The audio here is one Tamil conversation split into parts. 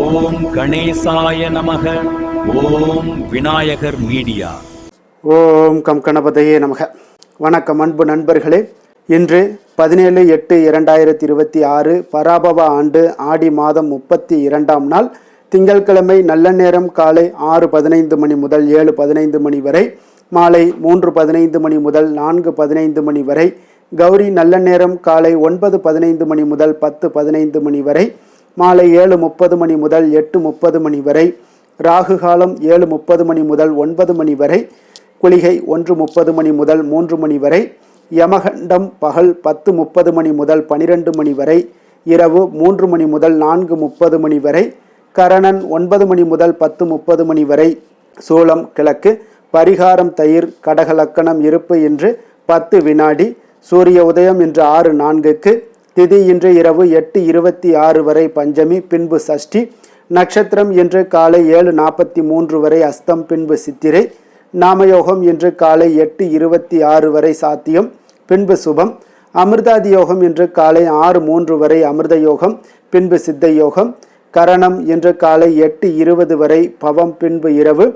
ஓம் கணேசாய நமக. ஓம் விநாயகர் மீடியா. ஓம் கம் கணபதையே நமக. வணக்கம் அன்பு நண்பர்களே. இன்று 17/8/2026 பராபவ ஆண்டு ஆடி மாதம் 32ஆம் நாள் திங்கட்கிழமை. நல்ல நேரம் காலை 6:15 மணி முதல் 7:15 மணி வரை, மாலை 3:15 மணி முதல் 4:15 மணி வரை, கௌரி நல்ல நேரம் காலை 9:15 மணி முதல் 10:15 மணி வரை, மாலை 7:30 மணி முதல் 8:30 மணி வரை, ராகு காலம் 7:30 மணி முதல் 9 மணி வரை, குளிகை 1:30 மணி முதல் 3 மணி வரை, யமகண்டம் பகல் 10:30 மணி முதல் 12 மணி வரை, இரவு 3 மணி முதல் 4:30 மணி வரை, கரணன் 9 மணி முதல் 10:30 மணி வரை, சூலம் கிழக்கு, பரிகாரம் தயிர், கடகலக்கணம் இருப்பு இன்று 10 வினாடி, சூரிய உதயம் இன்று 6:04க்கு, திதி இன்று இரவு 8:26 வரை பஞ்சமி, பின்பு சஷ்டி, நட்சத்திரம் இன்று காலை 7:43 வரை அஸ்தம், பின்பு சித்திரை, நாமயோகம் இன்று காலை 8:26 வரை சாத்தியம், பின்பு சுபம், அமிர்தாதி யோகம் இன்று காலை 6:03 வரை அமிர்த யோகம், பின்பு சித்த யோகம், கரணம் இன்று காலை 8:20 வரை பவம், பின்பு இரவு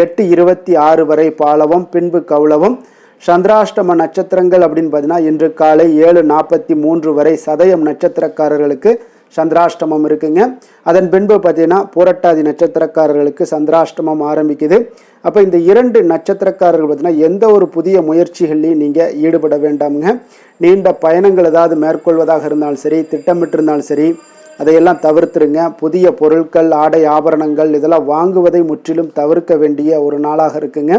8:26 வரை பாலவம், பின்பு கௌளவம். சந்திராஷ்டம நட்சத்திரங்கள் அப்படின்னு பார்த்தீங்கன்னா இன்று காலை 7:43 வரை சதயம் நட்சத்திரக்காரர்களுக்கு சந்திராஷ்டமம் இருக்குங்க. அதன் பின்பு பார்த்தீங்கன்னா பூரட்டாதி நட்சத்திரக்காரர்களுக்கு சந்திராஷ்டமம் ஆரம்பிக்குது. அப்போ இந்த 2 நட்சத்திரக்காரர்கள் பார்த்தீங்கன்னா எந்த ஒரு புதிய முயற்சிகள்லையும் நீங்கள் ஈடுபட வேண்டாமுங்க. நீண்ட பயணங்கள் ஏதாவது மேற்கொள்வதாக இருந்தாலும் சரி, திட்டமிட்டிருந்தாலும் சரி, அதையெல்லாம் தவிர்த்துருங்க. புதிய பொருட்கள், ஆடை ஆபரணங்கள் இதெல்லாம் வாங்குவதை முற்றிலும் தவிர்க்க வேண்டிய ஒரு நாளாக இருக்குங்க.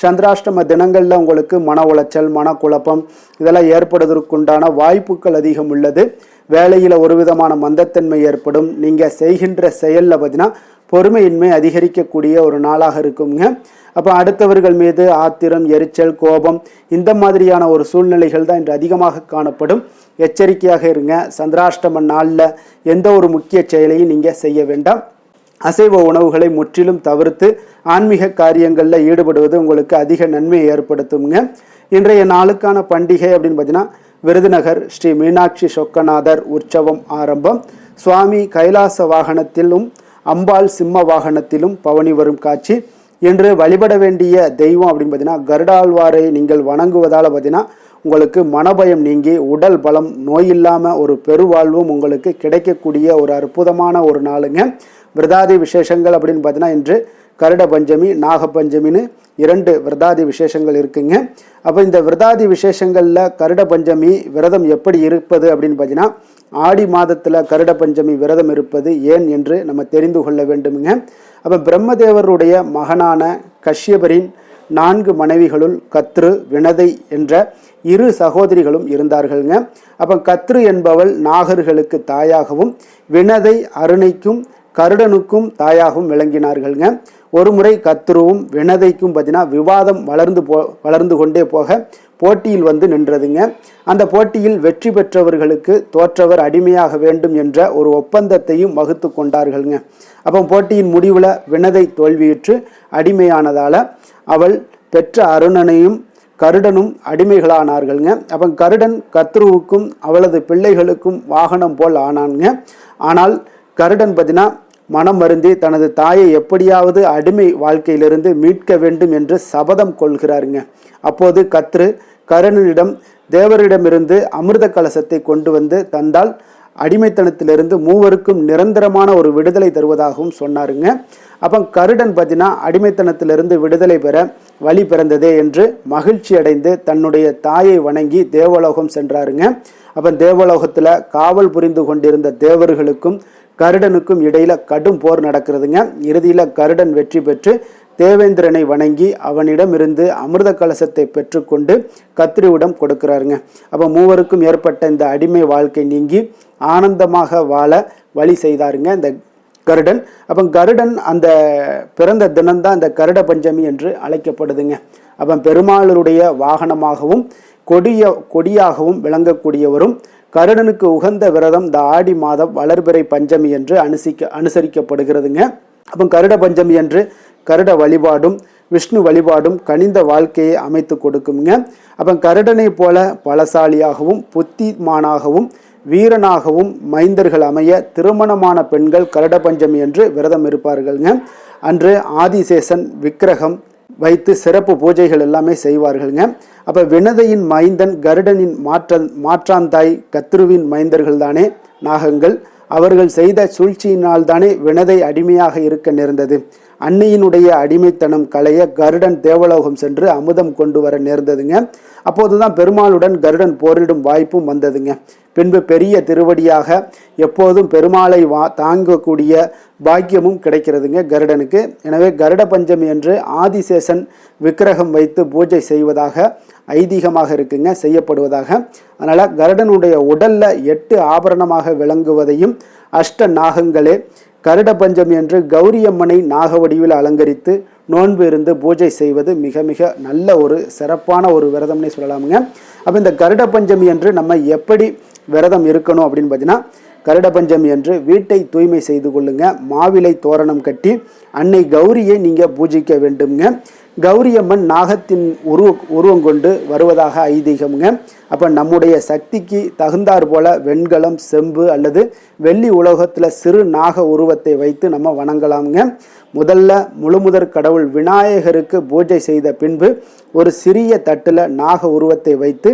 சந்திராஷ்டம தினங்களில் உங்களுக்கு மன உளைச்சல், மனக்குழப்பம் இதெல்லாம் ஏற்படுவதற்குண்டான வாய்ப்புகள் அதிகம் உள்ளது. வேலையில் ஒரு விதமான மந்தத்தன்மை ஏற்படும். நீங்கள் செய்கின்ற செயலில் பார்த்தீங்கன்னா பொறுமையின்மை அதிகரிக்கக்கூடிய ஒரு நாளாக இருக்குங்க. அப்போ அடுத்தவர்கள் மீது ஆத்திரம், எரிச்சல், கோபம் இந்த மாதிரியான ஒரு சூழ்நிலைகள் தான் இன்று அதிகமாக காணப்படும். எச்சரிக்கையாக இருங்க. சந்திராஷ்டம நாளில் எந்த ஒரு முக்கிய செயலையும் நீங்கள் செய்ய வேண்டாம். அசைவ உணவுகளை முற்றிலும் தவிர்த்து ஆன்மீக காரியங்களில் ஈடுபடுவது உங்களுக்கு அதிக நன்மையை ஏற்படுத்துங்க. இன்றைய நாளுக்கான பண்டிகை அப்படின்னு பார்த்தீங்கன்னா விருதுநகர் ஸ்ரீ மீனாட்சி சொக்கநாதர் உற்சவம் ஆரம்பம். சுவாமி கைலாச வாகனத்திலும் அம்பாள் சிம்ம வாகனத்திலும் பவனி வரும் காட்சி. இன்று வழிபட வேண்டிய தெய்வம் அப்படின்னு பார்த்தீங்கன்னா கருடாழ்வாரை நீங்கள் வணங்குவதால் பார்த்தீங்கன்னா உங்களுக்கு மனபயம் நீங்கி உடல் பலம், நோய் இல்லாமல் ஒரு பெருவாழ்வும் உங்களுக்கு கிடைக்கக்கூடிய ஒரு அற்புதமான ஒரு நாளுங்க. விரதாதி விசேஷங்கள் அப்படின்னு பார்த்தீங்கன்னா இன்று கருட பஞ்சமி, நாக பஞ்சமின்னு 2 விரதாதி விசேஷங்கள் இருக்குங்க. அப்போ இந்த விரதாதி விசேஷங்களில் கருட பஞ்சமி விரதம் எப்படி இருப்பது அப்படின்னு பார்த்தீங்கன்னா ஆடி மாதத்தில் கருட பஞ்சமி விரதம் இருப்பது ஏன் என்று நம்ம தெரிந்து கொள்ள வேண்டுமுங்க. அப்போ பிரம்மதேவருடைய மகனான கஷ்யபரின் 4 மனைவிகளுள் கத்ரு, வினதை என்ற 2 சகோதரிகளும் இருந்தார்கள்ங்க. அப்போ கத்ரு என்பவள் நாகர்களுக்கு தாயாகவும், வினதை அருணைக்கும் கருடனுக்கும் தாயாகவும் விளங்கினார்கள்ங்க. ஒரு முறை கத்ருவும் வினதைக்கும் பார்த்தீங்கன்னா விவாதம் வளர்ந்து கொண்டே போக போட்டியில் வந்து நின்றதுங்க. அந்த போட்டியில் வெற்றி பெற்றவர்களுக்கு தோற்றவர் அடிமையாக வேண்டும் என்ற ஒரு ஒப்பந்தத்தையும் வகுத்து கொண்டார்கள்ங்க. அப்போ போட்டியின் முடிவில் வினதை தோல்வியுற்று அடிமையானதால் அவள் பெற்ற அருணனையும் கருடனும் அடிமைகளானார்கள்ங்க. அப்போ கருடன் கத்ருவுக்கும் அவளது பிள்ளைகளுக்கும் வாகனம் போல் ஆனாங்க. ஆனால் கருடன் பார்த்தீங்கன்னா மனம் வருந்தி தனது தாயை எப்படியாவது அடிமை வாழ்க்கையிலிருந்து மீட்க வேண்டும் என்று சபதம் கொள்கிறாருங்க. அப்போது கத்ரு கருணனிடம் தேவரிடமிருந்து அமிர்த கலசத்தை கொண்டு வந்து தந்தால் அடிமைத்தனத்திலிருந்து மூவருக்கும் நிரந்தரமான ஒரு விடுதலை தருவதாகவும் சொன்னாருங்க. அப்போ கருடன் பார்த்தீங்கன்னா அடிமைத்தனத்திலிருந்து விடுதலை பெற வழி பிறந்ததே என்று மகிழ்ச்சி அடைந்து தன்னுடைய தாயை வணங்கி தேவலோகம் சென்றாருங்க. அப்போ தேவலோகத்தில் காவல் புரிந்து கொண்டிருந்த தேவர்களுக்கும் கருடனுக்கும் இடையில கடும் போர் நடக்கிறதுங்க. இறுதியில் கருடன் வெற்றி பெற்று தேவேந்திரனை வணங்கி அவனிடமிருந்து அமிர்த கலசத்தை பெற்றுக்கொண்டு கத்ருவிடம் கொடுக்கிறாருங்க. அப்போ மூவருக்கும் ஏற்பட்ட இந்த அடிமை வாழ்க்கை நீங்கி ஆனந்தமாக வாழ வழி செய்தாருங்க இந்த கருடன். அப்போ கருடன் அந்த பிறந்த தினம்தான் இந்த கருட பஞ்சமி என்று அழைக்கப்படுதுங்க. அப்போ பெருமாளுடைய வாகனமாகவும் கொடியாகவும் விளங்கக்கூடியவரும் கருடனுக்கு உகந்த விரதம் இந்த ஆடி மாதம் வளர்பிறை பஞ்சமி என்று அனுசரிக்கப்படுகிறதுங்க. அப்போ கருட பஞ்சமி என்று கருட வழிபாடும் விஷ்ணு வழிபாடும் கனிந்த வாழ்க்கையை அமைத்து கொடுக்குங்க. அப்போ கருடனை போல பலசாலியாகவும் புத்திமானாகவும் வீரனாகவும் மைந்தர்கள் அமைய திருமணமான பெண்கள் கருட பஞ்சமி என்று விரதம் இருப்பார்கள்ங்க. அன்று ஆதிசேஷன் விக்கிரகம் வைத்து சிறப்பு பூஜைகள் எல்லாமே செய்வார்கள்ங்க. அப்போ வினதையின் மைந்தன் கருடனின் மாற்றாந்தாய் கத்ருவின் மைந்தர்கள் தானே நாகங்கள். அவர்கள் செய்த சூழ்ச்சியினால் தானே வினதை அடிமையாக இருக்க நேர்ந்தது. அன்னையினுடைய அடிமைத்தனம் களைய கருடன் தேவலோகம் சென்று அமுதம் கொண்டு வர நேர்ந்ததுங்க. அப்போதுதான் பெருமாளுடன் கருடன் போரிடும் வாய்ப்பும் வந்ததுங்க. பின்பு பெரிய திருவடியாக எப்போதும் பெருமாளை தாங்கக்கூடிய பாக்கியமும் கிடைக்கிறதுங்க கருடனுக்கு. எனவே கருட பஞ்சமி என்று ஆதிசேஷன் விக்கிரகம் வைத்து பூஜை செய்வதாக ஐதீகமாக இருக்குங்க, செய்யப்படுவதாக. அதனால் கருடனுடைய உடல்ல 8 ஆபரணமாக விளங்குவதையும் அஷ்ட நாகங்களே கருட பஞ்சமி என்று கௌரியம்மனை நாக வடிவில் அலங்கரித்து நோன்பு இருந்து பூஜை செய்வது மிக மிக நல்ல ஒரு சிறப்பான ஒரு விரதம்னே சொல்லலாமுங்க. அப்போ இந்த கருட பஞ்சமி என்று நம்ம எப்படி விரதம் இருக்கணும் அப்படின்னு பார்த்தீங்கன்னா, கருட பஞ்சமி என்று வீட்டை தூய்மை செய்து கொள்ளுங்க. மாவிலை தோரணம் கட்டி அன்னை கௌரியை நீங்கள் பூஜிக்க வேண்டுங்க. கௌரியம்மன் நாகத்தின் உருவம் கொண்டு வருவதாக ஐதீகம்ங்க. அப்போ நம்முடைய சக்திக்கு தகுந்தாற் போல வெண்கலம், செம்பு அல்லது வெள்ளி உலோகத்தில் சிறு நாக உருவத்தை வைத்து நம்ம வணங்கலாம்ங்க. முதல்ல முழுமுதற் கடவுள் விநாயகருக்கு பூஜை செய்த பின்பு ஒரு சிறிய தட்டில் நாக உருவத்தை வைத்து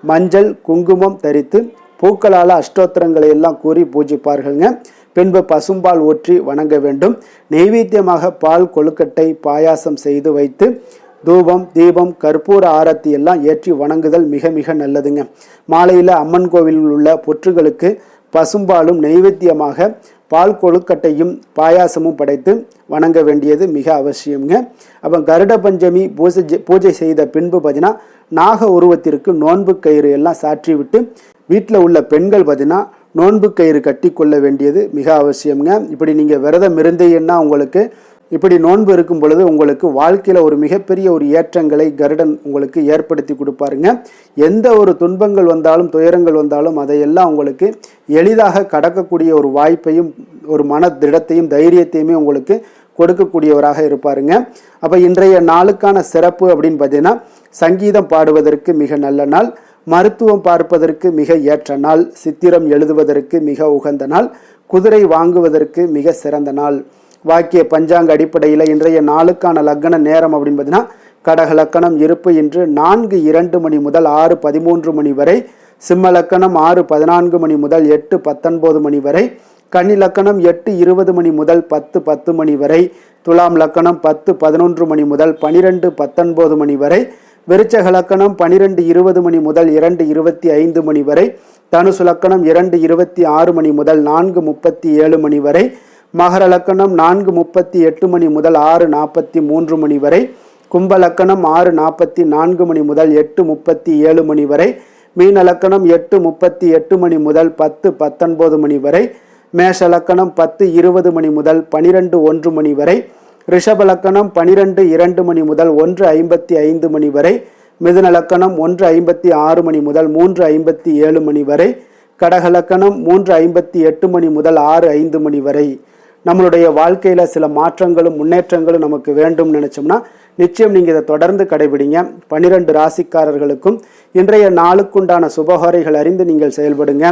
மஞ்சள் குங்குமம் தரித்து பூக்களால் அஷ்டோத்திரங்களை எல்லாம் கூறி பூஜிப்பார்கள்ங்க. பின்பு பசும்பால் ஊற்றி வணங்க வேண்டும். நெய்வேத்தியமாக பால் கொழுக்கட்டை பாயாசம் செய்து வைத்து தூபம் தீபம் கற்பூர ஆரத்தி எல்லாம் ஏற்றி வணங்குதல் மிக மிக நல்லதுங்க. மாலையில் அம்மன் கோவிலில் உள்ள புற்றுகளுக்கு பசும்பாலும் நெய்வேத்தியமாக பால் கொழுக்கட்டையும் பாயாசமும் படைத்து வணங்க வேண்டியது மிக அவசியம்ங்க. அப்போ கருட பஞ்சமி பூஜை செய்த பின்பு பார்த்தீங்கன்னா நாக உருவத்திற்கு நோன்பு கயிறு எல்லாம் சாற்றி விட்டு வீட்டில் உள்ள பெண்கள் பார்த்தீங்கன்னா நோன்பு கயிறு கட்டி கொள்ள வேண்டியது மிக அவசியம்ங்க. இப்படி நீங்கள் விரதம் இருந்தீங்கன்னா உங்களுக்கு இப்படி நோன்பு இருக்கும் பொழுது உங்களுக்கு வாழ்க்கையில் ஒரு மிகப்பெரிய ஒரு ஏற்றங்களை கருடன் உங்களுக்கு ஏற்படுத்தி கொடுப்பாருங்க. எந்த ஒரு துன்பங்கள் வந்தாலும் துயரங்கள் வந்தாலும் அதையெல்லாம் உங்களுக்கு எளிதாக கடக்கக்கூடிய ஒரு வாய்ப்பையும் ஒரு மன திடத்தையும் தைரியத்தையுமே உங்களுக்கு கொடுக்கக்கூடியவராக இருப்பாருங்க. அப்போ இன்றைய நாளுக்கான சிறப்பு அப்படின்னு பார்த்தீங்கன்னா, சங்கீதம் பாடுவதற்கு மிக நல்ல நாள், மருத்துவம் பார்ப்பதற்கு மிக ஏற்ற நாள், சித்திரம் எழுதுவதற்கு மிக உகந்த நாள், குதிரை வாங்குவதற்கு மிக சிறந்த நாள். வாக்கிய பஞ்சாங்க அடிப்படையில் இன்றைய நாளுக்கான லக்கண நேரம் அப்படின்னு பார்த்தீங்கன்னா, கடக லக்கணம் இருப்பு இன்று 4:02 மணி முதல் 6:13 மணி வரை, சிம்ம லக்கணம் 6:14 மணி முதல் 8:19 மணி வரை, கன்னி லக்கணம் 8:20 மணி முதல் 10:10 மணி வரை, துலாம் லக்கணம் 10:11 மணி முதல் 12:19 மணி வரை, விருச்சக லக்கணம் 12:20 மணி முதல் 2:25 மணி வரை, தனுசு லக்கணம் 2:26 மணி முதல் 4:37 மணி வரை, மகர லக்கணம் 4:38 மணி முதல் 6:43 மணி வரை, கும்ப லக்கணம் 6:44 மணி முதல் 8:37 மணி வரை, மீன லக்கணம் 8:38 மணி முதல் 10:19 மணி வரை, மேஷ லக்கணம் 10:20 மணி முதல் 12:01 மணி வரை, ரிஷப லக்கணம் 12:02 மணி முதல் 1:55 மணி வரை, மிதுன லக்கணம் 1:56 மணி முதல் 3:57 மணி வரை, கடக லக்கணம் 3:58 மணி முதல் 6:05 மணி வரை. நம்மளுடைய வாழ்க்கையில் சில மாற்றங்களும் முன்னேற்றங்களும் நமக்கு வேண்டும் நினைச்சோம்னா நிச்சயம் நீங்கள் இதை தொடர்ந்து கடைபிடிங்க. 12 ராசிக்காரர்களுக்கும் இன்றைய நாளுக்குண்டான சுபஹோரைகள் அறிந்து நீங்கள் செயல்படுங்க.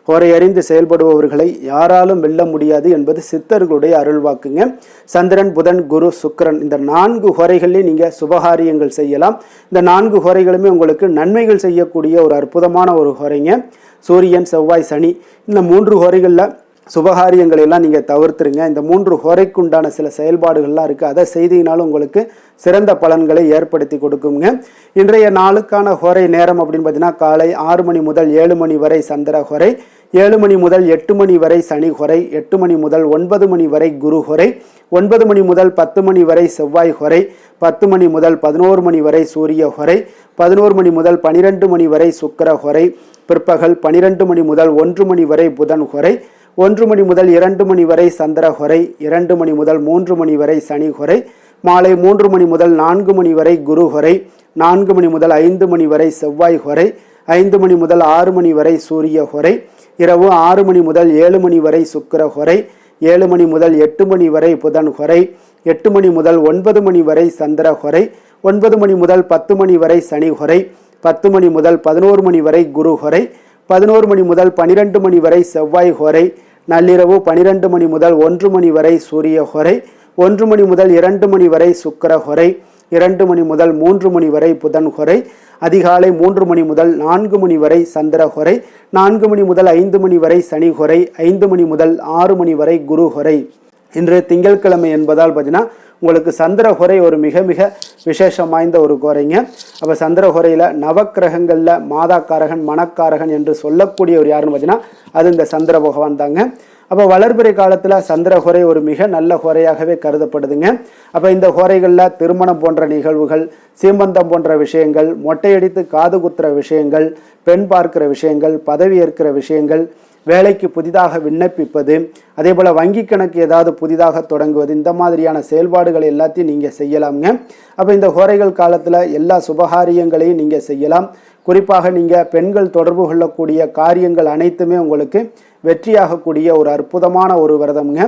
ஹோரை அறிந்து செயல்படுபவர்களை யாராலும் வெல்ல முடியாது என்பது சித்தர்களுடைய அருள்வாக்குங்க. சந்திரன், புதன், குரு, சுக்கிரன் இந்த 4 ஹோரைகள்லேயும் நீங்கள் சுபகாரியங்கள் செய்யலாம். இந்த 4 ஹோரைகளுமே உங்களுக்கு நன்மைகள் செய்யக்கூடிய ஒரு அற்புதமான ஒரு ஹோரைங்க. சூரியன், செவ்வாய், சனி இந்த 3 ஹோரைகளில் சுபகாரியங்களை எல்லாம் நீங்கள் தவிர்த்துருங்க. இந்த 3 ஹோரைக்குண்டான சில செயல்பாடுகள்லாம் இருக்குது. அதை செய்தினாலும் உங்களுக்கு சிறந்த பலன்களை ஏற்படுத்தி கொடுக்குங்க. இன்றைய நாளுக்கான ஹோரை நேரம் அப்படின்னு பார்த்தீங்கன்னா, காலை 6 மணி முதல் 7 மணி வரை சந்திர ஹோரை, 7 மணி முதல் 8 மணி வரை சனி ஹோரை, 8 மணி முதல் 9 மணி வரை குரு ஹோரை, 9 மணி முதல் 10 மணி வரை செவ்வாய் ஹோரை, 10 மணி முதல் 11 மணி வரை சூரிய ஹோரை, 11 மணி முதல் 12 மணி வரை சுக்கிர ஹோரை, பிற்பகல் 12 மணி முதல் 1 மணி வரை புதன் ஹோரை, 1 மணி முதல் 2 மணி வரை சந்திர ஹோரை, 2 மணி முதல் 3 மணி வரை சனி ஹோரை, மாலை 3 மணி முதல் 4 மணி வரை குரு ஹோரை, 4 மணி முதல் 5 மணி வரை செவ்வாய் ஹோரை, 5 மணி முதல் 6 மணி வரை சூரிய ஹோரை, இரவு 6 மணி முதல் 7 மணி வரை சுக்கிர ஹோரை, 7 மணி முதல் 8 மணி வரை புதன் ஹோரை, 8 மணி முதல் 9 மணி வரை சந்திர ஹோரை, 9 மணி முதல் 10 மணி வரை சனி ஹோரை, 10 மணி முதல் 11 மணி வரை குரு ஹோரை, 11 மணி முதல் 12 மணி வரை செவ்வாய் ஹோரை, நள்ளிரவு 12 மணி முதல் 1 மணி வரை சூரிய ஹோரை, 1 மணி முதல் 2 மணி வரை சுக்கிர ஹோரை, 2 மணி முதல் 3 மணி வரை புதன் ஹோரை, அதிகாலை 3 மணி முதல் 4 மணி வரை சந்திர ஹோரை, 4 மணி முதல் 5 மணி வரை சனி ஹோரை, 5 மணி முதல் 6 மணி வரை குரு ஹோரை. இன்று திங்கட்கிழமை என்பதால் பார்த்தீங்கன்னா உங்களுக்கு சந்திர ஹோரை ஒரு மிக மிக விசேஷம் வாய்ந்த ஒரு கோரைங்க. அப்போ சந்திர ஹோரையில் நவக்கிரகங்களில் மாதாக்காரகன் மணக்காரகன் என்று சொல்லக்கூடிய ஒரு யாருன்னு பார்த்தீங்கன்னா அது இந்த சந்திர பகவான் தாங்க. அப்போ வளர்பிறை காலத்தில் சந்திர ஹோரை ஒரு மிக நல்ல ஹோரையாகவே கருதப்படுதுங்க. அப்போ இந்த ஹோரைகளில் திருமணம் போன்ற நிகழ்வுகள், சீமந்தம் போன்ற விஷயங்கள், மொட்டையடித்து காது குத்துற விஷயங்கள், பெண் பார்க்கிற விஷயங்கள், பதவி ஏற்கிற விஷயங்கள், வேலைக்கு புதிதாக விண்ணப்பிப்பது, அதே போல் வங்கி கணக்கு ஏதாவது புதிதாக தொடங்குவது, இந்த மாதிரியான செயல்பாடுகள் எல்லாத்தையும் நீங்கள் செய்யலாம்ங்க. அப்போ இந்த ஹோரைகள் காலத்தில் எல்லா சுபகாரியங்களையும் நீங்கள் செய்யலாம். குறிப்பாக நீங்கள் பெண்கள் தொடர்பு கொள்ளக்கூடிய காரியங்கள் அனைத்துமே உங்களுக்கு வெற்றியாகக்கூடிய ஒரு அற்புதமான ஒரு விரதம்ங்க.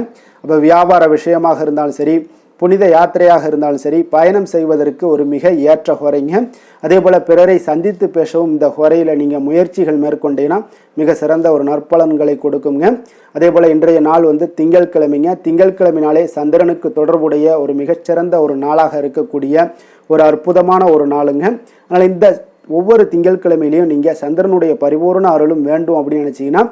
அப்போ வியாபார விஷயமாக இருந்தாலும் சரி, புனித யாத்திரையாக இருந்தாலும் சரி, பயணம் செய்வதற்கு ஒரு மிக ஏற்ற ஹோரைங்க. அதே போல் பிறரை சந்தித்து பேசவும் இந்த ஹோரையில் நீங்கள் முயற்சிகள் மேற்கொண்டீங்கன்னா மிக சிறந்த ஒரு நற்பலன்களை கொடுக்குங்க. அதே போல் இன்றைய நாள் திங்கட்கிழமைங்க. திங்கட்கிழமைனாலே சந்திரனுக்கு தொடர்புடைய ஒரு மிகச்சிறந்த ஒரு நாளாக இருக்கக்கூடிய ஒரு அற்புதமான ஒரு நாளுங்க. அதனால் இந்த ஒவ்வொரு திங்கட்கிழமையிலையும் நீங்கள் சந்திரனுடைய பரிபூர்ண அருளும் வேண்டும் அப்படின்னு நினச்சிங்கன்னா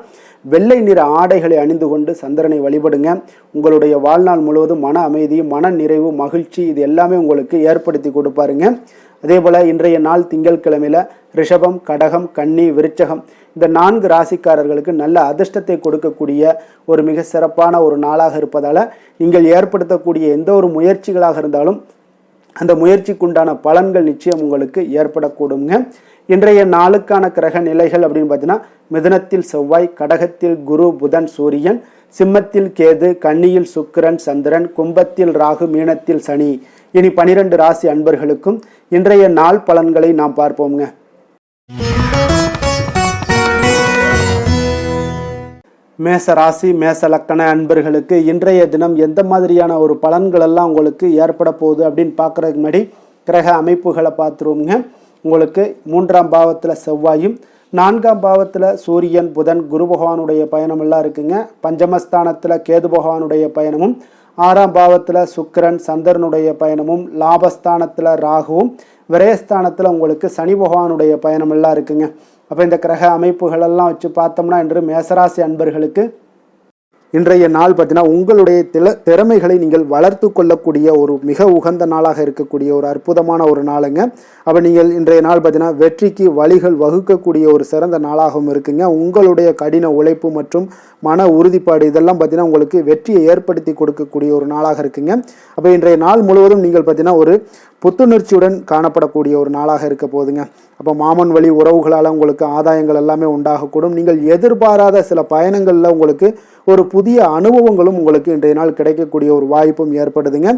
வெள்ளை நிற ஆடைகளை அணிந்து கொண்டு சந்திரனை வழிபடுங்க. உங்களுடைய வாழ்நாள் முழுவதும் மன அமைதியும் மன நிறைவு மகிழ்ச்சி இது எல்லாமே உங்களுக்கு ஏற்படுத்தி கொடுப்பாருங்க. அதே போல் இன்றைய நாள் திங்கட்கிழமையில் ரிஷபம், கடகம், கன்னி, விருச்சகம் இந்த 4 ராசிக்காரர்களுக்கு நல்ல அதிர்ஷ்டத்தை கொடுக்கக்கூடிய ஒரு மிக சிறப்பான ஒரு நாளாக இருப்பதால் நீங்கள் ஏற்படுத்தக்கூடிய எந்த ஒரு முயற்சிகளாக இருந்தாலும் அந்த முயற்சிக்குண்டான பலன்கள் நிச்சயம் உங்களுக்கு ஏற்படக்கூடுங்க. இன்றைய நாளுக்கான கிரக நிலைகள் அப்படின்னு பார்த்தீங்கன்னா மிதுனத்தில் செவ்வாய், கடகத்தில் குரு, புதன், சூரியன், சிம்மத்தில் கேது, கன்னியில் சுக்கிரன், சந்திரன், கும்பத்தில் ராகு, மீனத்தில் சனி. இனி 12 ராசி அன்பர்களுக்கும் இன்றைய நாள் பலன்களை நாம் பார்ப்போம்ங்க. மேச ராசி மேச லக்கண அன்பர்களுக்கு இன்றைய தினம் எந்த மாதிரியான ஒரு பலன்கள் எல்லாம் உங்களுக்கு ஏற்பட போகுது அப்படின்னு பார்க்குறதுக்கு முன்னாடி கிரக அமைப்புகளை பார்த்துருவோங்க. உங்களுக்கு 3ஆம் பாவத்தில் செவ்வாயும், 4ஆம் பாவத்தில் சூரியன், புதன், குரு பகவானுடைய பயணம் எல்லாம் இருக்குங்க. பஞ்சமஸ்தானத்தில் கேது பகவானுடைய பயணமும், 6ஆம் பாவத்தில் சுக்கிரன் சந்திரனுடைய பயணமும், லாபஸ்தானத்தில் ராகுவும், விரயஸ்தானத்தில் உங்களுக்கு சனி பகவானுடைய பயணம் எல்லாம் இருக்குங்க. அப்போ இந்த கிரக அமைப்புகளெல்லாம் வச்சு பார்த்தோம்னா இன்று மேசராசி அன்பர்களுக்கு இன்றைய நாள் பார்த்தீங்கன்னா உங்களுடைய திறமைகளை நீங்கள் வளர்த்து கொள்ளக்கூடிய ஒரு மிக உகந்த நாளாக இருக்கக்கூடிய ஒரு அற்புதமான ஒரு நாளுங்க. அப்போ நீங்கள் இன்றைய நாள் பார்த்தீங்கன்னா வெற்றிக்கு வழிகள் வகுக்கக்கூடிய ஒரு சிறந்த நாளாகவும் இருக்குங்க. உங்களுடைய கடின உழைப்பு மற்றும் மன உறுதிப்பாடு இதெல்லாம் பார்த்தீங்கன்னா உங்களுக்கு வெற்றியை ஏற்படுத்தி கொடுக்கக்கூடிய ஒரு நாளாக இருக்குங்க. அப்போ இன்றைய நாள் முழுவதும் நீங்கள் பார்த்தீங்கன்னா ஒரு புத்துணர்ச்சியுடன் காணப்படக்கூடிய ஒரு நாளாக இருக்க போகுதுங்க. அப்போ மாமன் வழி உறவுகளால் உங்களுக்கு ஆதாயங்கள் எல்லாமே உண்டாகக்கூடும். நீங்கள் எதிர்பாராத சில பயணங்களில் உங்களுக்கு ஒரு புதிய அனுபவங்களும் உங்களுக்கு இன்றைய நாள் கிடைக்கக்கூடிய ஒரு வாய்ப்பும் ஏற்படுதுங்க.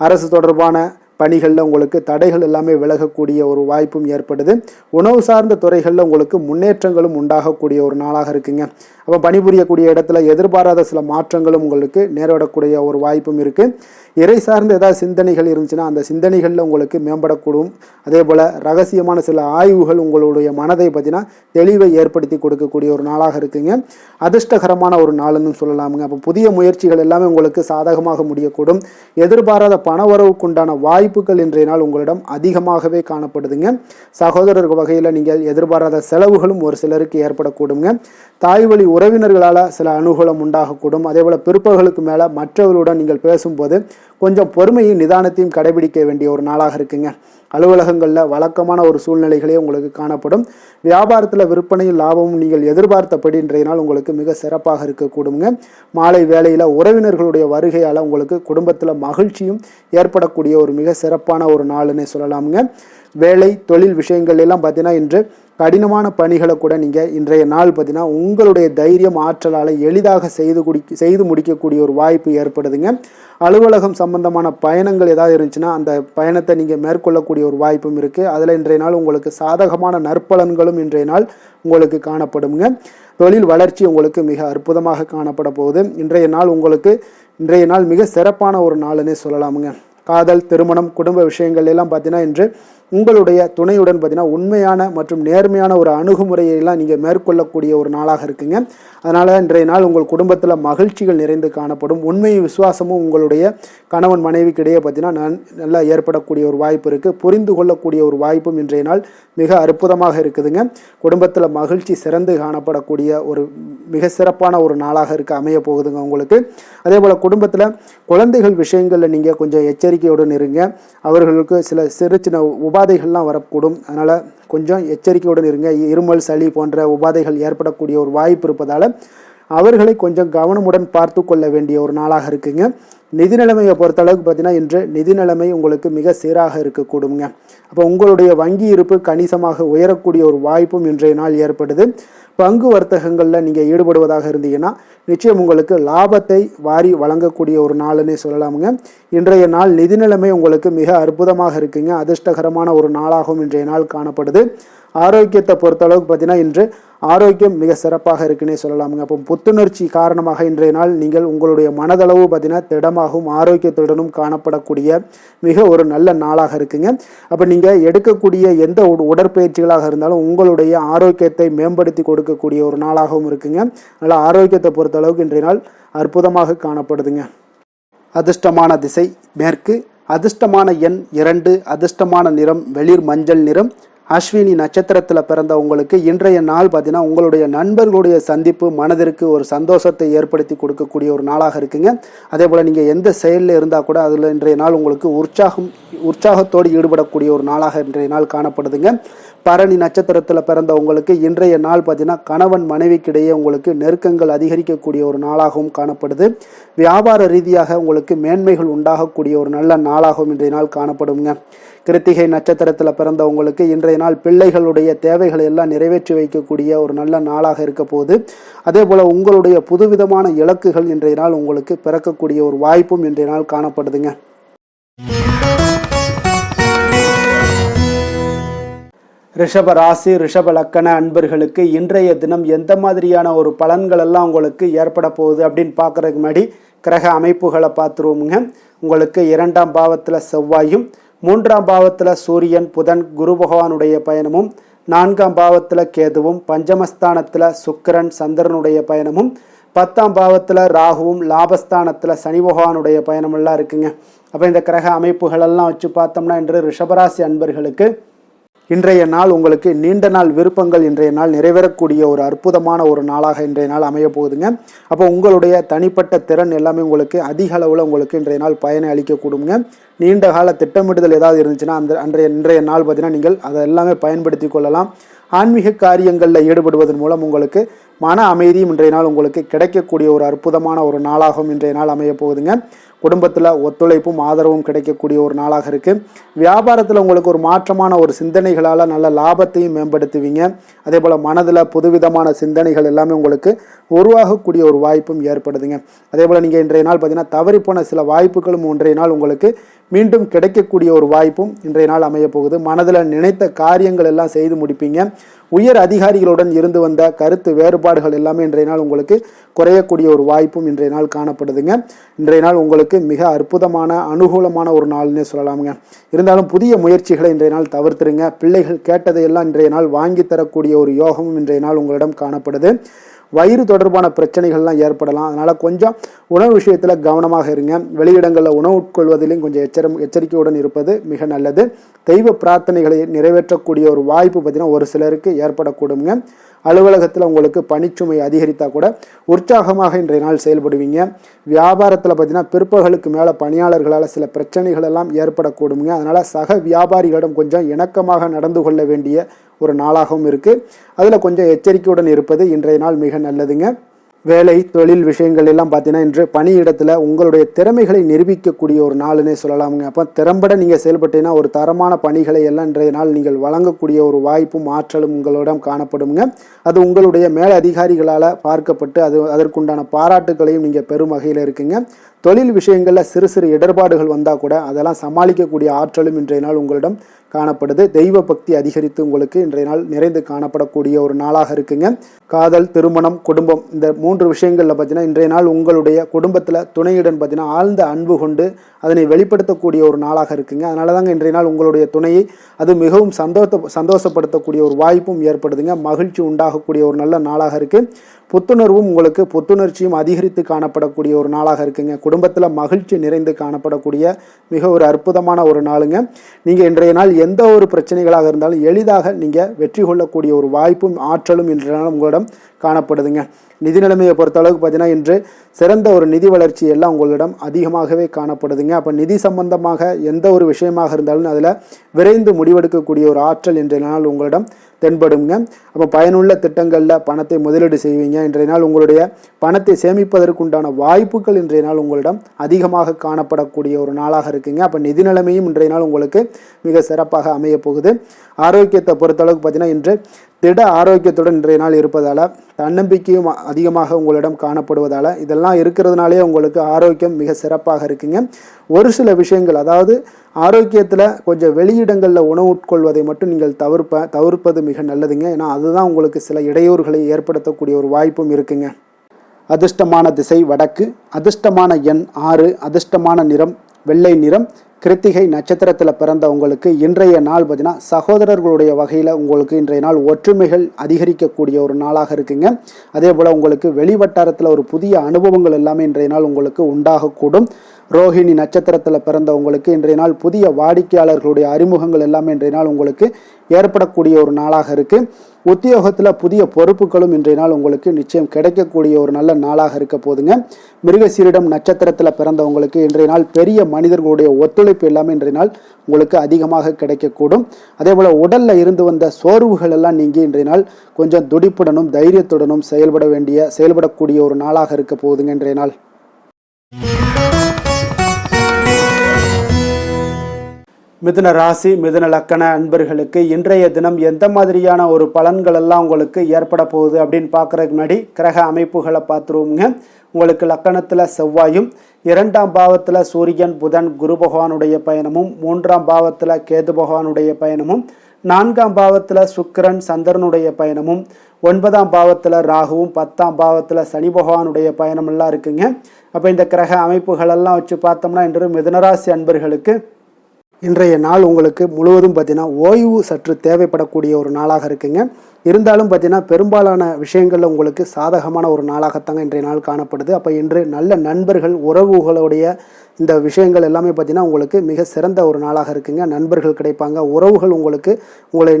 அரசு தொடர்பான பணிகளில் உங்களுக்கு தடைகள் எல்லாமே விலகக்கூடிய ஒரு வாய்ப்பும் ஏற்படுது. உணவு சார்ந்த துறைகளில் உங்களுக்கு முன்னேற்றங்களும் உண்டாகக்கூடிய ஒரு நாளாக இருக்குங்க. அப்போ பணிபுரியக்கூடிய இடத்துல எதிர்பாராத சில மாற்றங்களும் உங்களுக்கு நேரிடக்கூடிய ஒரு வாய்ப்பும் இருக்குது. இறை சார்ந்த ஏதாவது சிந்தனைகள் இருந்துச்சுன்னா அந்த சிந்தனைகளில் உங்களுக்கு மேம்படக்கூடும். அதே போல் ரகசியமான சில ஆய்வுகள் உங்களுடைய மனதை பார்த்தீங்கன்னா தெளிவை ஏற்படுத்தி கொடுக்கக்கூடிய ஒரு நாளாக இருக்குங்க. அதிர்ஷ்டகரமான ஒரு நாளுன்னு சொல்லலாமுங்க. அப்போ புதிய முயற்சிகள் எல்லாமே உங்களுக்கு சாதகமாக முடியக்கூடும். எதிர்பாராத பணவரவுக்குண்டான வாய்ப்புகள் இன்றைய நாள் உங்களிடம் அதிகமாகவே காணப்படுதுங்க. சகோதரர் வகையில் நீங்கள் எதிர்பாராத செலவுகளும் ஒரு சிலருக்கு ஏற்படக்கூடுங்க. தாய் வழி உறவினர்களால் சில அனுகூலம் உண்டாகக்கூடும். அதே போல் பிற்பகலுக்கு மேலே மற்றவர்களுடன் நீங்கள் பேசும்போது கொஞ்சம் பொறுமையும் நிதானத்தையும் கடைபிடிக்க வேண்டிய ஒரு நாளாக இருக்குங்க. அலுவலகங்களில் வழக்கமான ஒரு சூழ்நிலைகளே உங்களுக்கு காணப்படும். வியாபாரத்தில் விற்பனையும் லாபமும் நீங்கள் எதிர்பார்த்தபடி இன்றைய நாள் உங்களுக்கு மிக சிறப்பாக இருக்கக்கூடுங்க. மாலை வேளையில் உறவினர்களுடைய வருகையால் உங்களுக்கு குடும்பத்தில் மகிழ்ச்சியும் ஏற்படக்கூடிய ஒரு மிக சிறப்பான ஒரு நாளுன்னே சொல்லலாமுங்க. வேலை தொழில் விஷயங்கள் எல்லாம் பார்த்தீங்கன்னா இன்று கடினமான பணிகளை கூட நீங்கள் இன்றைய நாள் பார்த்தீங்கன்னா உங்களுடைய தைரியம் ஆற்றலால் எளிதாக செய்து முடிக்கக்கூடிய ஒரு வாய்ப்பு ஏற்படுதுங்க. அலுவலகம் சம்பந்தமான பயணங்கள் ஏதாவது இருந்துச்சுன்னா அந்த பயணத்தை நீங்கள் மேற்கொள்ளக்கூடிய ஒரு வாய்ப்பும் இருக்குது. அதில் இன்றைய நாள் உங்களுக்கு சாதகமான நற்பலன்களும் இன்றைய நாள் உங்களுக்கு காணப்படுங்க. தொழில் வளர்ச்சி உங்களுக்கு மிக அற்புதமாக காணப்பட போகுது. இன்றைய நாள் மிக சிறப்பான ஒரு நாளுன்னே சொல்லலாமுங்க. காதல், திருமணம், குடும்ப விஷயங்கள் எல்லாம் பார்த்தீங்கன்னா இன்று உங்களுடைய துணையுடன் பார்த்தீங்கன்னா உண்மையான மற்றும் நேர்மையான ஒரு அணுகுமுறையெல்லாம் நீங்கள் மேற்கொள்ளக்கூடிய ஒரு நாளாக இருக்குங்க. அதனால் இன்றைய நாள் உங்கள் குடும்பத்தில் மகிழ்ச்சிகள் நிறைந்து காணப்படும். உண்மையும் விசுவாசமும் உங்களுடைய கணவன் மனைவிக்கு இடையே பார்த்தீங்கன்னா நல்லா ஏற்படக்கூடிய ஒரு வாய்ப்பு இருக்குது. புரிந்து கொள்ளக்கூடிய ஒரு வாய்ப்பும் இன்றைய நாள் மிக அற்புதமாக இருக்குதுங்க. குடும்பத்தில் மகிழ்ச்சி சிறந்து காணப்படக்கூடிய ஒரு மிக சிறப்பான ஒரு நாளாக அமைய போகுதுங்க உங்களுக்கு. அதே போல் குடும்பத்தில் குழந்தைகள் விஷயங்களில் நீங்கள் கொஞ்சம் எச்சரிக்கையுடன் இருங்க. அவர்களுக்கு சில சிறு சின்ன உபாதைகள்லாம் வரக்கூடும். அதனால் கொஞ்சம் எச்சரிக்கையுடன் இருங்க. இருமல், சளி போன்ற உபாதைகள் ஏற்படக்கூடிய ஒரு வாய்ப்பு இருப்பதால் அவர்களை கொஞ்சம் கவனமுடன் பார்த்து கொள்ள வேண்டிய ஒரு நாளாக இருக்குங்க. நிதி நிலைமையை பொறுத்தளவுக்கு பார்த்தீங்கன்னா இன்று நிதி நிலைமை உங்களுக்கு மிக சீராக இருக்கக்கூடுங்க. அப்போ உங்களுடைய வங்கி இருப்பு கணிசமாக உயரக்கூடிய ஒரு வாய்ப்பும் இன்றைய நாள் ஏற்படுது. பங்கு வர்த்தகங்களில் நீங்கள் ஈடுபடுவதாக இருந்தீங்கன்னா நிச்சயம் உங்களுக்கு லாபத்தை வாரி வழங்கக்கூடிய ஒரு நாளுன்னே சொல்லலாமுங்க. இன்றைய நாள் நிதி நிலைமை உங்களுக்கு மிக அற்புதமாக இருக்குங்க. அதிர்ஷ்டகரமான ஒரு நாளாகவும் இன்றைய நாள் காணப்படுது. ஆரோக்கியத்தை பொறுத்தளவுக்கு பார்த்தீங்கன்னா இன்று ஆரோக்கியம் மிக சிறப்பாக இருக்குன்னே சொல்லலாமுங்க. அப்போ புத்துணர்ச்சி காரணமாக இன்றைய நாள் நீங்கள் உங்களுடைய மனதளவு பார்த்தீங்கன்னா திடமாகவும் ஆரோக்கியத்துடனும் காணப்படக்கூடிய மிக ஒரு நல்ல நாளாக இருக்குங்க. அப்போ நீங்கள் எடுக்கக்கூடிய எந்த உடற்பயிற்சிகளாக இருந்தாலும் உங்களுடைய ஆரோக்கியத்தை மேம்படுத்தி கொடுக்கக்கூடிய ஒரு நாளாகவும் இருக்குங்க. அதனால் ஆரோக்கியத்தை பொறுத்தளவுக்கு இன்றைய நாள் அற்புதமாக காணப்படுதுங்க. அதிர்ஷ்டமான திசை மேற்கு, அதிர்ஷ்டமான எண் 2, அதிர்ஷ்டமான நிறம் வெளிர் மஞ்சள் நிறம். அஸ்வினி நட்சத்திரத்தில் பிறந்த உங்களுக்கு இன்றைய நாள் பார்த்தீங்கன்னா உங்களுடைய நண்பர்களுடைய சந்திப்பு மனதிற்கு ஒரு சந்தோஷத்தை ஏற்படுத்தி கொடுக்கக்கூடிய ஒரு நாளாக இருக்குங்க. அதே போல் நீங்கள் எந்த செயலில் இருந்தால் கூட அதில் இன்றைய நாள் உங்களுக்கு உற்சாகத்தோடு ஈடுபடக்கூடிய ஒரு நாளாக இன்றைய நாள் காணப்படுதுங்க. பரணி நட்சத்திரத்தில் பிறந்த உங்களுக்கு இன்றைய நாள் பார்த்தீங்கன்னா கணவன் மனைவிக்கிடையே உங்களுக்கு நெருக்கங்கள் அதிகரிக்கக்கூடிய ஒரு நாளாகவும் காணப்படுது. வியாபார ரீதியாக உங்களுக்கு மேன்மைகள் உண்டாகக்கூடிய ஒரு நல்ல நாளாகவும் இன்றைய நாள் காணப்படுங்க. கிருத்திகை நட்சத்திரத்தில் பிறந்த உங்களுக்கு இன்றைய நாள் பிள்ளைகளுடைய தேவைகளை எல்லாம் நிறைவேற்றி வைக்கக்கூடிய ஒரு நல்ல நாளாக இருக்க போகுது. அதே போல் உங்களுடைய புதுவிதமான இலக்குகள் இன்றைய நாள் உங்களுக்கு பிறக்கக்கூடிய ஒரு வாய்ப்பும் இன்றைய நாள் காணப்படுதுங்க. ரிஷப ராசி, ரிஷப லக்கண அன்பர்களுக்கு இன்றைய தினம் எந்த மாதிரியான ஒரு பலன்கள் எல்லாம் உங்களுக்கு ஏற்பட போகுது அப்படின்னு பார்க்கறதுக்கு முன்னாடி கிரக அமைப்புகளை பார்த்துருவோமுங்க. உங்களுக்கு 2ஆம் பாவத்தில் செவ்வாயும், 3ஆம் பாவத்தில் சூரியன், புதன், குரு பகவானுடைய பயணமும், 4ஆம் பாவத்தில் கேதுவும், பஞ்சமஸ்தானத்தில் சுக்கிரன், சந்திரனுடைய பயணமும், 10ஆம் பாவத்தில் ராகுவும், லாபஸ்தானத்தில் சனி பகவானுடைய பயணமெல்லாம் இருக்குங்க. அப்போ இந்த கிரக அமைப்புகளெல்லாம் வச்சு பார்த்தோம்னா இன்று ரிஷபராசி அன்பர்களுக்கு இன்றைய நாள் உங்களுக்கு நீண்ட நாள் விருப்பங்கள் இன்றைய நாள் நிறைவேறக்கூடிய ஒரு அற்புதமான ஒரு நாளாக இன்றைய நாள் அமைய போகுதுங்க. அப்போ உங்களுடைய தனிப்பட்ட திறன் எல்லாமே உங்களுக்கு அதிக அளவில் உங்களுக்கு இன்றைய நாள் பயனை அளிக்கக்கூடுங்க. நீண்ட கால திட்டமிடுதல் ஏதாவது இருந்துச்சுன்னா இன்றைய நாள் பார்த்தீங்கன்னா நீங்கள் அதை எல்லாமே பயன்படுத்தி கொள்ளலாம். ஆன்மீக காரியங்களில் ஈடுபடுவதன் மூலம் உங்களுக்கு மன அமைதியும் இன்றைய நாள் உங்களுக்கு கிடைக்கக்கூடிய ஒரு அற்புதமான ஒரு நாளாகவும் இன்றைய நாள் அமைய போகுதுங்க. குடும்பத்தில் ஒத்துழைப்பும் ஆதரவும் கிடைக்கக்கூடிய ஒரு நாளாக இருக்குது. வியாபாரத்தில் உங்களுக்கு ஒரு மாற்றமான ஒரு சிந்தனைகளால் நல்ல லாபத்தையும் மேம்படுத்துவீங்க. அதே போல் மனதில் புதுவிதமான சிந்தனைகள் எல்லாமே உங்களுக்கு உருவாகக்கூடிய ஒரு வாய்ப்பும் ஏற்படுதுங்க. அதே போல் நீங்கள் இன்றைய நாள் பார்த்தீங்கன்னா தவறிப்போன சில வாய்ப்புகளும் இன்றைய நாள் உங்களுக்கு மீண்டும் கிடைக்கக்கூடிய ஒரு வாய்ப்பும் இன்றைய நாள் அமைய போகுது. மனதில் நினைத்த காரியங்கள் எல்லாம் செய்து முடிப்பீங்க. உயர் அதிகாரிகளுடன் இருந்து வந்த கருத்து வேறுபாடுகள் எல்லாமே இன்றைய நாள் உங்களுக்கு குறையக்கூடிய ஒரு வாய்ப்பும் இன்றைய நாள் காணப்படுதுங்க. இன்றைய நாள் உங்களுக்கு மிக அற்புதமான அனுகூலமான ஒரு நாள்னே சொல்லலாமுங்க. இருந்தாலும் புதிய முயற்சிகளை இன்றைய நாள் தவிர்த்துருங்க. பிள்ளைகள் கேட்டதையெல்லாம் இன்றைய நாள் வாங்கி தரக்கூடிய ஒரு யோகமும் இன்றைய நாள் உங்களிடம் காணப்படுது. வயிறு தொடர்பான பிரச்சனைகள்லாம் ஏற்படலாம். அதனால் கொஞ்சம் உணவு விஷயத்தில் கவனமாக இருங்க. வெளியிடங்களில் உணவு உட்கொள்வதிலும் கொஞ்சம் எச்சரிக்கையுடன் இருப்பது மிக நல்லது. தெய்வ பிரார்த்தனைகளை நிறைவேற்றக்கூடிய ஒரு வாய்ப்பு பார்த்தீங்கன்னா ஒரு சிலருக்கு ஏற்படக்கூடுங்க. அலுவலகத்தில் உங்களுக்கு பணிச்சுமை அதிகரித்தால் கூட உற்சாகமாக இன்றைய நாள் செயல்படுவீங்க. வியாபாரத்தில் பார்த்தீங்கன்னா பிற்பகலுக்கு மேலே பணியாளர்களால் சில பிரச்சனைகள் எல்லாம் ஏற்படக்கூடுங்க. அதனால் சக வியாபாரிகளிடம் கொஞ்சம் இணக்கமாக நடந்து கொள்ள வேண்டிய ஒரு நாளாகவும் இருக்குது. அதில் கொஞ்சம் எச்சரிக்கையுடன் இருப்பது இன்றைய நாள் மிக நல்லதுங்க. வேலை தொழில் விஷயங்கள் எல்லாம் பார்த்தீங்கன்னா இன்று பணியிடத்தில் உங்களுடைய திறமைகளை நிரூபிக்கக்கூடிய ஒரு நாளுன்னே சொல்லலாமுங்க. அப்போ திறம்பட நீங்கள் செயல்பட்டீங்கன்னா ஒரு தரமான பணிகளை எல்லாம் இன்றைய நாள் நீங்கள் வழங்கக்கூடிய ஒரு வாய்ப்பும் ஆற்றலும் உங்களிடம் காணப்படுங்க. அது உங்களுடைய மேல் அதிகாரிகளால் பார்க்கப்பட்டு அதற்குண்டான பாராட்டுகளையும் நீங்கள் பெறும் வகையில் இருக்குங்க. தொழில் விஷயங்களில் சிறு சிறு இடர்பாடுகள் வந்தால் கூட அதெல்லாம் சமாளிக்கக்கூடிய ஆற்றலும் இன்றைய நாள் உங்களிடம் காணப்படுது. தெய்வ பக்தி அதிகரித்து உங்களுக்கு இன்றைய நாள் நிறைந்து காணப்படக்கூடிய ஒரு நாளாக இருக்குங்க. காதல், திருமணம், குடும்பம் இந்த 3 விஷயங்களில் பார்த்தீங்கன்னா இன்றைய நாள் உங்களுடைய குடும்பத்தில் துணையுடன் பார்த்தீங்கன்னா ஆழ்ந்த அன்பு கொண்டு அதனை வெளிப்படுத்தக்கூடிய ஒரு நாளாக இருக்குங்க. அதனால தாங்க இன்றைய நாள் உங்களுடைய துணையை அது மிகவும் சந்தோஷப்படுத்தக்கூடிய ஒரு வாய்ப்பும் ஏற்படுதுங்க. மகிழ்ச்சி உண்டாகக்கூடிய ஒரு நல்ல நாளாக இருக்குது. புத்துணர்வும் உங்களுக்கு புத்துணர்ச்சியும் அதிகரித்து காணப்படக்கூடிய ஒரு நாளாக இருக்குங்க. குடும்பத்தில் மகிழ்ச்சி நிறைந்து காணப்படக்கூடிய மிக ஒரு அற்புதமான ஒரு நாளுங்க. நீங்கள் இன்றைய நாள் எந்த ஒரு பிரச்சனைகளாக இருந்தாலும் எளிதாக நீங்கள் வெற்றி கொள்ளக்கூடிய ஒரு வாய்ப்பும் ஆற்றலும் இன்றைய நாள் உங்களிடம் காணப்படுதுங்க. நிதி நிலைமையை பொறுத்த அளவுக்கு பார்த்தீங்கன்னா இன்று சிறந்த ஒரு நிதி வளர்ச்சி எல்லாம் உங்களிடம் அதிகமாகவே காணப்படுதுங்க. அப்போ நிதி சம்பந்தமாக எந்த ஒரு விஷயமாக இருந்தாலும் அதில் விரைந்து முடிவெடுக்கக்கூடிய ஒரு ஆற்றல் இன்றைய நாள் உங்களிடம் தென்படுங்க. அப்போ பயனுள்ள திட்டங்களில் பணத்தை முதலீடு செய்வீங்க. இன்றைய நாள் உங்களுடைய பணத்தை சேமிப்பதற்குண்டான வாய்ப்புகள் இன்றைய நாள் உங்களிடம் அதிகமாக காணப்படக்கூடிய ஒரு நாளாக இருக்குங்க. அப்போ நிதி நிலைமையும் இன்றைய நாள் உங்களுக்கு மிக சிறப்பாக அமைய போகுது. ஆரோக்கியத்தை பொறுத்தளவுக்கு பார்த்தீங்கன்னா இன்று திட ஆரோக்கியத்துடன் இன்றைய நாள் இருப்பதால் தன்னம்பிக்கையும் அதிகமாக உங்களிடம் காணப்படுவதால் இதெல்லாம் இருக்கிறதுனாலே உங்களுக்கு ஆரோக்கியம் மிக சிறப்பாக இருக்குங்க. ஒரு சில விஷயங்கள் அதாவது ஆரோக்கியத்தில் கொஞ்சம் வெளியிடங்களில் உணவு உட்கொள்வதை மட்டும் நீங்கள் தவிர்ப்பது மிக நல்லதுங்க. ஏன்னா அதுதான் உங்களுக்கு சில இடையூறுகளை ஏற்படுத்தக்கூடிய ஒரு வாய்ப்பும் இருக்குங்க. அதிர்ஷ்டமான திசை வடக்கு, அதிர்ஷ்டமான எண் 6, அதிர்ஷ்டமான நிறம் வெள்ளை நிறம். கிருத்திகை நட்சத்திரத்தில் பிறந்த உங்களுக்கு இன்றைய நாள் பார்த்தீங்கன்னா சகோதரர்களுடைய வகையில் உங்களுக்கு இன்றைய நாள் ஒற்றுமைகள் அதிகரிக்கக்கூடிய ஒரு நாளாக இருக்குங்க. அதே போல் உங்களுக்கு வெளிவட்டாரத்தில் ஒரு புதிய அனுபவங்கள் எல்லாமே இன்றைய நாள் உங்களுக்கு உண்டாகக்கூடும். ரோஹிணி நட்சத்திரத்தில் பிறந்த உங்களுக்கு இன்றைய நாள் புதிய வாடிக்கையாளர்களுடைய அறிமுகங்கள் எல்லாமே இன்றைய நாள் உங்களுக்கு ஏற்படக்கூடிய ஒரு நாளாக இருக்குது. உத்தியோகத்தில் புதிய பொறுப்புகளும் இன்றைய நாள் உங்களுக்கு நிச்சயம் கிடைக்கக்கூடிய ஒரு நல்ல நாளாக இருக்க போதுங்க. மிருகசீரிடம் நட்சத்திரத்தில் பிறந்தவங்களுக்கு இன்றைய நாள் பெரிய மனிதர்களுடைய ஒத்துழைப்பு எல்லாமே இன்றைய நாள் உங்களுக்கு அதிகமாக கிடைக்கக்கூடும். அதே போல் உடலில் இருந்து வந்த சோர்வுகள் எல்லாம் நீங்கி இன்றைய நாள் கொஞ்சம் துடிப்புடனும் தைரியத்துடனும் செயல்படக்கூடிய ஒரு நாளாக இருக்க போகுதுங்க இன்றைய நாள். மிதுன ராசி, மிதுன லக்கண அன்பர்களுக்கு இன்றைய தினம் எந்த மாதிரியான ஒரு பலன்கள் எல்லாம் உங்களுக்கு ஏற்பட போகுது அப்படின்னு பார்க்குறதுக்கு முன்னாடி கிரக அமைப்புகளை பார்த்துருவோங்க. உங்களுக்கு லக்கணத்தில் செவ்வாயும், 2ஆம் பாவத்தில் சூரியன், புதன், குரு பகவானுடைய பயணமும், 3ஆம் பாவத்தில் கேது பகவானுடைய பயணமும், 4ஆம் பாவத்தில் சுக்கிரன் சந்திரனுடைய பயணமும், 9ஆம் பாவத்தில் ராகுவும், 10ஆம் பாவத்தில் சனி பகவானுடைய பயணமெல்லாம் இருக்குங்க. அப்போ இந்த கிரக அமைப்புகளெல்லாம் வச்சு பார்த்தோம்னா இன்று மிதுனராசி அன்பர்களுக்கு இன்றைய நாள் உங்களுக்கு முழுவதும் பார்த்தீங்கன்னா ஓய்வு சற்று தேவைப்படக்கூடிய ஒரு நாளாக இருக்குங்க. இருந்தாலும் பார்த்தீங்கன்னா பெரும்பாலான விஷயங்களில் உங்களுக்கு சாதகமான ஒரு நாளாகத்தாங்க இன்றைய நாள் காணப்படுது. அப்போ இன்று நல்ல நண்பர்கள், உறவுகளுடைய இந்த விஷயங்கள் எல்லாமே பார்த்தீங்கன்னா உங்களுக்கு மிக சிறந்த ஒரு நாளாக இருக்குங்க. நண்பர்கள் கிடைப்பாங்க, உறவுகள்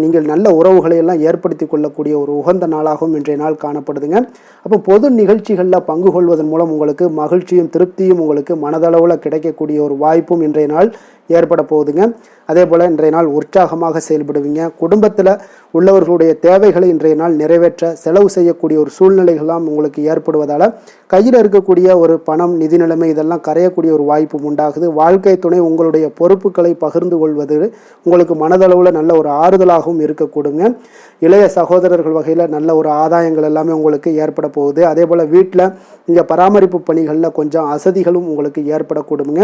நீங்கள் நல்ல உறவுகளை எல்லாம் ஏற்படுத்தி கொள்ளக்கூடிய ஒரு உகந்த நாளாகவும் இன்றைய நாள் காணப்படுதுங்க. அப்போ பொது நிகழ்ச்சிகளில் பங்கு கொள்வதன் மூலம் உங்களுக்கு மகிழ்ச்சியும் திருப்தியும் உங்களுக்கு மனதளவில் கிடைக்கக்கூடிய ஒரு வாய்ப்பும் இன்றைய நாள் ஏற்பட போகுதுங்க. அதே போல் இன்றைய நாள் உற்சாகமாக செயல்படுவீங்க. குடும்பத்தில் உள்ளவர்களுடைய தேவைகளை இன்றைய நாள் நிறைவேற்ற செலவு செய்யக்கூடிய ஒரு சூழ்நிலைகள்லாம் உங்களுக்கு ஏற்படுவதால் கையில் இருக்கக்கூடிய ஒரு பணம், நிதி நிலைமை இதெல்லாம் கரையக்கூடிய ஒரு வாய்ப்பும் உண்டாகுது. வாழ்க்கை துணை உங்களுடைய பொறுப்புகளை பகிர்ந்து கொள்வது உங்களுக்கு மனதளவில் நல்ல ஒரு ஆறுதலாகவும் இருக்கக்கூடுங்க. இளைய சகோதரர்கள் வகையில் நல்ல ஒரு ஆதாயங்கள் எல்லாமே உங்களுக்கு ஏற்பட போகுது. அதே போல் வீட்டில் நீங்கள் பராமரிப்பு பணிகளில் கொஞ்சம் அசதிகளும் உங்களுக்கு ஏற்படக்கூடுங்க.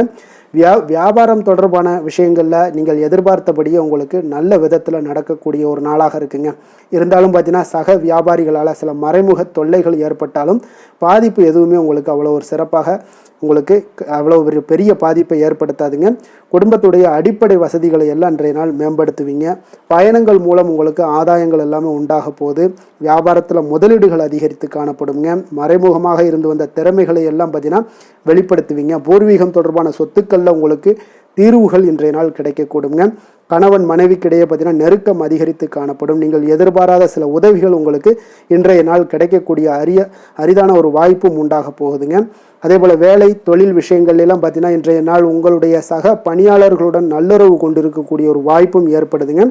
வியாபாரம் தொடர்பான விஷயங்களில் நீங்கள் எதிர்பார்த்தபடியே உங்களுக்கு நல்ல விதத்தில் நடக்கக்கூடிய ஒரு நாளாக இருக்குங்க. இருந்தாலும் பார்த்தீங்கன்னா சக வியாபாரிகளால் சில மறைமுக தொல்லைகள் ஏற்பட்டாலும் பாதிப்பு எதுவுமே உங்களுக்கு அவ்வளோ ஒரு சிறப்பாக உங்களுக்கு அவ்வளோ ஒரு பெரிய பாதிப்பை ஏற்படுத்தாதுங்க. குடும்பத்துடைய அடிப்படை வசதிகளை எல்லாம் இன்றைய நாள் மேம்படுத்துவீங்க. பயணங்கள் மூலம் உங்களுக்கு ஆதாயங்கள் எல்லாமே உண்டாக போகுது. வியாபாரத்தில் முதலீடுகள் அதிகரித்து காணப்படுங்க. மறைமுகமாக இருந்து வந்த திறமைகளை எல்லாம் பார்த்தீங்கன்னா வெளிப்படுத்துவீங்க. பூர்வீகம் தொடர்பான சொத்துக்களில் உங்களுக்கு தீர்வுகள் இன்றைய நாள் கிடைக்கக்கூடுங்க. கணவன் மனைவிக்கிடையே பார்த்தீங்கன்னா நெருக்கம் அதிகரித்து காணப்படும். நீங்கள் எதிர்பாராத சில உதவிகள் உங்களுக்கு இன்றைய நாள் கிடைக்கக்கூடிய அரிதான ஒரு வாய்ப்பும் உண்டாக போகுதுங்க. அதே போல் வேலை தொழில் விஷயங்கள்லாம் பார்த்தீங்கன்னா இன்றைய நாள் உங்களுடைய சக பணியாளர்களுடன் நல்லுறவு கொண்டிருக்கக்கூடிய ஒரு வாய்ப்பும் ஏற்படுதுங்க.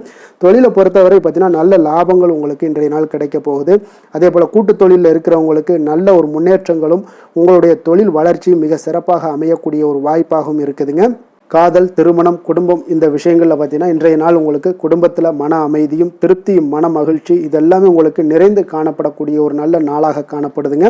தொழிலை பொறுத்தவரை பார்த்தீங்கன்னா நல்ல லாபங்கள் உங்களுக்கு இன்றைய நாள் கிடைக்க போகுது. அதே போல் கூட்டு தொழிலில் இருக்கிறவங்களுக்கு நல்ல ஒரு முன்னேற்றங்களும் உங்களுடைய தொழில் வளர்ச்சியும் மிக சிறப்பாக அமையக்கூடிய ஒரு வாய்ப்பாகவும் இருக்குதுங்க. காதல், திருமணம், குடும்பம் இந்த விஷயங்களில் பார்த்தீங்கன்னா இன்றைய நாள் உங்களுக்கு குடும்பத்தில் மன அமைதியும் திருப்தியும் மன மகிழ்ச்சி இதெல்லாமே உங்களுக்கு நிறைந்து காணப்படக்கூடிய ஒரு நல்ல நாளாக காணப்படுதுங்க.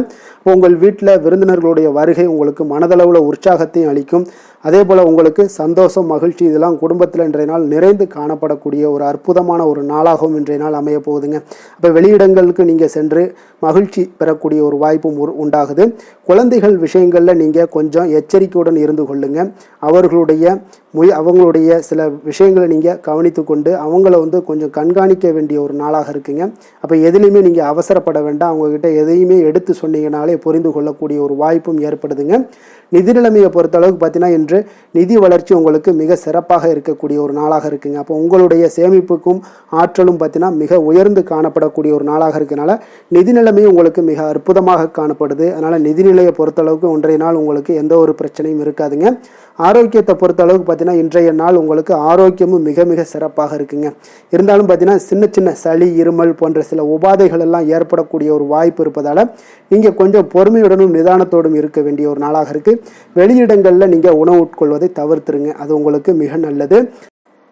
உங்கள் வீட்டில் விருந்தினர்களுடைய வருகை உங்களுக்கு மனதளவில் உற்சாகத்தையும் அளிக்கும். அதே போல் உங்களுக்கு சந்தோஷம், மகிழ்ச்சி இதெல்லாம் குடும்பத்தில் இன்றைய நாள் நிறைந்து காணப்படக்கூடிய ஒரு அற்புதமான ஒரு நாளாகவும் இன்றைய நாள் அமைய போகுதுங்க. அப்போ வெளியிடங்களுக்கு நீங்கள் சென்று மகிழ்ச்சி பெறக்கூடிய ஒரு வாய்ப்பும் உண்டாகுது. குழந்தைகள் விஷயங்களில் நீங்கள் கொஞ்சம் எச்சரிக்கையுடன் இருந்து கொள்ளுங்க. அவங்களுடைய சில விஷயங்களை நீங்கள் கவனித்து கொண்டு அவங்கள கொஞ்சம் கண்காணிக்க வேண்டிய ஒரு நாளாக இருக்குங்க. அப்போ எதுலேயுமே நீங்கள் அவசரப்பட வேண்டாம். அவங்கக்கிட்ட எதையுமே எடுத்து சொன்னீங்கனாலே புரிந்து கொள்ளக்கூடிய ஒரு வாய்ப்பும் ஏற்படுதுங்க. நிதி நிலைமையை பொறுத்தளவுக்கு பார்த்தீங்கன்னா இன்று நிதி வளர்ச்சி உங்களுக்கு மிக சிறப்பாக இருக்கக்கூடிய ஒரு நாளாக இருக்குங்க. அப்போ உங்களுடைய சேமிப்புக்கும் ஆற்றலும் பார்த்தீங்கன்னா மிக உயர்ந்து காணப்படக்கூடிய ஒரு நாளாக இருக்கனால நிதி நிலைமையும் உங்களுக்கு மிக அற்புதமாக காணப்படுது. அதனால் நிதிநிலையை பொறுத்தளவுக்கு இன்றைய நாள் உங்களுக்கு எந்த ஒரு பிரச்சனையும் இருக்காதுங்க. ஆரோக்கியத்தை பொறுத்தளவுக்கு பார்த்தீங்கன்னா இன்றைய நாள் உங்களுக்கு ஆரோக்கியமும் மிக மிக சிறப்பாக இருக்குங்க. இருந்தாலும் பார்த்தீங்கன்னா சின்ன சின்ன சளி, இருமல் போன்ற சில உபாதைகள் எல்லாம் ஏற்படக்கூடிய ஒரு வாய்ப்பு இருப்பதால் நீங்கள் கொஞ்சம் பொறுமையுடனும் நிதானத்தோடும் இருக்க வேண்டிய ஒரு நாளாக இருக்குது. வெளியிடங்களில் நீங்கள் உணவு உட்கொள்வதை தவிர்த்துருங்க, அது உங்களுக்கு மிக நல்லது.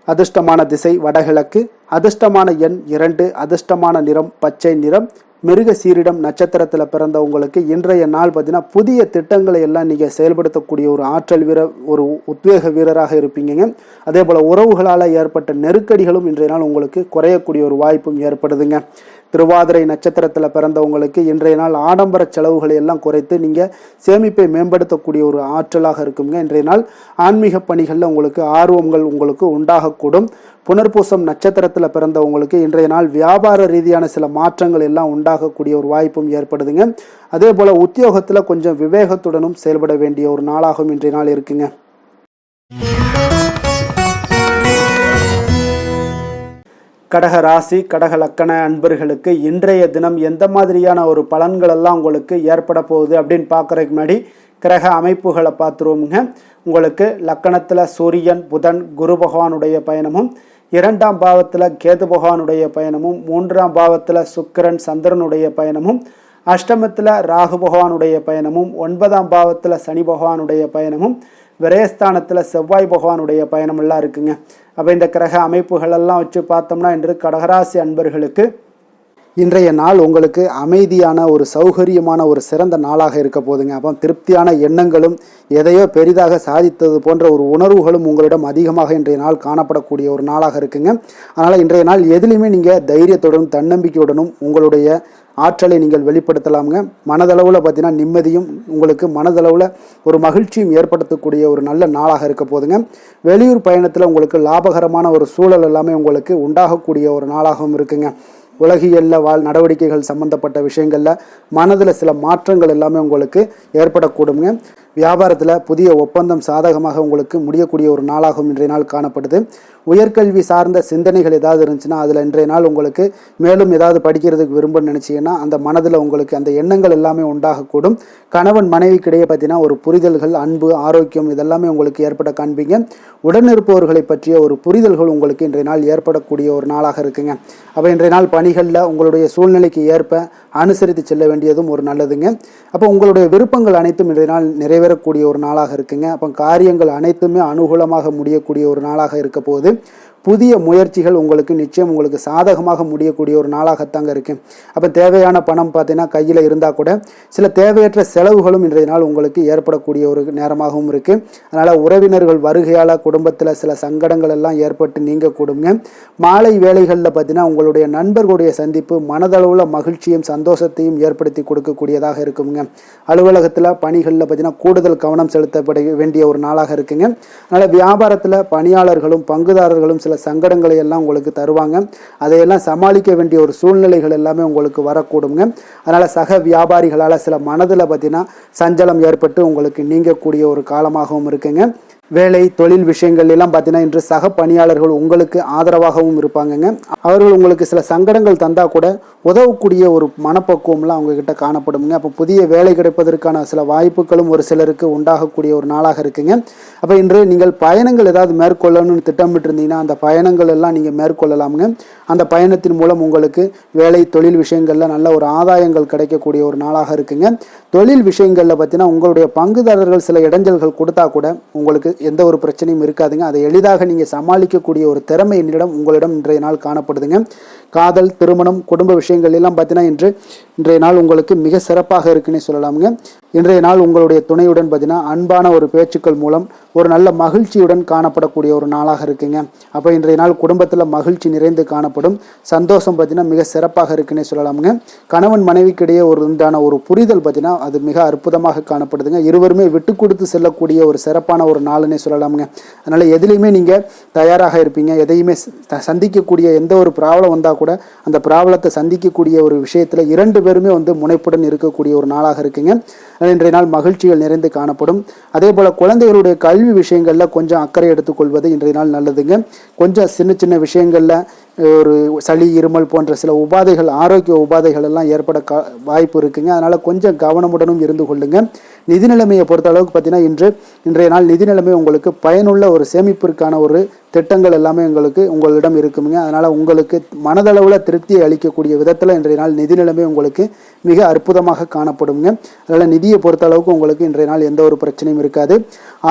அதிர்ஷ்டமான திசை வடகிழக்கு, அதிர்ஷ்டமான எண் 2, அதிர்ஷ்டமான நிறம் பச்சை நிறம். மிருக சீரிடம் நட்சத்திரத்தில் பிறந்தவங்களுக்கு இன்றைய நாள் பார்த்தீங்கன்னா புதிய திட்டங்களை எல்லாம் நீங்கள் செயல்படுத்தக்கூடிய ஒரு ஆற்றல் வீரர், ஒரு உத்வேக வீரராக இருப்பீங்க. அதே போல் உறவுகளால் ஏற்பட்ட நெருக்கடிகளும் இன்றைய நாள் உங்களுக்கு குறையக்கூடிய ஒரு வாய்ப்பும் ஏற்படுதுங்க. திருவாதிரை நட்சத்திரத்தில் பிறந்தவங்களுக்கு இன்றைய நாள் ஆடம்பர செலவுகளை எல்லாம் குறைத்து நீங்கள் சேமிப்பை மேம்படுத்தக்கூடிய ஒரு ஆற்றலாக இருக்குங்க. இன்றைய நாள் ஆன்மீக பணிகளில் உங்களுக்கு ஆர்வங்கள் உங்களுக்கு உண்டாகக்கூடும். புனர்பூசம் நட்சத்திரத்தில் பிறந்தவங்களுக்கு இன்றைய நாள் வியாபார ரீதியான சில மாற்றங்கள் எல்லாம் உண்டாகக்கூடிய ஒரு வாய்ப்பும் ஏற்படுதுங்க. அதே போல் உத்தியோகத்தில் கொஞ்சம் விவேகத்துடனும் செயல்பட வேண்டிய ஒரு நாளாகவும் இன்றைய நாள் இருக்குங்க. கடக ராசி, கடக லக்கண அன்பர்களுக்கு இன்றைய தினம் எந்த மாதிரியான ஒரு பலன்கள் எல்லாம் உங்களுக்கு ஏற்பட போகுது அப்படின்னு பார்க்குறதுக்கு முன்னாடி கிரக அமைப்புகளை பார்த்துருவோமுங்க. உங்களுக்கு லக்கணத்தில் சூரியன், புதன், குரு பகவானுடைய பயணமும், 2ஆம் பாவத்தில் கேது பகவானுடைய பயணமும், 3ஆம் பாவத்தில் சுக்கிரன், சந்திரனுடைய பயணமும், அஷ்டமத்தில் ராகு பகவானுடைய பயணமும், 9ஆம் பாவத்தில் சனி பகவானுடைய பயணமும், விரயஸ்தானத்தில் செவ்வாய் பகவானுடைய பயணமெல்லாம் இருக்குங்க. அப்போ இந்த கிரக அமைப்புகளெல்லாம் வச்சு பார்த்தோம்னா இன்று கடகராசி அன்பர்களுக்கு இன்றைய நாள் உங்களுக்கு அமைதியான ஒரு சௌகரியமான ஒரு சிறந்த நாளாக இருக்க போதுங்க. அப்போ திருப்தியான எண்ணங்களும் எதையோ பெரிதாக சாதித்தது போன்ற ஒரு உணர்வுகளும் உங்களிடம் அதிகமாக இன்றைய நாள் காணப்படக்கூடிய ஒரு நாளாக இருக்குங்க. அதனால் இன்றைய நாள் எதுலையுமே நீங்கள் தைரியத்துடனும் தன்னம்பிக்கையுடனும் உங்களுடைய ஆற்றலை நீங்கள் வெளிப்படுத்தலாமுங்க. மனதளவில் பார்த்தீங்கன்னா நிம்மதியும் உங்களுக்கு மனதளவில் ஒரு மகிழ்ச்சியும் ஏற்படுத்தக்கூடிய ஒரு நல்ல நாளாக இருக்க போதுங்க. வெளியூர் பயணத்தில் உங்களுக்கு லாபகரமான ஒரு சூழல் எல்லாமே உங்களுக்கு உண்டாகக்கூடிய ஒரு நாளாகவும் இருக்குங்க. உலகியலில் நடவடிக்கைகள் சம்பந்தப்பட்ட விஷயங்களில் மனதில் சில மாற்றங்கள் எல்லாமே உங்களுக்கு ஏற்படக்கூடுங்க. வியாபாரத்தில் புதிய ஒப்பந்தம் சாதகமாக உங்களுக்கு முடியக்கூடிய ஒரு நாளாகவும் இன்றைய நாள் காணப்படுது. உயர்கல்வி சார்ந்த சிந்தனைகள் ஏதாவது இருந்துச்சுன்னா அதில் இன்றைய நாள் உங்களுக்கு மேலும் ஏதாவது படிக்கிறதுக்கு விரும்ப நினச்சிங்கன்னா அந்த மனதில் உங்களுக்கு அந்த எண்ணங்கள் எல்லாமே உண்டாகக்கூடும். கணவன் மனைவிக்கிடையே பார்த்தீங்கன்னா ஒரு புரிதல்கள், அன்பு, ஆரோக்கியம் இதெல்லாமே உங்களுக்கு ஏற்பட காண்பீங்க. உடனிருப்பவர்களை பற்றிய ஒரு புரிதல்கள் உங்களுக்கு இன்றைய நாள் ஏற்படக்கூடிய ஒரு நாளாக இருக்குங்க. அப்போ இன்றைய நாள் பணிகளில் உங்களுடைய சூழ்நிலைக்கு ஏற்ப அனுசரித்து செல்ல வேண்டியதும் ஒரு நல்லதுங்க. அப்போ உங்களுடைய விருப்பங்கள் அனைத்தும் இன்றைய நாள் நிறைவேறக்கூடிய ஒரு நாளாக இருக்குங்க. அப்போ காரியங்கள் அனைத்துமே அனுகூலமாக முடியக்கூடிய ஒரு நாளாக இருக்க போகுது. புதிய முயற்சிகள் உங்களுக்கு நிச்சயம் உங்களுக்கு சாதகமாக முடியக்கூடிய ஒரு நாளாகத்தாங்க இருக்கு. அப்போ தேவையான பணம் பார்த்தீங்கன்னா கையில் இருந்தால் கூட சில தேவையற்ற செலவுகளும் இன்றைய நாள் உங்களுக்கு ஏற்படக்கூடிய ஒரு நேரமாகவும் இருக்கு. அதனால உறவினர்கள் வருகையால் குடும்பத்தில் சில சங்கடங்கள் எல்லாம் ஏற்பட்டு நீங்க கூடுங்க. மாலை வேளைகளில் பார்த்தீங்கன்னா உங்களுடைய நண்பர்களுடைய சந்திப்பு மனதளவில் மகிழ்ச்சியும் சந்தோஷத்தையும் ஏற்படுத்தி கொடுக்கக்கூடியதாக இருக்குங்க. அலுவலகத்தில் பணிகளில் பார்த்தீங்கன்னா கூடுதல் கவனம் செலுத்தப்பட வேண்டிய ஒரு நாளாக இருக்குங்க. அதனால் வியாபாரத்தில் பணியாளர்களும் பங்குதாரர்களும் சில சங்கடங்களை எல்லாம் உங்களுக்கு தருவாங்க. அதையெல்லாம் சமாளிக்க வேண்டிய ஒரு சூழ்நிலைகள் எல்லாமே உங்களுக்கு வரக்கூடுங்க. அதனால் சக வியாபாரிகளால் சில மனதில் பார்த்தீங்கன்னா சஞ்சலம் ஏற்பட்டு உங்களுக்கு நீங்கக்கூடிய ஒரு காலமாகவும் இருக்குங்க. வேலை தொழில் விஷயங்கள் எல்லாம் பார்த்தீங்கன்னா இன்று சக பணியாளர்கள் உங்களுக்கு ஆதரவாகவும் இருப்பாங்கங்க. அவர்கள் உங்களுக்கு சில சங்கடங்கள் தந்தால் கூட உதவக்கூடிய ஒரு மனப்பக்குவம்லாம் அவங்கக்கிட்ட காணப்படுங்க. அப்போ புதிய வேலை கிடைப்பதற்கான சில வாய்ப்புகளும் ஒரு சிலருக்கு உண்டாகக்கூடிய ஒரு நாளாக இருக்குங்க. அப்போ இன்று நீங்கள் பயணங்கள் ஏதாவது மேற்கொள்ளணும்னு திட்டமிட்டு இருந்தீங்கன்னா அந்த பயணங்கள் எல்லாம் நீங்கள் மேற்கொள்ளலாமுங்க. அந்த பயணத்தின் மூலம் உங்களுக்கு வேலை தொழில் விஷயங்களில் நல்ல ஒரு ஆதாயங்கள் கிடைக்கக்கூடிய ஒரு நாளாக இருக்குங்க. தொழில் விஷயங்களில் பார்த்தீங்கன்னா உங்களுடைய பங்குதாரர்கள் சில இடைஞ்சல்கள் கொடுத்தா கூட உங்களுக்கு எந்த ஒரு பிரச்சனையும் இருக்காதுங்க. அதை எளிதாக நீங்கள் சமாளிக்கக்கூடிய ஒரு திறமை என்னிடம் உங்களிடம் இன்றைய நாள் காணப்படுதுங்க. காதல், திருமணம், குடும்ப விஷயங்கள் எல்லாம் பார்த்தீங்கன்னா இன்றைய நாள் உங்களுக்கு மிக சிறப்பாக இருக்குன்னே சொல்லலாமுங்க. இன்றைய நாள் உங்களுடைய துணையுடன் பார்த்தீங்கன்னா அன்பான ஒரு பேச்சுக்கள் மூலம் ஒரு நல்ல மகிழ்ச்சியுடன் காணப்படக்கூடிய ஒரு நாளாக இருக்குங்க. அப்போ இன்றைய நாள் குடும்பத்தில் மகிழ்ச்சி நிறைந்து காணப்படும். சந்தோஷம் பார்த்தீங்கன்னா மிக சிறப்பாக இருக்குன்னே சொல்லலாமுங்க. கணவன் மனைவிக்கிடையே உண்டான ஒரு புரிதல் பார்த்தீங்கன்னா அது மிக அற்புதமாக காணப்படுதுங்க. இருவருமே விட்டு கொடுத்து செல்லக்கூடிய ஒரு சிறப்பான ஒரு நாளுன்னே சொல்லலாமுங்க. அதனால் எதுலேயுமே நீங்கள் தயாராக இருப்பீங்க. எதையுமே சந்திக்கக்கூடிய எந்த ஒரு ப்ராப்ளம் வந்தால் கூட அந்த ப்ராப்ளத்தை சந்திக்கக்கூடிய ஒரு விஷயத்தில் 2 பேருமே முனைப்புடன் இருக்கக்கூடிய ஒரு நாளாக இருக்குங்க. இன்றைய நாள் மகிழ்ச்சிகள் நிறைந்து காணப்படும். அதே போல் குழந்தைகளுடைய கல்வி விஷயங்களில் கொஞ்சம் அக்கறை எடுத்துக்கொள்வது இன்றைய நாள் நல்லதுங்க. கொஞ்சம் சின்ன சின்ன விஷயங்களில் ஒரு சளி, இருமல் போன்ற சில உபாதைகள், ஆரோக்கிய உபாதைகள் எல்லாம் ஏற்பட வாய்ப்பு இருக்குங்க. அதனால் கொஞ்சம் கவனமுடனும் இருந்து கொள்ளுங்க. நிதி நிலைமையை பொறுத்த அளவுக்கு பார்த்தீங்கன்னா இன்றைய நாள் நிதி நிலைமை உங்களுக்கு பயனுள்ள ஒரு சேமிப்பிற்கான ஒரு திட்டங்கள் எல்லாமே உங்களிடம் இருக்குங்க. அதனால் உங்களுக்கு மனதளவில் திருப்தியை அளிக்கக்கூடிய விதத்தில் இன்றைய நாள் நிதி நிலைமை உங்களுக்கு மிக அற்புதமாக காணப்படுங்க. அதனால் நிதியை பொறுத்த அளவுக்கு உங்களுக்கு இன்றைய நாள் எந்த ஒரு பிரச்சனையும் இருக்காது.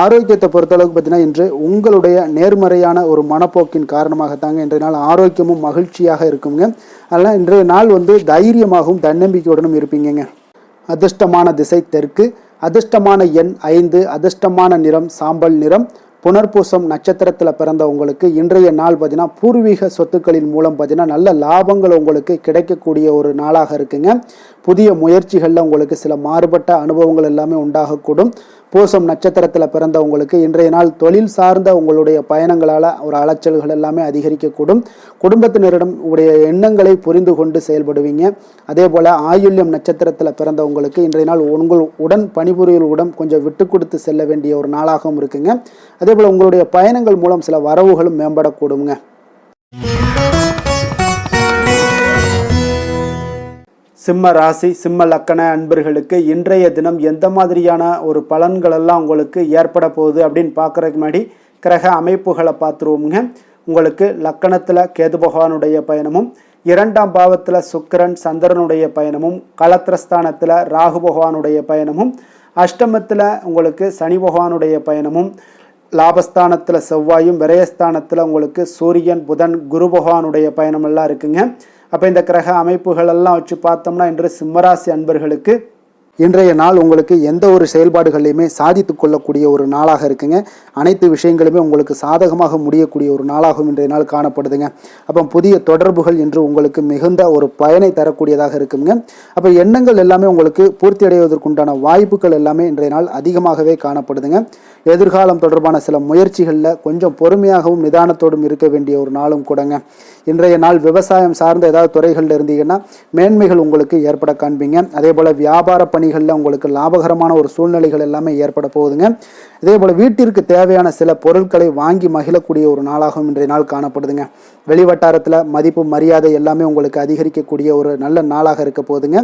ஆரோக்கியத்தை பொறுத்த அளவுக்கு பார்த்தீங்கன்னா இன்று உங்களுடைய நேர்மறையான ஒரு மனப்போக்கின் காரணமாகத்தாங்க இன்றைய நாள் ஆரோக்கியமும் மகிழ்ச்சியாக இருக்குங்க. அதனால் இன்றைய நாள் தைரியமாகவும் தன்னம்பிக்கையுடனும் இருப்பீங்க. அதிர்ஷ்டமான திசை தெற்கு, அதிர்ஷ்டமான எண் 5, அதிர்ஷ்டமான நிறம் சாம்பல் நிறம். புனர்பூசம் நட்சத்திரத்தில் பிறந்த உங்களுக்கு இன்றைய நாள் பார்த்தீங்கன்னா பூர்வீக சொத்துக்களின் மூலம் பார்த்தீங்கன்னா நல்ல லாபங்கள் உங்களுக்கு கிடைக்கக்கூடிய ஒரு நாளாக இருக்குங்க. புதிய முயற்சிகளில் உங்களுக்கு சில மாறுபட்ட அனுபவங்கள் எல்லாமே உண்டாகக்கூடும். பூசம் நட்சத்திரத்தில் பிறந்த உங்களுக்கு இன்றைய நாள் தொழில் சார்ந்த உங்களுடைய பயணங்களால் ஒரு அலைச்சல்கள் எல்லாமே அதிகரிக்கக்கூடும். குடும்பத்தினரிடம் உடைய எண்ணங்களை புரிந்து கொண்டு செயல்படுவீங்க. அதே போல் ஆயுள்யம் நட்சத்திரத்தில் பிறந்த உங்களுக்கு இன்றைய நாள் உங்கள் உடன் பணிபுரிகளுடன் கொஞ்சம் விட்டு கொடுத்து செல்ல வேண்டிய ஒரு நாளாகவும் இருக்குங்க. அதே போல் உங்களுடைய பயணங்கள் மூலம் சில வரவுகளும் மேம்படக்கூடுங்க. சிம்ம ராசி, சிம்ம லக்கண அன்பர்களுக்கு இன்றைய தினம் எந்த மாதிரியான ஒரு பலன்களெல்லாம் உங்களுக்கு ஏற்பட போகுது அப்படின்னு பார்க்குறதுக்கு முன்னாடி கிரக அமைப்புகளை பார்த்துருவோமுங்க. உங்களுக்கு லக்கணத்தில் கேது பகவானுடைய பயணமும், 2ஆம் பாவத்தில் சுக்கிரன் சந்திரனுடைய பயணமும், களத்திரஸ்தானத்தில் ராகு பகவானுடைய பயணமும், அஷ்டமத்தில் உங்களுக்கு சனி பகவானுடைய பயணமும், லாபஸ்தானத்தில் செவ்வாயும், விரயஸ்தானத்தில் உங்களுக்கு சூரியன், புதன், குரு பகவானுடைய பயணமெல்லாம் இருக்குங்க. அப்போ இந்த கிரக அமைப்புகள் எல்லாம் வச்சு பார்த்தோம்னா இன்று சிம்மராசி அன்பர்களுக்கு இன்றைய நாள் உங்களுக்கு எந்த ஒரு செயல்பாடுகளையுமே சாதித்து கொள்ளக்கூடிய ஒரு நாளாக இருக்குங்க. அனைத்து விஷயங்களுமே உங்களுக்கு சாதகமாக முடியக்கூடிய ஒரு நாளாகவும் இன்றைய நாள் காணப்படுதுங்க. அப்போ புதிய தொடர்புகள் இன்று உங்களுக்கு மிகுந்த ஒரு பயனை தரக்கூடியதாக இருக்குங்க. அப்போ எண்ணங்கள் எல்லாமே உங்களுக்கு பூர்த்தி அடைவதற்குண்டான வாய்ப்புகள் எல்லாமே இன்றைய நாள் அதிகமாகவே காணப்படுதுங்க. எதிர்காலம் தொடர்பான சில முயற்சிகளில் கொஞ்சம் பொறுமையாகவும் நிதானத்தோடும் இருக்க வேண்டிய ஒரு நாளும் கூடங்க. இன்றைய நாள் விவசாயம் சார்ந்த ஏதாவது துறைகளில் இருந்தீங்கன்னா மேன்மைகள் உங்களுக்கு ஏற்பட காண்பீங்க. அதே போல் வியாபார பணிகளில் உங்களுக்கு லாபகரமான ஒரு சூழ்நிலைகள் எல்லாமே ஏற்பட போகுதுங்க. இதே போல் வீட்டிற்கு தேவையான சில பொருட்களை வாங்கி மகிழக்கூடிய ஒரு நாளாகவும் இன்றைய நாள் காணப்படுதுங்க. வெளிவட்டாரத்தில் மதிப்பு மரியாதை எல்லாமே உங்களுக்கு அதிகரிக்கக்கூடிய ஒரு நல்ல நாளாக இருக்க போகுதுங்க.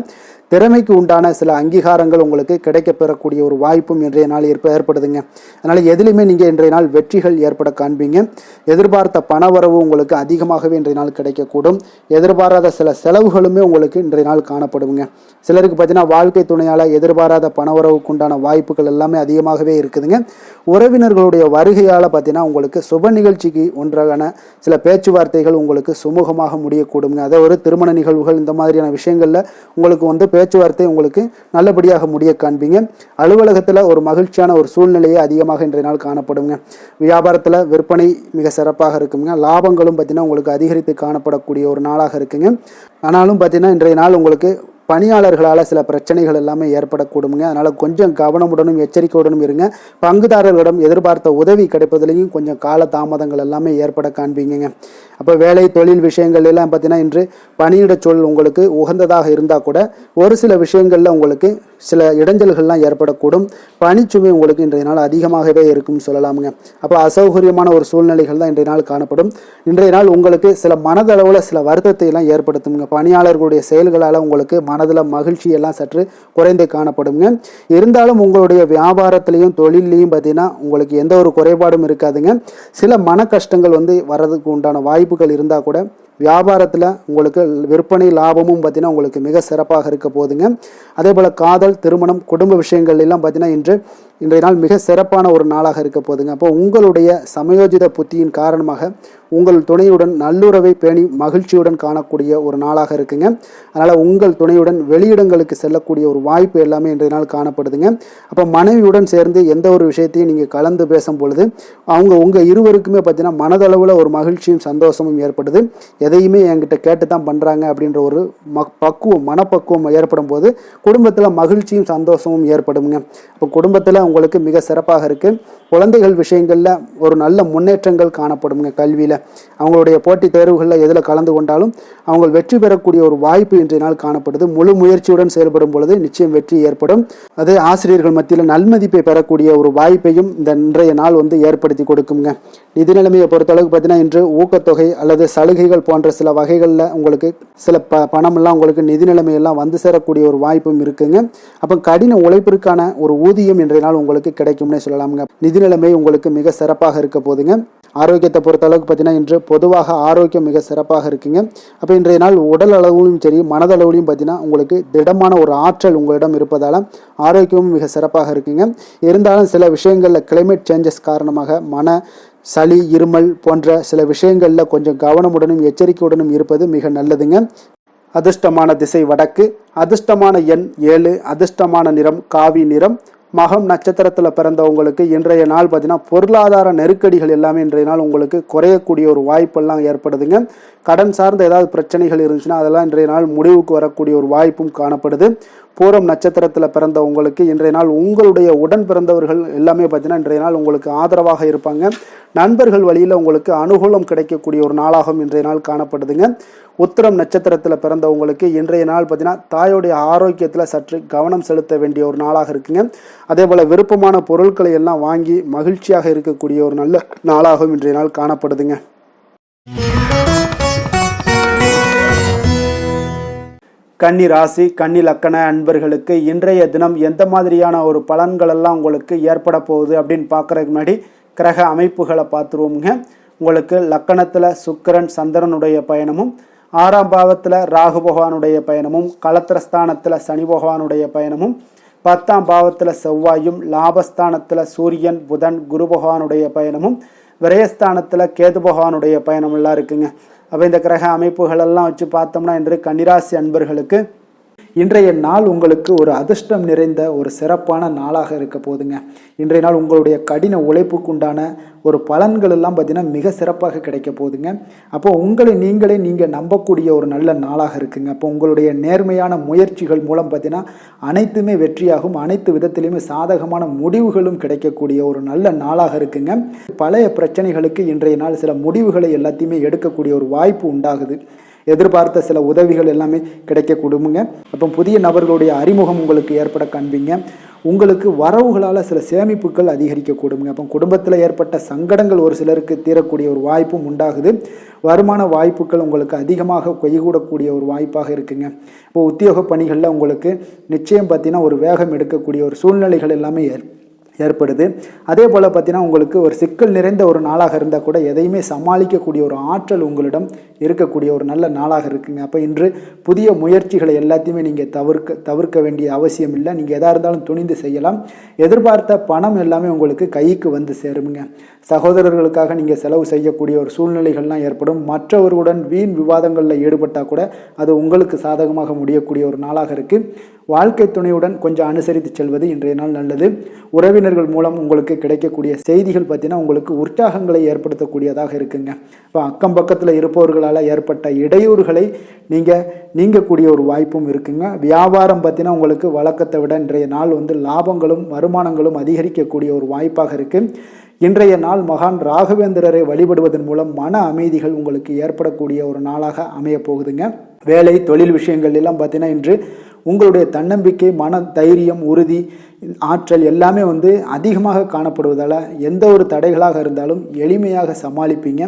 திறமைக்கு உண்டான சில அங்கீகாரங்கள் உங்களுக்கு கிடைக்கப்பெறக்கூடிய ஒரு வாய்ப்பும் இன்றைய நாள் ஏற்படுதுங்க. அதனால் எதிலுமே நீங்கள் இன்றைய நாள் வெற்றிகள் ஏற்பட காண்பீங்க. எதிர்பார்த்த பணவரவு உங்களுக்கு அதிகமாகவே இன்றைய நாள் கிடைக்கக்கூடும். எதிர்பாராத சில செலவுகளுமே உங்களுக்கு இன்றைய நாள் காணப்படுங்க. சிலருக்கு பார்த்தீங்கன்னா வாழ்க்கை துணையால் எதிர்பாராத பணவரவுக்கு உண்டான வாய்ப்புகள் எல்லாமே அதிகமாகவே இருக்குதுங்க. உறவினர்களுடைய வருகையால் பார்த்தீங்கன்னா உங்களுக்கு சுப நிகழ்ச்சிக்கு ஒன்றான சில பேச்சுவார்த்தைகள் உங்களுக்கு சுமூகமாக முடியக்கூடுங்க. அதை ஒரு திருமண நிகழ்வுகள் இந்த மாதிரியான விஷயங்களில் உங்களுக்கு பேச்சுவார்த்தை உங்களுக்கு நல்லபடியாக முடிய காண்பீங்க. அலுவலகத்தில் ஒரு மகிழ்ச்சியான ஒரு சூழ்நிலையை அதிகமாக இன்றைய நாள் காணப்படுங்க. வியாபாரத்தில் விற்பனை மிக சிறப்பாக இருக்குங்க. லாபங்களும் பார்த்தீங்கன்னா உங்களுக்கு அதிகரித்து காணப்படக்கூடிய ஒரு நாளாக இருக்குங்க. ஆனாலும் பார்த்தீங்கன்னா இன்றைய நாள் உங்களுக்கு பணியாளர்களால் சில பிரச்சனைகள் எல்லாமே ஏற்படக்கூடுங்க. அதனால் கொஞ்சம் கவனமுடனும் எச்சரிக்கையுடனும் இருங்க. பங்குதாரர்களிடம் எதிர்பார்த்த உதவி கிடைப்பதிலையும் கொஞ்சம் கால தாமதங்கள் எல்லாமே ஏற்பட காண்பீங்க. அப்போ வேலை தொழில் விஷயங்கள் எல்லாம் பார்த்தீங்கன்னா இன்று பணியிட சூழல் உங்களுக்கு உகந்ததாக இருந்தால் கூட ஒரு சில விஷயங்களில் உங்களுக்கு சில இடைஞ்சல்கள்லாம் ஏற்படக்கூடும். பணிச்சுமை உங்களுக்கு இன்றைய நாள் அதிகமாகவே இருக்கும்னு சொல்லலாமுங்க. அப்போ அசௌகரியமான ஒரு சூழ்நிலைகள் தான் இன்றைய நாள் காணப்படும். இன்றைய நாள் உங்களுக்கு சில மனதளவில் சில வருத்தத்தை எல்லாம் ஏற்படுத்துங்க. பணியாளர்களுடைய செயல்களால் உங்களுக்கு மனதில் மகிழ்ச்சி எல்லாம் சற்று குறைந்து காணப்படுங்க. இருந்தாலும் உங்களுடைய வியாபாரத்திலையும் தொழிலையும் பார்த்தீங்கன்னா உங்களுக்கு எந்த ஒரு குறைபாடும் இருக்காதுங்க. சில மன கஷ்டங்கள் வர்றதுக்கு உண்டான வாய்ப்புகள் இருந்தால் கூட வியாபாரத்தில் உங்களுக்கு விற்பனை லாபமும் பார்த்தீங்கன்னா உங்களுக்கு மிக சிறப்பாக இருக்க போகுதுங்க. அதே போல் காதல், திருமணம், குடும்ப விஷயங்கள் எல்லாம் பார்த்தீங்கன்னா இன்று இன்றைய நாள் மிக சிறப்பான ஒரு நாளாக இருக்க போதுங்க. அப்போ உங்களுடைய சமயோஜித புத்தியின் காரணமாக உங்கள் துணையுடன் நல்லுறவை பேணி மகிழ்ச்சியுடன் காணக்கூடிய ஒரு நாளாக இருக்குங்க. அதனால் உங்கள் துணையுடன் வெளியிடங்களுக்கு செல்லக்கூடிய ஒரு வாய்ப்பு எல்லாமே இன்றைய நாள் காணப்படுதுங்க. அப்போ மனைவியுடன் சேர்ந்து எந்த ஒரு விஷயத்தையும் நீங்கள் கலந்து பேசும் பொழுது உங்கள் இருவருக்குமே பார்த்தீங்கன்னா மனதளவில் ஒரு மகிழ்ச்சியும் சந்தோஷமும் ஏற்படுது. எதையுமே என்கிட்ட கேட்டு தான் பண்ணுறாங்க அப்படின்ற ஒரு மனப்பக்குவம் ஏற்படும் போது குடும்பத்தில் மகிழ்ச்சியும் சந்தோஷமும் ஏற்படுங்க. இப்போ குடும்பத்தில் உங்களுக்கு மிக சிறப்பாக இருக்குது. குழந்தைகள் விஷயங்களில் ஒரு நல்ல முன்னேற்றங்கள் காணப்படுங்க. கல்வியில் அவங்களுடைய போட்டித் தேர்வுகளில் எதில் கலந்து கொண்டாலும் அவங்க வெற்றி பெறக்கூடிய ஒரு வாய்ப்பு இன்றைய நாள் காணப்படுது. முழு முயற்சியுடன் செயல்படும் பொழுது நிச்சயம் வெற்றி ஏற்படும். அதே ஆசிரியர்கள் மத்தியில் நல்மதிப்பை பெறக்கூடிய ஒரு வாய்ப்பையும் இந்த இன்றைய நாள் ஏற்படுத்தி கொடுக்குங்க. நிதி நிலைமையை பொறுத்தளவுக்கு பார்த்தீங்கன்னா இன்று ஊக்கத்தொகை அல்லது சலுகைகள் போன்ற சில வகைகளில் உங்களுக்கு சில பணமெல்லாம் உங்களுக்கு நிதி நிலைமையெல்லாம் வந்து சேரக்கூடிய ஒரு வாய்ப்பும் இருக்குங்க. அப்போ கடின உழைப்பிற்கான ஒரு ஊதியம் இன்றைய நாள் உங்களுக்கு கிடைக்கும்னே சொல்லலாமுங்க. நிதி நிலைமை உங்களுக்கு மிக சிறப்பாக இருக்க போதுங்க. ஆரோக்கியத்தை பொறுத்த அளவுக்கு பார்த்தீங்கன்னா இன்று பொதுவாக ஆரோக்கியம் மிக சிறப்பாக இருக்குங்க. அப்போ இன்றைய நாள் உடல் அளவிலும் சரி மனதளவிலும் பார்த்தீங்கன்னா உங்களுக்கு திடமான ஒரு ஆற்றல் உங்களிடம் இருப்பதால் ஆரோக்கியமும் மிக சிறப்பாக இருக்குங்க. இருந்தாலும் சில விஷயங்களில் கிளைமேட் சேஞ்சஸ் காரணமாக சளி இருமல் போன்ற சில விஷயங்களில் கொஞ்சம் கவனமுடனும் எச்சரிக்கையுடனும் இருப்பது மிக நல்லதுங்க. அதிர்ஷ்டமான திசை வடக்கு, அதிர்ஷ்டமான எண் 7, அதிர்ஷ்டமான நிறம் காவி நிறம். மகம் நட்சத்திரத்தில் பிறந்தவங்களுக்கு இன்றைய நாள் பார்த்தீங்கன்னா பொருளாதார நெருக்கடிகள் எல்லாமே இன்றைய நாள் உங்களுக்கு குறையக்கூடிய ஒரு வாய்ப்பெல்லாம் ஏற்படுதுங்க. கடன் சார்ந்த ஏதாவது பிரச்சனைகள் இருந்துச்சுன்னா அதெல்லாம் இன்றைய நாள் முடிவுக்கு வரக்கூடிய ஒரு வாய்ப்பும் காணப்படுது. பூரம் நட்சத்திரத்தில் பிறந்தவங்களுக்கு இன்றைய நாள் உங்களுடைய உடன் பிறந்தவர்கள் எல்லாமே பார்த்தீங்கன்னா இன்றைய நாள் உங்களுக்கு ஆதரவாக இருப்பாங்க. நண்பர்கள் வழியில் உங்களுக்கு அனுகூலம் கிடைக்கக்கூடிய ஒரு நாளாகவும் இன்றைய நாள் காணப்படுதுங்க. உத்திரம் நட்சத்திரத்தில் பிறந்தவங்களுக்கு இன்றைய நாள் பார்த்தீங்கன்னா தாயோடைய ஆரோக்கியத்தில் சற்று கவனம் செலுத்த வேண்டிய ஒரு நாளாக இருக்குங்க. அதே போல் விருப்பமான பொருட்களை எல்லாம் வாங்கி மகிழ்ச்சியாக இருக்கக்கூடிய ஒரு நல்ல நாளாகவும் இன்றைய நாள் காணப்படுதுங்க. கன்னி ராசி கன்னி லக்கண அன்பர்களுக்கு இன்றைய தினம் எந்த மாதிரியான ஒரு பலன்கள் எல்லாம் உங்களுக்கு ஏற்பட போகுது அப்படின்னு பார்க்குறதுக்கு முன்னாடி கிரக அமைப்புகளை பார்த்துருவோமுங்க. உங்களுக்கு லக்கணத்தில் சுக்கிரன் சந்திரனுடைய பயணமும், 6ஆம் பாவத்தில் ராகு பகவானுடைய பயணமும், களத்திரஸ்தானத்தில் சனி பகவானுடைய பயணமும், 10ஆம் பாவத்தில் செவ்வாயும், லாபஸ்தானத்தில் சூரியன் புதன் குரு பகவானுடைய பயணமும், விரயஸ்தானத்தில் கேது பகவானுடைய பயணமெல்லாம் இருக்குங்க. அப்போ இந்த கிரக அமைப்புகளெல்லாம் வச்சு பார்த்தோம்னா இன்று கன்னிராசி அன்பர்களுக்கு இன்றைய நாள் உங்களுக்கு ஒரு அதிர்ஷ்டம் நிறைந்த ஒரு சிறப்பான நாளாக இருக்க போதுங்க. இன்றைய நாள் உங்களுடைய கடின உழைப்புக்கு உண்டான ஒரு பலன்கள் எல்லாம் பார்த்தீங்கன்னா மிக சிறப்பாக கிடைக்க போகுதுங்க. அப்போ உங்களை நீங்கள் நம்பக்கூடிய ஒரு நல்ல நாளாக இருக்குங்க. அப்போ உங்களுடைய நேர்மையான முயற்சிகள் மூலம் பார்த்தீங்கன்னா அனைத்துமே வெற்றியாகும், அனைத்து விதத்திலையுமே சாதகமான முடிவுகளும் கிடைக்கக்கூடிய ஒரு நல்ல நாளாக இருக்குங்க. பழைய பிரச்சனைகளுக்கு இன்றைய நாள் சில முடிவுகளை எல்லாத்தையுமே எடுக்கக்கூடிய ஒரு வாய்ப்பு உண்டாகுது. எதிர்பார்த்த சில உதவிகள் எல்லாமே கிடைக்கக்கூடுமுங்க. அப்போ புதிய நபர்களுடைய அறிமுகம் உங்களுக்கு ஏற்பட காண்பீங்க. உங்களுக்கு வரவுகளால் சில சேமிப்புகள் அதிகரிக்கக்கூடுங்க. அப்போ குடும்பத்தில் ஏற்பட்ட சங்கடங்கள் ஒரு சிலருக்கு தீரக்கூடிய ஒரு வாய்ப்பும் உண்டாகுது. வருமான வாய்ப்புகள் உங்களுக்கு அதிகமாக கைகூடக்கூடிய ஒரு வாய்ப்பாக இருக்குங்க. இப்போ உத்தியோக பணிகளில் உங்களுக்கு நிச்சயம் பார்த்தீங்கன்னா ஒரு வேகம் எடுக்கக்கூடிய ஒரு சூழ்நிலைகள் எல்லாமே ஏற்படுது. அதே போல் பார்த்தீங்கன்னா உங்களுக்கு ஒரு சிக்கல் நிறைந்த ஒரு நாளாக இருந்தால் கூட எதையுமே சமாளிக்கக்கூடிய ஒரு ஆற்றல் உங்களிடம் இருக்கக்கூடிய ஒரு நல்ல நாளாக இருக்குங்க. அப்போ இன்று புதிய முயற்சிகளை எல்லாத்தையுமே நீங்கள் தவிர்க்க வேண்டிய அவசியம் இல்லை. நீங்கள் எதாக இருந்தாலும் துணிந்து செய்யலாம். எதிர்பார்த்த பணம் எல்லாமே உங்களுக்கு கைக்கு வந்து சேருங்க. சகோதரர்களுக்காக நீங்கள் செலவு செய்யக்கூடிய ஒரு சூழ்நிலைகள்லாம் ஏற்படும். மற்றவர்களுடன் வீண் விவாதங்களில் ஈடுபட்டால் கூட அது உங்களுக்கு சாதகமாக முடியக்கூடிய ஒரு நாளாக இருக்குது. வாழ்க்கை துணையுடன் கொஞ்சம் அனுசரித்து செல்வது இன்றைய நாள் நல்லது. உறவினர்கள் மூலம் உங்களுக்கு கிடைக்கக்கூடிய செய்திகள் பார்த்தீங்கன்னா உங்களுக்கு உற்சாகங்களை ஏற்படுத்தக்கூடியதாக இருக்குங்க. இப்போ அக்கம் பக்கத்தில் இருப்பவர்களால் ஏற்பட்ட இடையூறுகளை நீங்கக்கூடிய ஒரு வாய்ப்பும் இருக்குங்க. வியாபாரம் பார்த்தீங்கன்னா உங்களுக்கு வழக்கத்தை விட இன்றைய நாள் லாபங்களும் வருமானங்களும் அதிகரிக்கக்கூடிய ஒரு வாய்ப்பாக இருக்குது. இன்றைய நாள் மகான் ராகவேந்திரரை வழிபடுவதன் மூலம் மன அமைதிகள் உங்களுக்கு ஏற்படக்கூடிய ஒரு நாளாக அமைய போகுதுங்க. வேலை தொழில் விஷயங்கள் எல்லாம் பார்த்தீங்கன்னா இன்று உங்களுடைய தன்னம்பிக்கை, மன தைரியம், உறுதி, ஆற்றல் எல்லாமே அதிகமாக காணப்படுவதால் எந்த ஒரு தடைகளாக இருந்தாலும் எளிமையாக சமாளிப்பீங்க.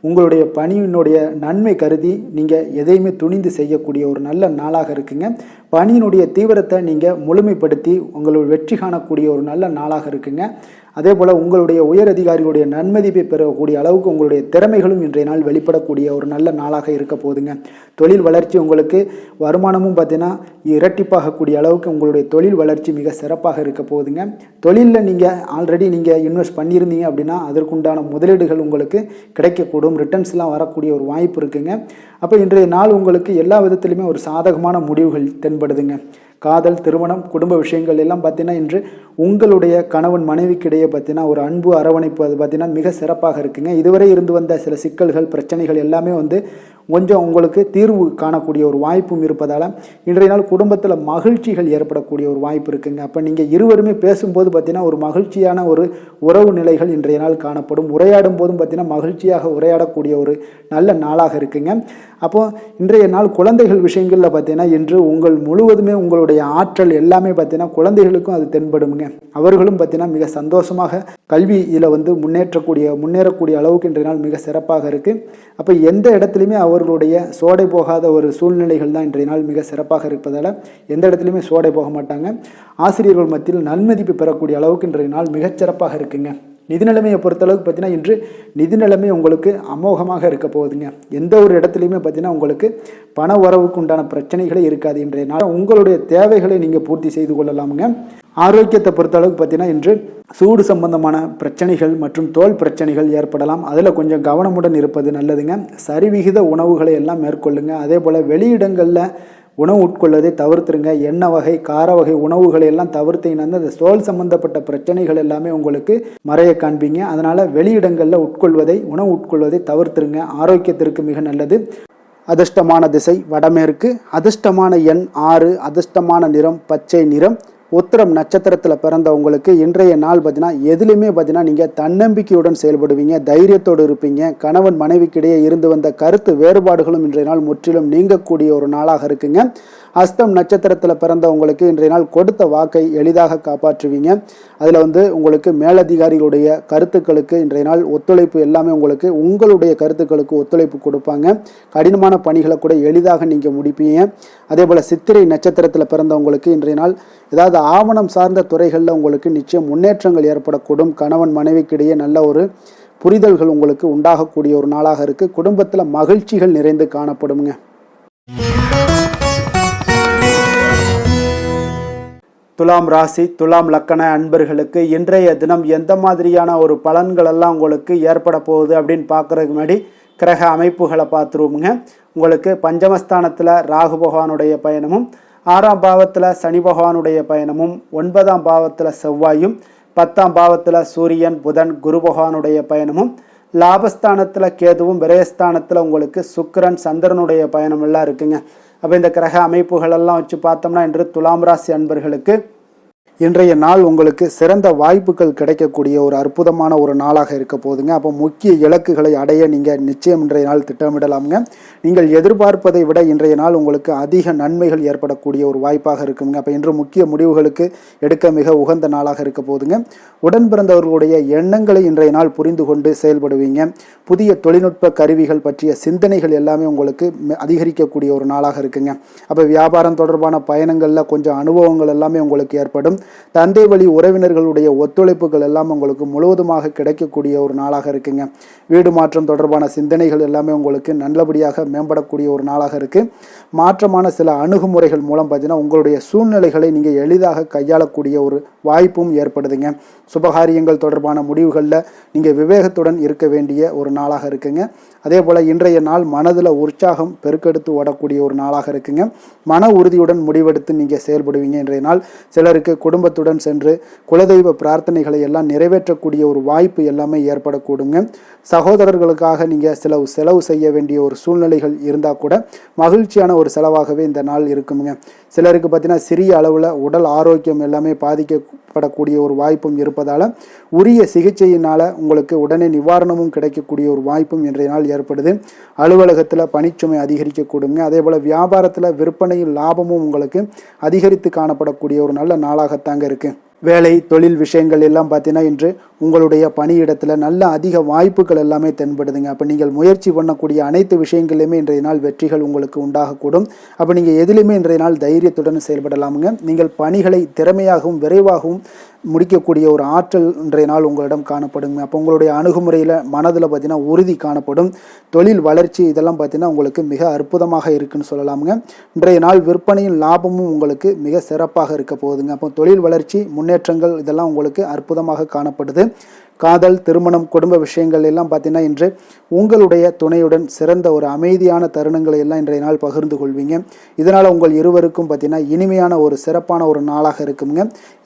உங்களுடைய பணியினுடைய நன்மை கருதி நீங்கள் எதையுமே துணிந்து செய்யக்கூடிய ஒரு நல்ல நாளாக இருக்குங்க. பணியினுடைய தீவிரத்தை நீங்கள் முழுமைப்படுத்தி உங்களுடைய வெற்றி காணக்கூடிய ஒரு நல்ல நாளாக இருக்குங்க. அதே போல் உங்களுடைய உயர் அதிகாரிகளுடைய நன்மதிப்பை பெறக்கூடிய அளவுக்கு உங்களுடைய திறமைகளும் இன்றைய நாள் வெளிப்படக்கூடிய ஒரு நல்ல நாளாக இருக்க போகுதுங்க. தொழில் வளர்ச்சி உங்களுக்கு வருமானமும் பார்த்தீங்கன்னா இரட்டிப்பாகக்கூடிய அளவுக்கு உங்களுடைய தொழில் வளர்ச்சி மிக சிறப்பாக இருக்க போகுதுங்க. தொழிலில் நீங்கள் ஆல்ரெடி நீங்கள் இன்வெஸ்ட் பண்ணியிருந்தீங்க அப்படின்னா அதற்குண்டான முதலீடுகள் உங்களுக்கு கிடைக்கக்கூடும், ரிட்டர்ன்ஸ்லாம் வரக்கூடிய ஒரு வாய்ப்பு இருக்குங்க. அப்போ இன்றைய நாள் உங்களுக்கு எல்லா விதத்துலையுமே ஒரு சாதகமான முடிவுகள் தென்படுதுங்க. காதல், திருமணம், குடும்ப விஷயங்கள் எல்லாம் பார்த்தீங்கன்னா இன்று உங்களுடைய கணவன் மனைவிக்கிடையே பார்த்தீங்கன்னா ஒரு அன்பு அரவணைப்பு அது பார்த்தீங்கன்னா மிக சிறப்பாக இருக்குங்க. இதுவரை இருந்து வந்த சில சிக்கல்கள், பிரச்சனைகள் எல்லாமே கொஞ்சம் உங்களுக்கு தீர்வு காணக்கூடிய ஒரு வாய்ப்பும் இருப்பதால் இன்றைய நாள் குடும்பத்தில் மகிழ்ச்சிகள் ஏற்படக்கூடிய ஒரு வாய்ப்பு இருக்குங்க. அப்போ நீங்கள் இருவருமே பேசும்போது பார்த்தீங்கன்னா ஒரு மகிழ்ச்சியான ஒரு உறவு நிலைகள் இன்றைய நாள் காணப்படும். உரையாடும் போதும் பார்த்தீங்கன்னா மகிழ்ச்சியாக உரையாடக்கூடிய ஒரு நல்ல நாளாக இருக்குங்க. அப்போது இன்றைய நாள் குழந்தைகள் விஷயங்களில் பார்த்தீங்கன்னா இன்று முழுவதுமே உங்களுடைய ஆற்றல் எல்லாமே பார்த்தீங்கன்னா குழந்தைகளுக்கும் அது தென்படுங்க. அவர்களும் பார்த்தீங்கன்னா மிக சந்தோஷமாக கல்வியில் முன்னேறக்கூடிய அளவுக்கு இன்றைய நாள் மிக சிறப்பாக இருக்குது. அப்போ எந்த இடத்துலையுமே அவர்களுடைய சோடை போகாத ஒரு சூழ்நிலைகள் தான் இன்றைய நாள் மிக சிறப்பாக இருப்பதால் எந்த இடத்துலையுமே சோடை போக மாட்டாங்க. ஆசிரியர்கள் மத்தியில் நன்மதிப்பு பெறக்கூடிய அளவுக்கு இன்றைய நாள் மிகச்சிறப்பாக இருக்குங்க. நிதி நிலைமையை பொறுத்தளவுக்கு பார்த்தீங்கன்னா இன்று நிதி நிலைமை உங்களுக்கு அமோகமாக இருக்க போகுதுங்க. எந்த ஒரு இடத்துலையுமே பார்த்தீங்கன்னா உங்களுக்கு பண வரவுக்கு உண்டான பிரச்சனைகளே இருக்காது. இன்றைய நாள் உங்களுடைய தேவைகளை நீங்கள் பூர்த்தி செய்து கொள்ளலாமுங்க. ஆரோக்கியத்தை பொறுத்தளவுக்கு பார்த்தீங்கன்னா இன்று சூடு சம்பந்தமான பிரச்சனைகள் மற்றும் தோல் பிரச்சனைகள் ஏற்படலாம். அதில் கொஞ்சம் கவனமுடன் இருப்பது நல்லதுங்க. சரிவிகித உணவுகளை எல்லாம் மேற்கொள்ளுங்க. அதே போல் வெளியிடங்களில் உணவு உட்கொள்வதை தவிர்த்துருங்க. எண்ணெய் வகை, கார வகை உணவுகளை எல்லாம் தவிர்த்தீங்கன்னா அந்த தோல் சம்பந்தப்பட்ட பிரச்சனைகள் எல்லாமே உங்களுக்கு மறைய காண்பீங்க. அதனால் வெளியிடங்களில் உணவு உட்கொள்வதை தவிர்த்துருங்க. ஆரோக்கியத்திற்கு மிக நல்லது. அதிர்ஷ்டமான திசை வடமேற்கு, அதிர்ஷ்டமான எண் 6, அதிர்ஷ்டமான நிறம் பச்சை நிறம். உத்திரம் நட்சத்திரத்தில் பிறந்தவங்களுக்கு இன்றைய நாள் பார்த்தீங்கன்னா எதுலையுமே பார்த்தீங்கன்னா நீங்கள் தன்னம்பிக்கையுடன் செயல்படுவீங்க, தைரியத்தோடு இருப்பீங்க. கணவன் மனைவிக்கிடையே இருந்து வந்த கருத்து வேறுபாடுகளும் இன்றைய நாள் முற்றிலும் நீங்கக்கூடிய ஒரு நாளாக இருக்குங்க. அஸ்தம் நட்சத்திரத்தில் பிறந்தவங்களுக்கு இன்றைய நாள் கொடுத்த வாக்கை எளிதாக காப்பாற்றுவீங்க. அதில் உங்களுக்கு மேலதிகாரிகளுடைய கருத்துக்களுக்கு இன்றைய நாள் ஒத்துழைப்பு எல்லாமே உங்களுடைய கருத்துக்களுக்கு ஒத்துழைப்பு கொடுப்பாங்க. கடினமான பணிகளை கூட எளிதாக நீங்கள் முடிப்பீங்க. அதே போல் சித்திரை நட்சத்திரத்தில் பிறந்தவங்களுக்கு இன்றைய நாள் ஏதாவது ஆவணம் சார்ந்த துறைகளில் உங்களுக்கு நிச்சயம் முன்னேற்றங்கள் ஏற்படக்கூடும். கணவன் மனைவிக்கிடையே நல்ல ஒரு புரிதல்கள் உங்களுக்கு உண்டாகக்கூடிய ஒரு நாளாக இருக்குது. குடும்பத்தில் மகிழ்ச்சிகள் நிறைந்து காணப்படுங்க. துலாம் ராசி, துலாம் லக்கண அன்பர்களுக்கு இன்றைய தினம் எந்த மாதிரியான ஒரு பலன்கள் எல்லாம் உங்களுக்கு ஏற்பட போகுது அப்படின்னு பார்க்குறதுக்கு முன்னாடி கிரக அமைப்புகளை பார்த்துருவோமுங்க. உங்களுக்கு பஞ்சமஸ்தானத்தில் ராகு பகவானுடைய பயணமும், 6ஆம் பாவத்தில் சனி பகவானுடைய பயணமும், 9ஆம் பாவத்தில் செவ்வாயும், 10ஆம் பாவத்தில் சூரியன், புதன், குரு பகவானுடைய பயணமும், லாபஸ்தானத்தில் கேதுவும், விரயஸ்தானத்தில் உங்களுக்கு சுக்கிரன், சந்திரனுடைய பயணம் எல்லாம் இருக்குங்க. அப்போ இந்த கிரக அமைப்புகளெல்லாம் வச்சு பார்த்தோம்னா இன்று துலாம் ராசி அன்பர்களுக்கு இன்றைய நாள் உங்களுக்கு சிறந்த வாய்ப்புகள் கிடைக்கக்கூடிய ஒரு அற்புதமான ஒரு நாளாக இருக்க போகுதுங்க. அப்போ முக்கிய இலக்குகளை அடைய நீங்கள் நிச்சயம் இன்றைய நாள் திட்டமிடலாமுங்க. நீங்கள் எதிர்பார்ப்பதை விட இன்றைய நாள் உங்களுக்கு அதிக நன்மைகள் ஏற்படக்கூடிய ஒரு வாய்ப்பாக இருக்குங்க. அப்போ இன்று முக்கிய முடிவுகளுக்கு எடுக்க மிக உகந்த நாளாக இருக்க போகுதுங்க. உடன் பிறந்தவர்களுடைய எண்ணங்களை இன்றைய நாள் புரிந்து கொண்டு செயல்படுவீங்க. புதிய தொழில்நுட்ப கருவிகள் பற்றிய சிந்தனைகள் எல்லாமே உங்களுக்கு அதிகரிக்கக்கூடிய ஒரு நாளாக இருக்குங்க. அப்போ வியாபாரம் தொடர்பான பயணங்களில் கொஞ்சம் அனுபவங்கள் எல்லாமே உங்களுக்கு ஏற்படும். தந்தை வழி உறவினர்களுடைய ஒத்துழைப்புகள் எல்லாம் உங்களுக்கு முழுவதுமாக கிடைக்கக்கூடிய ஒரு நாளாக இருக்குங்க. வீடு மாற்றம் தொடர்பான சிந்தனைகள் எல்லாமே உங்களுக்கு நல்லபடியாக மேம்படக்கூடிய ஒரு நாளாக இருக்குது. மாற்றமான சில அணுகுமுறைகள் மூலம் பார்த்தீங்கன்னா உங்களுடைய சூழ்நிலைகளை நீங்கள் எளிதாக கையாளக்கூடிய ஒரு வாய்ப்பும் ஏற்படுதுங்க. சுபகாரியங்கள் தொடர்பான முடிவுகளில் நீங்கள் விவேகத்துடன் இருக்க வேண்டிய ஒரு நாளாக இருக்குங்க. அதே போல் இன்றைய நாள் மனதில் உற்சாகம் பெருக்கெடுத்து ஓடக்கூடிய ஒரு நாளாக இருக்குங்க. மன உறுதியுடன் முடிவெடுத்து நீங்கள் செயல்படுவீங்க. இன்றைய நாள் சிலருக்கு குடும்பத்துடன் சென்று குலதெய்வ பிரார்த்தனைகளை எல்லாம் நிறைவேற்றக்கூடிய ஒரு வாய்ப்பு எல்லாமே ஏற்படக்கூடுங்க. சகோதரர்களுக்காக நீங்கள் செலவு செய்ய வேண்டிய ஒரு சூழ்நிலைகள் இருந்தால் கூட மகிழ்ச்சியான ஒரு செலவாகவே இந்த நாள் இருக்குங்க. சிலருக்கு பார்த்தீங்கன்னா சிறிய அளவில் உடல் ஆரோக்கியம் எல்லாமே பாதிக்கப்படக்கூடிய ஒரு வாய்ப்பும் இருப்பதால் உரிய சிகிச்சையினால் உங்களுக்கு உடனே நிவாரணமும் கிடைக்கக்கூடிய ஒரு வாய்ப்பும் இன்றைய நாள் ஏற்படுது. அலுவலகத்தில் பணிச்சுமை அதிகரிக்கக்கூடுங்க. அதே போல் வியாபாரத்தில் விற்பனையில் லாபமும் உங்களுக்கு அதிகரித்து காணப்படக்கூடிய ஒரு நல்ல நாளாகத்தாங்க இருக்குது. வேலை தொழில் விஷயங்கள் எல்லாம் பார்த்தீங்கன்னா இன்று உங்களுடைய பணியிடத்தில் நல்ல அதிக வாய்ப்புகள் எல்லாமே தென்படுதுங்க. அப்போ நீங்கள் முயற்சி பண்ணக்கூடிய அனைத்து விஷயங்களையுமே இன்றைய நாள் வெற்றிகள் உங்களுக்கு உண்டாகக்கூடும். அப்போ நீங்கள் எதிலுமே இன்றைய நாள் தைரியத்துடன் செயல்படலாமுங்க. நீங்கள் பணிகளை திறமையாகவும் விரைவாகவும் முடிக்கக்கூடிய ஒரு ஆற்றல் இன்றைய நாள் உங்களிடம் காணப்படுங்க. அப்போ உங்களுடைய அணுகுமுறையில் மனதில் பார்த்தீங்கன்னா உறுதி காணப்படும். தொழில் வளர்ச்சி இதெல்லாம் பார்த்தீங்கன்னா உங்களுக்கு மிக அற்புதமாக இருக்குன்னு சொல்லலாமுங்க. இன்றைய நாள் விற்பனையும் லாபமும் உங்களுக்கு மிக சிறப்பாக இருக்க போகுதுங்க. அப்போ தொழில் வளர்ச்சி முன்னேற்றங்கள் இதெல்லாம் உங்களுக்கு அற்புதமாக காணப்படுது. காதல், திருமணம், குடும்ப விஷயங்கள் எல்லாம் பார்த்தீங்கன்னா இன்று உங்களுடைய துணையுடன் சிறந்த ஒரு அமைதியான தருணங்களை எல்லாம் இன்றைய நாள் பகிர்ந்து கொள்வீங்க. இதனால் உங்கள் இருவருக்கும் பார்த்தீங்கன்னா இனிமையான ஒரு சிறப்பான ஒரு நாளாக இருக்குங்க.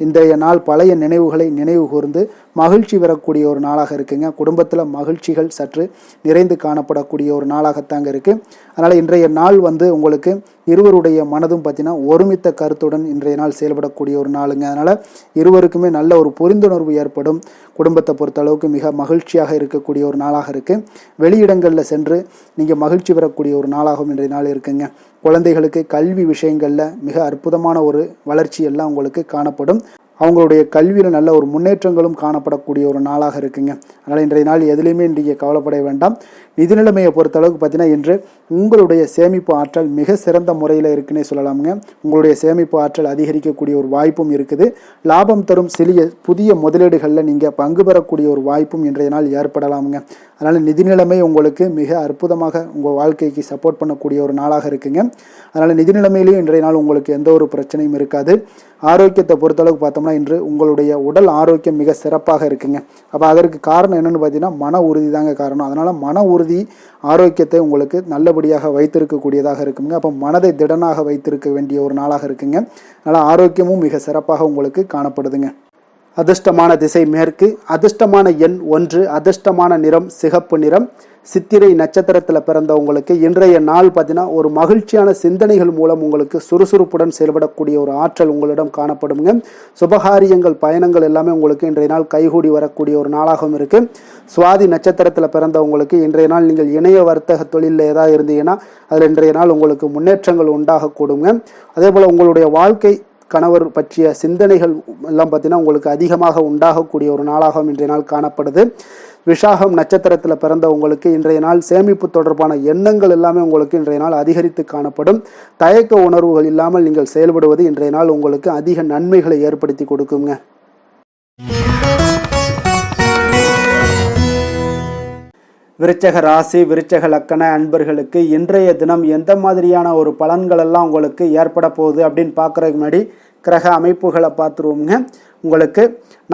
இன்றைய நாள் பழைய நினைவுகளை நினைவு கூர்ந்து மகிழ்ச்சி பெறக்கூடிய ஒரு நாளாக இருக்குங்க. குடும்பத்தில் மகிழ்ச்சிகள் சற்று நிறைந்து காணப்படக்கூடிய ஒரு நாளாகத்தாங்க இருக்குது. அதனால் இன்றைய நாள் உங்களுக்கு இருவருடைய மனதும் பார்த்தீங்கன்னா ஒருமித்த கருத்துடன் இன்றைய நாள் செயல்படக்கூடிய ஒரு நாளுங்க. அதனால் இருவருக்குமே நல்ல ஒரு புரிந்துணர்வு ஏற்படும். குடும்பத்தை பொறுத்தளவுக்கு மிக மகிழ்ச்சியாக இருக்கக்கூடிய ஒரு நாளாக இருக்குது. வெளியிடங்களில் சென்று நீங்கள் மகிழ்ச்சி பெறக்கூடிய ஒரு நாளாகவும் இன்றைய நாள் இருக்குங்க. குழந்தைகளுக்கு கல்வி விஷயங்களில் மிக அற்புதமான ஒரு வளர்ச்சி எல்லாம் உங்களுக்கு காணப்படும். அவங்களுடைய கல்வியில் நல்ல ஒரு முன்னேற்றங்களும் காணப்படக்கூடிய ஒரு நாளாக இருக்குங்க. அதனால் இன்றைய நாள் எதுலேயுமே இன்றைய கவலைப்பட வேண்டாம். நிதி நிலைமையை பொறுத்தளவுக்கு பார்த்தீங்கன்னா இன்று உங்களுடைய சேமிப்பு ஆற்றல் மிக சிறந்த முறையில் இருக்குன்னே சொல்லலாமுங்க. உங்களுடைய சேமிப்பு ஆற்றல் அதிகரிக்கக்கூடிய ஒரு வாய்ப்பும் இருக்குது. லாபம் தரும் புதிய முதலீடுகளில் நீங்கள் பங்கு பெறக்கூடிய ஒரு வாய்ப்பும் இன்றைய நாள் ஏற்படலாமுங்க. அதனால் நிதி நிலைமை உங்களுக்கு மிக அற்புதமாக உங்கள் வாழ்க்கைக்கு சப்போர்ட் பண்ணக்கூடிய ஒரு நாளாக இருக்குங்க. அதனால் நிதி நிலைமையிலையும் இன்றைய நாள் உங்களுக்கு எந்த ஒரு பிரச்சனையும் இருக்காது. ஆரோக்கியத்தை பொறுத்தளவுக்கு பார்த்தோம்னா இன்று உங்களுடைய உடல் ஆரோக்கியம் மிக சிறப்பாக இருக்குங்க. அப்போ அதற்கு காரணம் என்னென்னு பார்த்தீங்கன்னா மன உறுதி தாங்க காரணம். அதனால் மன உறுதி ஆரோக்கியத்தை உங்களுக்கு நல்லபடியாக வைத்திருக்கக்கூடியதாக இருக்குங்க. அப்போ மனதை திடனாக வைத்திருக்க வேண்டிய ஒரு நாளாக இருக்குங்க. அதனால் ஆரோக்கியமும் மிக சிறப்பாக உங்களுக்கு காணப்படுதுங்க. அதிர்ஷ்டமான திசை மேற்கு, அதிர்ஷ்டமான எண் 1, அதிர்ஷ்டமான நிறம் சிகப்பு நிறம். சித்திரை நட்சத்திரத்தில் பிறந்தவங்களுக்கு இன்றைய நாள் பார்த்தீங்கன்னா ஒரு மகிழ்ச்சியான சிந்தனைகள் மூலம் உங்களுக்கு சுறுசுறுப்புடன் செயல்படக்கூடிய ஒரு ஆற்றல் உங்களிடம் காணப்படுங்க. சுபகாரியங்கள், பயணங்கள் எல்லாமே உங்களுக்கு இன்றைய நாள் கைகூடி வரக்கூடிய ஒரு நாளாகவும் இருக்குது. சுவாதி நட்சத்திரத்தில் பிறந்தவங்களுக்கு இன்றைய நாள் நீங்கள் இணைய வர்த்தக தொழிலில் ஏதாவது இருந்தீங்கன்னா அதில் இன்றைய நாள் உங்களுக்கு முன்னேற்றங்கள் உண்டாகக்கூடுங்க. அதே போல் உங்களுடைய வாழ்க்கை கணவர் பற்றிய சிந்தனைகள் எல்லாம் பார்த்தீங்கன்னா உங்களுக்கு அதிகமாக உண்டாகக்கூடிய ஒரு நாளாகவும் இன்றைய நாள் காணப்படுது. விஷாகம் நட்சத்திரத்தில் பிறந்த உங்களுக்கு இன்றைய நாள் சேமிப்பு தொடர்பான எண்ணங்கள் எல்லாமே உங்களுக்கு இன்றைய நாள் அதிகரித்து காணப்படும். தயக்க உணர்வுகள் இல்லாமல் நீங்கள் செயல்படுவது இன்றைய நாள் உங்களுக்கு அதிக நன்மைகளை ஏற்படுத்தி கொடுக்குங்க. விருச்சக ராசி, விருச்சக லக்கண அன்பர்களுக்கு இன்றைய தினம் எந்த மாதிரியான ஒரு பலன்கள் எல்லாம் உங்களுக்கு ஏற்பட போகுது அப்படின்னு பார்க்குறதுக்கு முன்னாடி கிரக அமைப்புகளை பார்த்துருவோங்க. உங்களுக்கு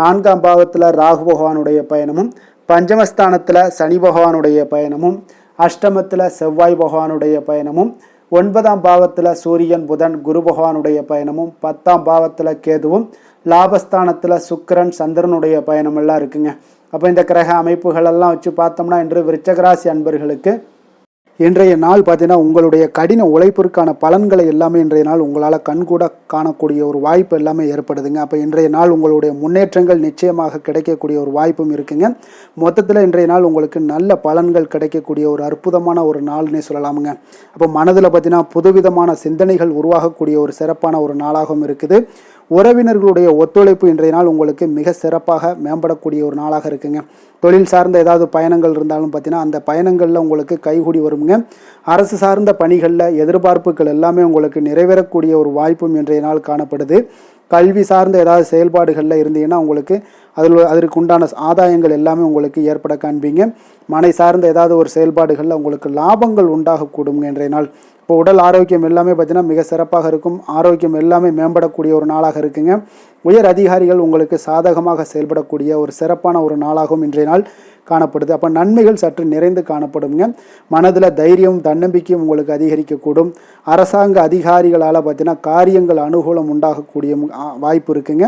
4ஆம் பாவத்தில் ராகு பகவானுடைய பயணமும், பஞ்சமஸ்தானத்தில் சனி பகவானுடைய பயணமும், அஷ்டமத்தில் செவ்வாய் பகவானுடைய பயணமும், 9ஆம் பாவத்தில் சூரியன் புதன் குரு பகவானுடைய பயணமும், 10ஆம் பாவத்தில் கேதுவும், லாபஸ்தானத்தில் சுக்கிரன் சந்திரனுடைய பயணம் எல்லாம் இருக்குங்க. அப்போ இந்த கிரக அமைப்புகளெல்லாம் வச்சு பார்த்தோம்னா இன்று விருச்சகராசி அன்பர்களுக்கு இன்றைய நாள் பார்த்தீங்கன்னா உங்களுடைய கடின உழைப்பிற்கான பலன்களை எல்லாமே இன்றைய நாள் உங்களால் கண்கூட காணக்கூடிய ஒரு வாய்ப்பு எல்லாமே ஏற்படுதுங்க. அப்போ இன்றைய நாள் உங்களுடைய முன்னேற்றங்கள் நிச்சயமாக கிடைக்கக்கூடிய ஒரு வாய்ப்பும் இருக்குங்க. மொத்தத்தில் இன்றைய நாள் உங்களுக்கு நல்ல பலன்கள் கிடைக்கக்கூடிய ஒரு அற்புதமான ஒரு நாள்னே சொல்லலாமுங்க. அப்போ மனதில் பார்த்தீங்கன்னா புதுவிதமான சிந்தனைகள் உருவாகக்கூடிய ஒரு சிறப்பான ஒரு நாளாகவும் இருக்குது. உறவினர்களுடைய ஒத்துழைப்பு இன்றைய நாள் உங்களுக்கு மிக சிறப்பாக மேம்படக்கூடிய ஒரு நாளாக இருக்குங்க. தொழில் சார்ந்த ஏதாவது பயணங்கள் இருந்தாலும் பார்த்தீங்கன்னா அந்த பயணங்களில் உங்களுக்கு கைகூடி வருங்க. அரசு சார்ந்த பணிகளில் எதிர்பார்ப்புகள் எல்லாமே உங்களுக்கு நிறைவேறக்கூடிய ஒரு வாய்ப்பும் இன்றைய நாள் காணப்படுது. கல்வி சார்ந்த ஏதாவது செயல்பாடுகளில் இருந்தீங்கன்னா உங்களுக்கு அதற்கு உண்டான ஆதாயங்கள் எல்லாமே உங்களுக்கு ஏற்பட காண்பீங்க. மனை சார்ந்த ஏதாவது ஒரு செயல்பாடுகளில் உங்களுக்கு லாபங்கள் உண்டாகக்கூடுங்க இன்றைய நாள். இப்போ உடல் ஆரோக்கியம் எல்லாமே பார்த்தீங்கன்னா மிக சிறப்பாக இருக்கும். ஆரோக்கியம் எல்லாமே மேம்படக்கூடிய ஒரு நாளாக இருக்குங்க. உயர் அதிகாரிகள் உங்களுக்கு சாதகமாக செயல்படக்கூடிய ஒரு சிறப்பான ஒரு நாளாகவும் இன்றைய நாள் காணப்படுது. அப்போ நன்மைகள் சற்று நிறைந்து காணப்படுங்க. மனதில் தைரியம் தன்னம்பிக்கையும் உங்களுக்கு அதிகரிக்கக்கூடும். அரசாங்க அதிகாரிகளால் பார்த்தீங்கன்னா காரியங்கள் அனுகூலம் உண்டாகக்கூடிய வாய்ப்பு இருக்குங்க.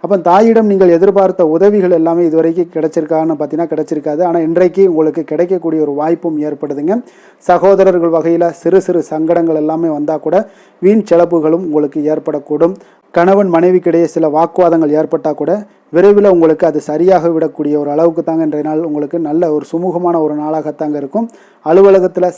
அப்போ தாயிடம் நீங்கள் எதிர்பார்த்த உதவிகள் எல்லாமே இதுவரைக்கும் கிடைச்சிருக்கான்னு பார்த்தீங்கன்னா கிடைச்சிருக்காது. ஆனால் இன்றைக்கு உங்களுக்கு கிடைக்கக்கூடிய ஒரு வாய்ப்பும் ஏற்படுதுங்க. சகோதரர்கள் வகையில் சிறு சிறு சங்கடங்கள் எல்லாமே வந்தால் கூட வீண் செலவுகளும் உங்களுக்கு ஏற்படக்கூடும். கணவன் மனைவிக்கிடையே சில வாக்குவாதங்கள் ஏற்பட்டால் கூட விரைவில் உங்களுக்கு அது சரியாக விடக்கூடிய ஒரு அளவுக்கு தாங்க இன்றைய நாள் உங்களுக்கு நல்ல ஒரு சுமூகமான ஒரு நாளாகத்தாங்க இருக்கும். அலுவலகத்தில்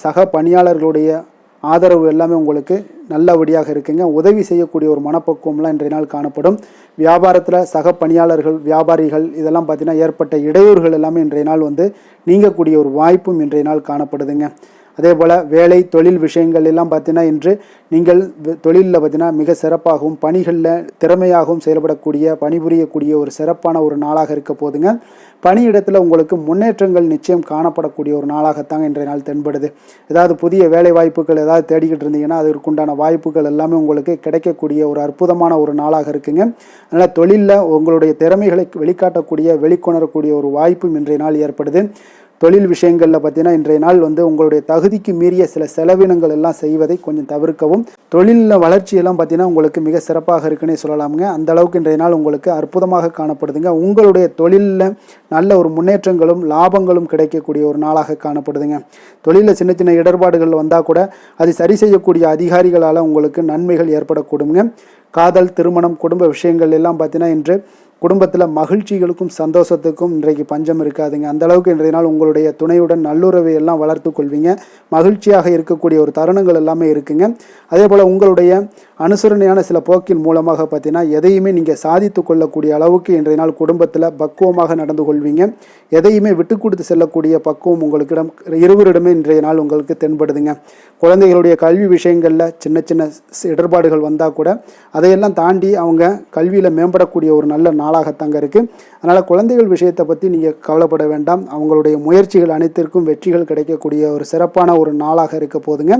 சக பணியாளர்களுடைய ஆதரவு எல்லாமே உங்களுக்கு நல்லபடியாக இருக்குங்க. உதவி செய்யக்கூடிய ஒரு மனப்பக்குவம்லாம் இன்றைய நாள் காணப்படும். வியாபாரத்தில் சக பணியாளர்கள், வியாபாரிகள் இதெல்லாம் பார்த்தீங்கன்னா ஏற்பட்ட இடையூறுகள் எல்லாமே இன்றைய நாள் நீங்கக்கூடிய ஒரு வாய்ப்பும் இன்றைய நாள் காணப்படுதுங்க. அதே போல் வேலை தொழில் விஷயங்கள் எல்லாம் பார்த்தீங்கன்னா இன்று நீங்கள் தொழிலில் பார்த்தீங்கன்னா மிக சிறப்பாகவும் பணிகளில் திறமையாகவும் செயல்படக்கூடிய பணிபுரியக்கூடிய ஒரு சிறப்பான ஒரு நாளாக இருக்க போதுங்க. பணியிடத்தில் உங்களுக்கு முன்னேற்றங்கள் நிச்சயம் காணப்படக்கூடிய ஒரு நாளாகத்தாங்க இன்றைய நாள் தென்படுது. ஏதாவது புதிய வேலை வாய்ப்புகள் ஏதாவது தேடிக்கிட்டு இருந்தீங்கன்னா அதற்குண்டான வாய்ப்புகள் எல்லாமே உங்களுக்கு கிடைக்கக்கூடிய ஒரு அற்புதமான ஒரு நாளாக இருக்குங்க. அதனால் தொழிலில் உங்களுடைய திறமைகளை வெளிக்காட்டக்கூடிய வெளிக்கொணரக்கூடிய ஒரு வாய்ப்பும் இன்றைய நாள் ஏற்படுது. தொழில் விஷயங்களில் பார்த்தீங்கன்னா இன்றைய நாள் உங்களுடைய தகுதிக்கு மீறிய சில செலவினங்கள் எல்லாம் செய்வதை கொஞ்சம் தவிர்க்கவும். தொழிலில் வளர்ச்சியெல்லாம் பார்த்தீங்கன்னா உங்களுக்கு மிக சிறப்பாக இருக்குன்னே சொல்லலாமுங்க. அந்த அளவுக்கு இன்றைய நாள் உங்களுக்கு அற்புதமாக காணப்படுதுங்க. உங்களுடைய தொழிலில் நல்ல ஒரு முன்னேற்றங்களும் லாபங்களும் கிடைக்கக்கூடிய ஒரு நாளாக காணப்படுதுங்க. தொழிலில் சின்ன சின்ன இடர்பாடுகள் வந்தால் கூட அது சரி செய்யக்கூடிய அதிகாரிகளால் உங்களுக்கு நன்மைகள் ஏற்படக்கூடுங்க. காதல், திருமணம், குடும்ப விஷயங்கள் எல்லாம் பார்த்தீங்கன்னா இன்று குடும்பத்தில் மகிழ்ச்சிகளுக்கும் சந்தோஷத்துக்கும் இன்றைக்கு பஞ்சம் இருக்காதுங்க. அந்த அளவுக்கு இன்றைய நாள் உங்களுடைய துணையுடன் நல்லுறவை எல்லாம் வளர்த்து கொள்வீங்க. மகிழ்ச்சியாக இருக்கக்கூடிய ஒரு தருணங்கள் எல்லாமே இருக்குங்க. அதே போல் உங்களுடைய அனுசரணையான சில போக்கின் மூலமாக பார்த்தீங்கன்னா எதையுமே நீங்கள் சாதித்து கொள்ளக்கூடிய அளவுக்கு இன்றைய நாள் குடும்பத்தில் பக்குவமாக நடந்து கொள்வீங்க. எதையுமே விட்டு கொடுத்து செல்லக்கூடிய பக்குவம் உங்களுக்கிடம் இருவரிடமே இன்றைய நாள் உங்களுக்கு தென்படுதுங்க. குழந்தைகளுடைய கல்வி விஷயங்களில் சின்ன சின்ன இடர்பாடுகள் வந்தால் கூட அதையெல்லாம் தாண்டி அவங்க கல்வியில் மேம்படக்கூடிய ஒரு நல்ல நாளாகத்தாங்க இருக்குது. அதனால் குழந்தைகள் விஷயத்தை பற்றி நீங்கள் கவலைப்பட வேண்டாம். அவங்களுடைய முயற்சிகள் அனைத்திற்கும் வெற்றிகள் கிடைக்கக்கூடிய ஒரு சிறப்பான ஒரு நாளாக இருக்க போதுங்க.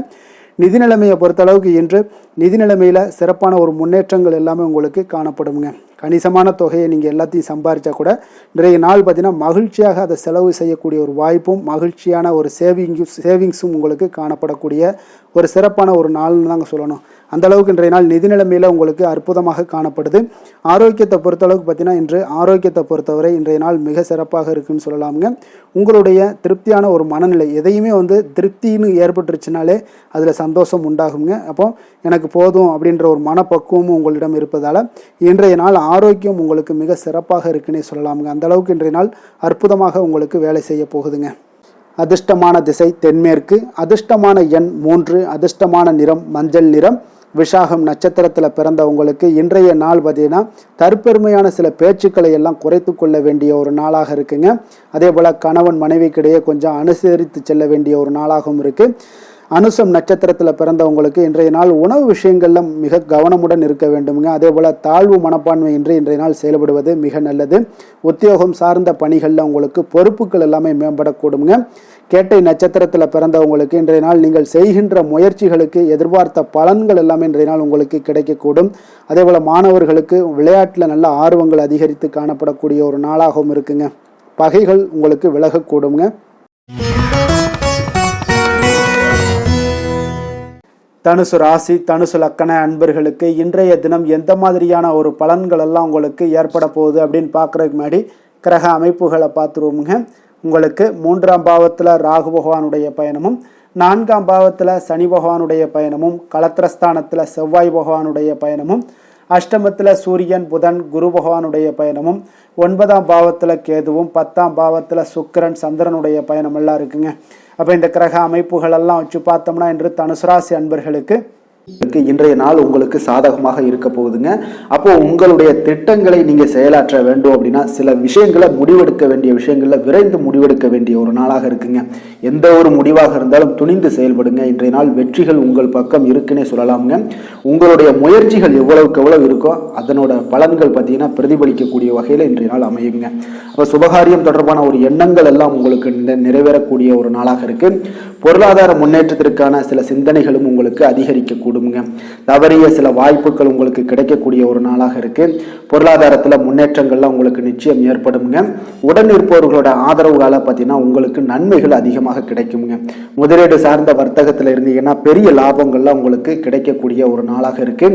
நிதி நிலைமையை பொறுத்தளவுக்கு இன்று நிதி நிலைமையில் சிறப்பான ஒரு முன்னேற்றங்கள் எல்லாமே உங்களுக்கு காணப்படுங்க. கணிசமான தொகையை நீங்கள் எல்லாத்தையும் சம்பாதிச்சா கூட நிறைய நாள் பார்த்தீங்கன்னா மகிழ்ச்சியாக அதை செலவு செய்யக்கூடிய ஒரு வாய்ப்பும் மகிழ்ச்சியான ஒரு சேவிங்ஸும் உங்களுக்கு காணப்படக்கூடிய ஒரு சிறப்பான ஒரு நாள்னு தாங்க சொல்லணும். அந்த அளவுக்கு இன்றைய நாள் நிதி நிலைமையில் உங்களுக்கு அற்புதமாக காணப்படுது. ஆரோக்கியத்தை பொறுத்தளவுக்கு பார்த்தீங்கன்னா இன்று ஆரோக்கியத்தை பொறுத்தவரை இன்றைய நாள் மிக சிறப்பாக இருக்குன்னு சொல்லலாமுங்க. உங்களுடைய திருப்தியான ஒரு மனநிலை எதையுமே திருப்தின்னு ஏற்பட்டுருச்சுனாலே அதில் சந்தோஷம் உண்டாகுங்க. அப்போ எனக்கு போதும் அப்படின்ற ஒரு மனப்பக்குவமும் உங்களிடம் இருப்பதால் இன்றைய நாள் ஆரோக்கியம் உங்களுக்கு மிக சிறப்பாக இருக்குன்னே சொல்லலாமுங்க. அந்த அளவுக்கு இன்றைய நாள் அற்புதமாக உங்களுக்கு வேலை செய்ய போகுதுங்க. அதிர்ஷ்டமான திசை தென்மேற்கு, அதிர்ஷ்டமான எண் 3, அதிர்ஷ்டமான நிறம் மஞ்சள் நிறம். விஷாகம் நட்சத்திரத்தில் பிறந்தவங்களுக்கு இன்றைய நாள் பார்த்தீங்கன்னா தற்பெருமையான சில பேச்சுக்களை எல்லாம் குறைத்து கொள்ள வேண்டிய ஒரு நாளாக இருக்குங்க. அதே போல் கணவன் மனைவிக்கிடையே கொஞ்சம் அனுசரித்து செல்ல வேண்டிய ஒரு நாளாகவும் இருக்குது. அனுசம் நட்சத்திரத்தில் பிறந்தவங்களுக்கு இன்றைய நாள் உணவு விஷயங்களில் மிக கவனமுடன் இருக்க வேண்டுங்க. அதே போல் தாழ்வு மனப்பான்மை இன்றைய நாள் செயல்படுவது மிக நல்லது. உத்தியோகம் சார்ந்த பணிகளில் உங்களுக்கு பொறுப்புகள் எல்லாமே மேம்படக்கூடுங்க. கேட்டை நட்சத்திரத்தில் பிறந்தவங்களுக்கு இன்றைய நாள் நீங்கள் செய்கின்ற முயற்சிகளுக்கு எதிர்பார்த்த பலன்கள் எல்லாமே இன்றைய நாள் உங்களுக்கு கிடைக்கக்கூடும். அதே போல் மாணவர்களுக்கு விளையாட்டில் நல்ல ஆர்வங்கள் அதிகரித்து காணப்படக்கூடிய ஒரு நாளாகவும் இருக்குங்க. பகைகள் உங்களுக்கு விலகக்கூடுங்க. தனுசு ராசி, தனுசு லக்கண அன்பர்களுக்கு இன்றைய தினம் எந்த மாதிரியான ஒரு பலன்கள் எல்லாம் உங்களுக்கு ஏற்பட போகுது அப்படின்னு பார்க்குறதுக்கு முன்னாடி கிரக அமைப்புகளை பார்த்துருவோமுங்க. உங்களுக்கு 3ஆம் பாவத்தில் ராகு பகவானுடைய பயணமும், 4ஆம் பாவத்தில் சனி பகவானுடைய பயணமும், களத்திரஸ்தானத்தில் செவ்வாய் பகவானுடைய பயணமும், அஷ்டமத்தில் சூரியன் புதன் குரு பகவானுடைய பயணமும், 9ஆம் பாவத்தில் கேதுவும், 10ஆம் பாவத்தில் சுக்கிரன் சந்திரனுடைய பயணம் எல்லாம் இருக்குங்க. அப்போ இந்த கிரக அமைப்புகள் எல்லாம் வச்சு பார்த்தோம்னா இன்று தனுசு ராசி அன்பர்களுக்கு இன்றைய நாள் உங்களுக்கு சாதகமாக இருக்க போகுதுங்க. அப்போ உங்களுடைய திட்டங்களை நீங்க செயலாற்ற வேண்டும் அப்படின்னா சில விஷயங்களை முடிவெடுக்க வேண்டிய விஷயங்கள்ல விரைந்து முடிவெடுக்க வேண்டிய ஒரு நாளாக இருக்குங்க. எந்த ஒரு முடிவாக இருந்தாலும் துணிந்து செயல்படுங்க. இன்றைய நாள் வெற்றிகள் உங்கள் பக்கம் இருக்குன்னே சொல்லலாமுங்க. உங்களுடைய முயற்சிகள் எவ்வளவுக்கு எவ்வளவு இருக்கோ அதனோட பலன்கள் பார்த்தீங்கன்னா பிரதிபலிக்கக்கூடிய வகையில் இன்றைய நாள் அமையுங்க. அப்போ சுபகாரியம் தொடர்பான ஒரு எண்ணங்கள் எல்லாம் உங்களுக்கு நிறைவேறக்கூடிய ஒரு நாளாக இருக்கு. பொருளாதார முன்னேற்றத்திற்கான சில சிந்தனைகளும் உங்களுக்கு அதிகரிக்கக்கூடுங்க. தவறிய சில வாய்ப்புகள் உங்களுக்கு கிடைக்கக்கூடிய ஒரு நாளாக இருக்கு. பொருளாதாரத்தில் முன்னேற்றங்கள்லாம் உங்களுக்கு நிச்சயம் ஏற்படுங்க. உடன் இருப்பவர்களோட ஆதரவுகால பார்த்தீங்கன்னா உங்களுக்கு நன்மைகள் அதிகமாக கிடைக்குங்க. முதலீடு சார்ந்த வர்த்தகத்தில் இருந்தீங்கன்னா பெரிய லாபங்கள்லாம் உங்களுக்கு கிடைக்கக்கூடிய ஒரு நாளாக இருக்கு.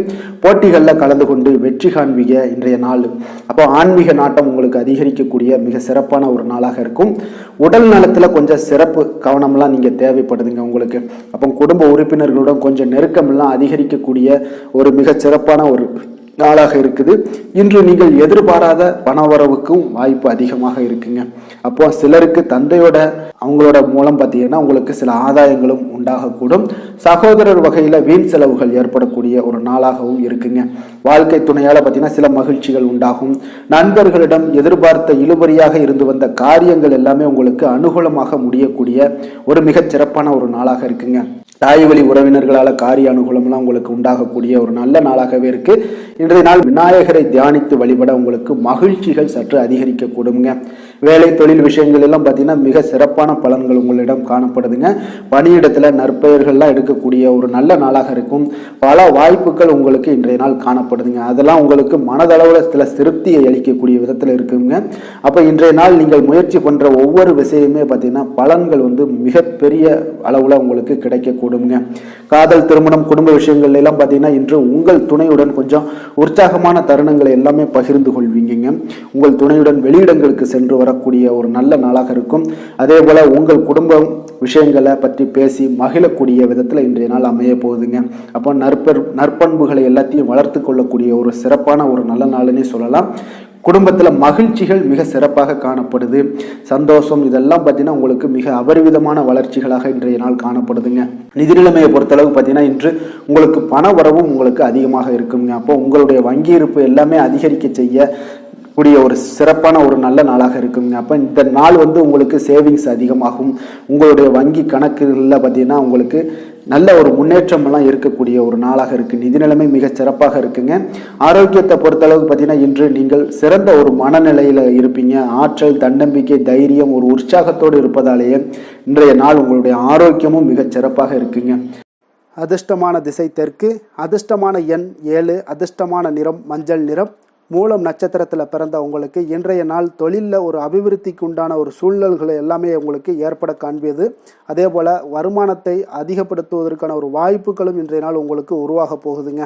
போட்டிகளில் கலந்து கொண்டு வெற்றி காண்பீங்க இன்றைய நாள். அப்போ ஆன்மீக நாட்டம் உங்களுக்கு அதிகரிக்கக்கூடிய மிக சிறப்பான ஒரு நாளாக இருக்கும். உடல் நலத்தில் கொஞ்சம் சிறப்பு கவனம்லாம் நீங்கள் தேவைப்படுதுங்க உங்களுக்கு. அப்போ குடும்ப உறுப்பினர்களுடன் கொஞ்சம் நெருக்கமெல்லாம் அதிகரிக்கக்கூடிய ஒரு மிக சிறப்பான ஒரு நாளாக இருக்குது. இன்று நீங்கள் எதிர்பாராத பணவரவுக்கும் வாய்ப்பு அதிகமாக இருக்குங்க. அப்போ சிலருக்கு தந்தையோட அவங்களோட மூலம் பார்த்தீங்கன்னா உங்களுக்கு சில ஆதாயங்களும் உண்டாகக்கூடும். சகோதரர் வகையில் வீண் செலவுகள் ஏற்படக்கூடிய ஒரு நாளாகவும் இருக்குங்க. வாழ்க்கை துணையால் பார்த்தீங்கன்னா சில மகிழ்ச்சிகள் உண்டாகும். நண்பர்களிடம் எதிர்பார்த்த இழுபறியாக இருந்து வந்த காரியங்கள் எல்லாமே உங்களுக்கு அனுகூலமாக முடியக்கூடிய ஒரு மிகச் சிறப்பான ஒரு நாளாக இருக்குங்க. தாய் வழி உறவினர்களால் காரிய அனுகூலம்லாம் உங்களுக்கு உண்டாகக்கூடிய ஒரு நல்ல நாளாகவே இருக்கு. இன்றைய நாள் விநாயகரை தியானித்து வழிபட உங்களுக்கு மகிழ்ச்சிகள் சற்று அதிகரிக்கக்கூடுங்க. வேலை தொழில் விஷயங்கள் எல்லாம் பார்த்தீங்கன்னா மிக சிறப்பான பலன்கள் உங்களிடம் காணப்படுதுங்க. பணியிடத்துல நற்பெயர்கள்லாம் எடுக்கக்கூடிய ஒரு நல்ல நாளாக இருக்கும். பல வாய்ப்புகள் உங்களுக்கு இன்றைய நாள் காணப்படுதுங்க. அதெல்லாம் உங்களுக்கு மனதளவில் சில திருப்தியை அளிக்கக்கூடிய விதத்தில் இருக்குங்க. அப்போ இன்றைய நாள் நீங்கள் முயற்சி பண்ற ஒவ்வொரு விஷயமே பார்த்தீங்கன்னா பலன்கள் மிகப்பெரிய அளவில் உங்களுக்கு கிடைக்கக்கூடுங்க. காதல், திருமணம், குடும்ப விஷயங்கள் எல்லாம் பார்த்தீங்கன்னா இன்று உங்கள் துணையுடன் கொஞ்சம் உற்சாகமான தருணங்களை எல்லாமே பகிர்ந்து கொள்வீங்க. உங்கள் துணையுடன் வெளியிடங்களுக்கு சென்று வரக்கூடிய ஒரு நல்ல நாளாக இருக்கும். அதே போல உங்கள் குடும்பம் விஷயங்களை பற்றி பேசி மகிழக்கூடிய விதத்தில் இன்றைய நாள் அமைய போகுதுங்க. அப்போ நற்பண்புகளை எல்லாத்தையும் வளர்த்து கொள்ளக்கூடிய ஒரு சிறப்பான ஒரு நல்ல நாள்னே சொல்லலாம். குடும்பத்தில் மகிழ்ச்சிகள் மிக சிறப்பாக காணப்படுது. சந்தோஷம் இதெல்லாம் பார்த்தீங்கன்னா உங்களுக்கு மிக அபரிவிதமான வளர்ச்சிகளாக இன்றைய நாள் காணப்படுதுங்க. நிதி நிலைமையை பொறுத்தளவு பார்த்தீங்கன்னா இன்று உங்களுக்கு பண வரவும் உங்களுக்கு அதிகமாக இருக்குங்க. அப்போ உங்களுடைய வங்கி இருப்பு எல்லாமே அதிகரிக்க செய்ய கூடிய ஒரு சிறப்பான ஒரு நல்ல நாளாக இருக்குங்க. அப்போ இந்த நாள் உங்களுக்கு சேவிங்ஸ் அதிகமாகும். உங்களுடைய வங்கி கணக்குகளில் பார்த்தீங்கன்னா உங்களுக்கு நல்ல ஒரு முன்னேற்றமெல்லாம் இருக்கக்கூடிய ஒரு நாளாக இருக்குது. நிதி நிலைமை மிக சிறப்பாக இருக்குங்க. ஆரோக்கியத்தை பொறுத்தளவுக்கு பார்த்தீங்கன்னா இன்று நீங்கள் சிறந்த ஒரு மனநிலையில் இருப்பீங்க. ஆற்றல், தன்னம்பிக்கை, தைரியம், ஒரு உற்சாகத்தோடு இருப்பதாலேயே இன்றைய நாள் உங்களுடைய ஆரோக்கியமும் மிக சிறப்பாக இருக்குங்க. அதிர்ஷ்டமான திசை தெற்கு, அதிர்ஷ்டமான எண் 7, அதிர்ஷ்டமான நிறம் மஞ்சள் நிறம். மூலம் நட்சத்திரத்தில் பிறந்த உங்களுக்கு இன்றைய நாள் தொழிலில் ஒரு அபிவிருத்திக்கு உண்டான ஒரு சூழல்களை எல்லாமே உங்களுக்கு ஏற்பட காண்பியது. அதே போல் வருமானத்தை அதிகப்படுத்துவதற்கான ஒரு வாய்ப்புகளும் இன்றைய நாள் உங்களுக்கு உருவாக போகுதுங்க.